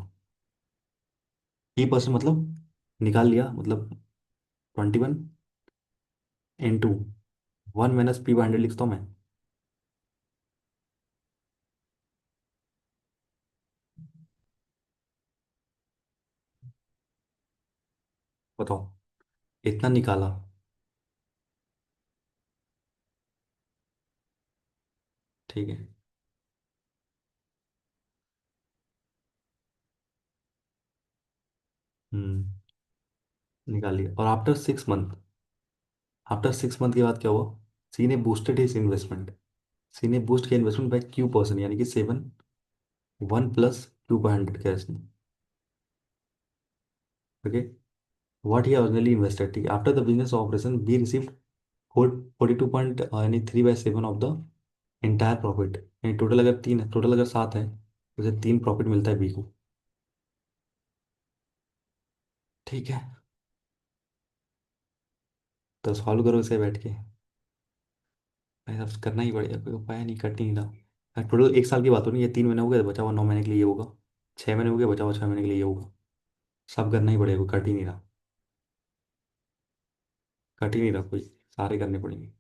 P% मतलब निकाल लिया, मतलब 21 × 1 - P/100 लिखता हूँ मैं। बताओ, इतना निकाला, ठीक है। निकाल लिया, और आफ्टर 6 मंथ के बाद क्या हुआ, सी ने बूस्टेड हिज इन्वेस्टमेंट। सी ने बूस्ट किया इन्वेस्टमेंट बाय Q%, यानी कि 1 + Q/100 क्या है इसने, okay. What he originally invested, ठीक है। After the business operation be received 42 point यानी 3/7 ऑफ द इंटायर प्रॉफिट, यानी टोटल अगर 3 है, टोटल अगर 7 है, तो उसे 3 प्रॉफिट मिलता है बी को, ठीक है। तो सॉल्व करो इसे बैठ के, भाई अब करना ही पड़ेगा, कोई उपाय नहीं, कट ही नहीं रहा। टोटल 1 साल की बात हो रही है, ये 3 महीने हो गए, बचा हुआ 9 महीने के लिए ये होगा। 6 महीने हो गए, बचा हुआ 6 महीने के लिए ये होगा। सब करना ही पड़ेगा, कट ही नहीं रहा, कट ही नहीं रहा कोई, सारे करने पड़ेंगे।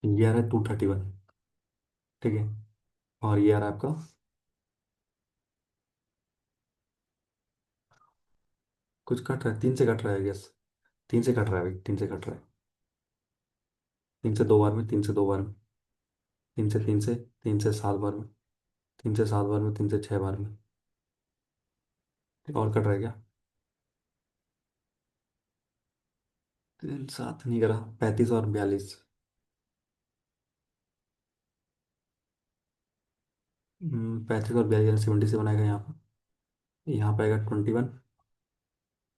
ये आ रहा है 231। ठीक है। और ये आ रहा है आपका, कुछ कट रहा है, 3 से कट रहा है गैस। 3 से कट रहा है भाई, 3 से कट रहा है। 3 से 2 बार में, 3 से 2 बार में, 3 से 3 से, 3 से 7 बार में, 3 से 7 बार में, 3 से 6 बार में। और कट रहा है क्या? 3 7 नहीं करा, 35 और 42। 35 और 42 77 आएगा यहाँ पर। यहाँ पे आएगा 21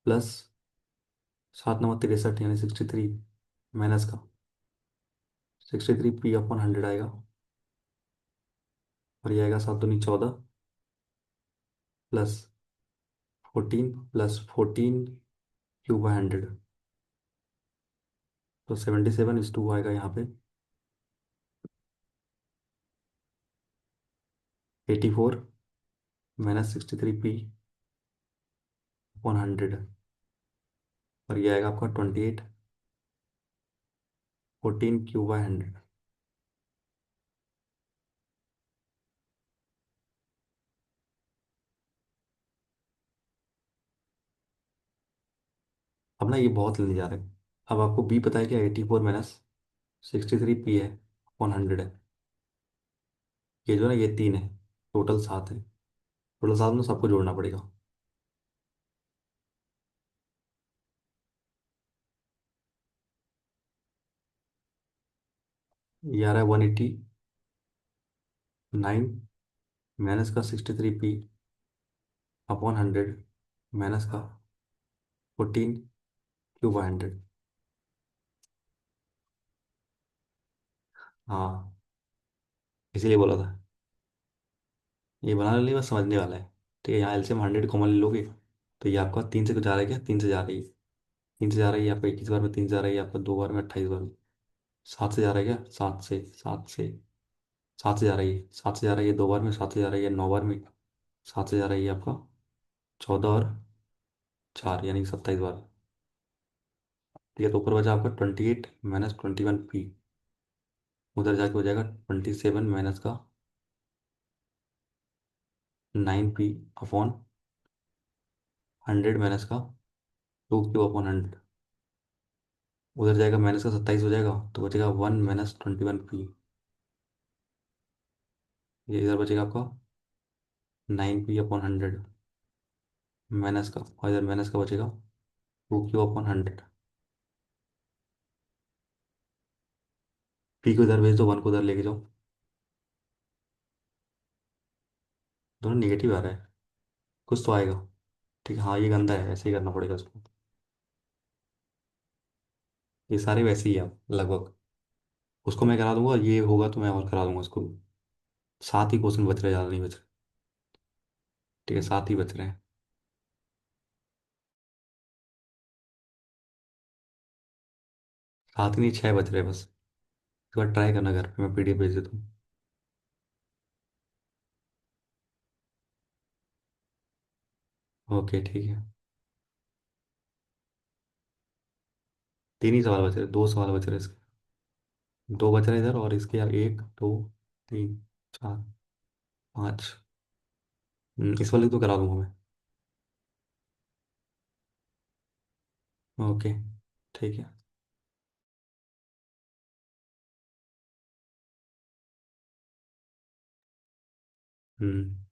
प्लस 7 9 63 यानी 63 माइनस का 63 P/100 आएगा। और ये आएगा 7 दूनी 14 प्लस 14 प्लस 14 Q/100। तो 77 इस 2 आएगा यहाँ पे। 84 - 63 P/100। और ये आएगा आपका 28 14 Q/100। अब ना ये बहुत लेने जा रहे हैं। अब आपको बी पता है क्या? 84 - 63 P है, 100 है। ये जो ना, ये 3 है, टोटल 7 है। टोटल 7 में सबको जोड़ना पड़ेगा। ये आ रहा है 189 माइनस का 63 P/100 माइनस का 14 Q/100। हाँ, इसीलिए बोला था। ये बनाने नहीं, बस समझने वाला है। ठीक है, यहाँ एलसीएम 100 कॉमन ले लोगे। तो ये आपका 3 से कुछ जा रहा है क्या? 3 से जा रही है। 3 से जा रही है आपका 21 बार में, 3 से जा रही है आपका 2 बार में, 28 बार में। 7 से जा रहा है क्या? 7 से जा रही है, 7 से जा रही है 2 बार में, 7 से जा रही है 9 बार में। 7 से जा रही है आपका 14 और 4 यानी 27 बार। ठीक है, तो ऊपर बचा आपका 28 - 21 P। उधर जाके हो जाएगा 27 माइनस का 9 P/100 माइनस का 2 Q/100। उधर जाएगा माइनस का 27 हो जाएगा, तो बचेगा 1 - 21 P। ये इधर बचेगा आपका 9 P/100 माइनस का, और इधर माइनस का बचेगा 2 Q/100। पी को इधर भेज दो, 1 को उधर लेके जाओ। दोनों निगेटिव आ रहा है, कुछ तो आएगा। ठीक है, हाँ ये गंदा है, ऐसे ही करना पड़ेगा उसको। ये सारे वैसे ही है लगभग। उसको मैं करा दूंगा, ये होगा तो मैं और करा दूंगा उसको। 7 ही क्वेश्चन बच रहे, ज़्यादा नहीं बच रहे। ठीक है, 7 ही बच रहे हैं। 7 ही नहीं, 6 बच रहे हैं बस। एक बार ट्राई करना घर पे, मैं पीडीएफ भेज देता हूँ। ओके ठीक है। 3 ही सवाल बच रहे, 2 सवाल बच रहे इसके। 2 बच रहे इधर, और इसके यार 1 2 3 4 5। इस वाले को तो करा दूंगा मैं। ओके ठीक है। हम्म।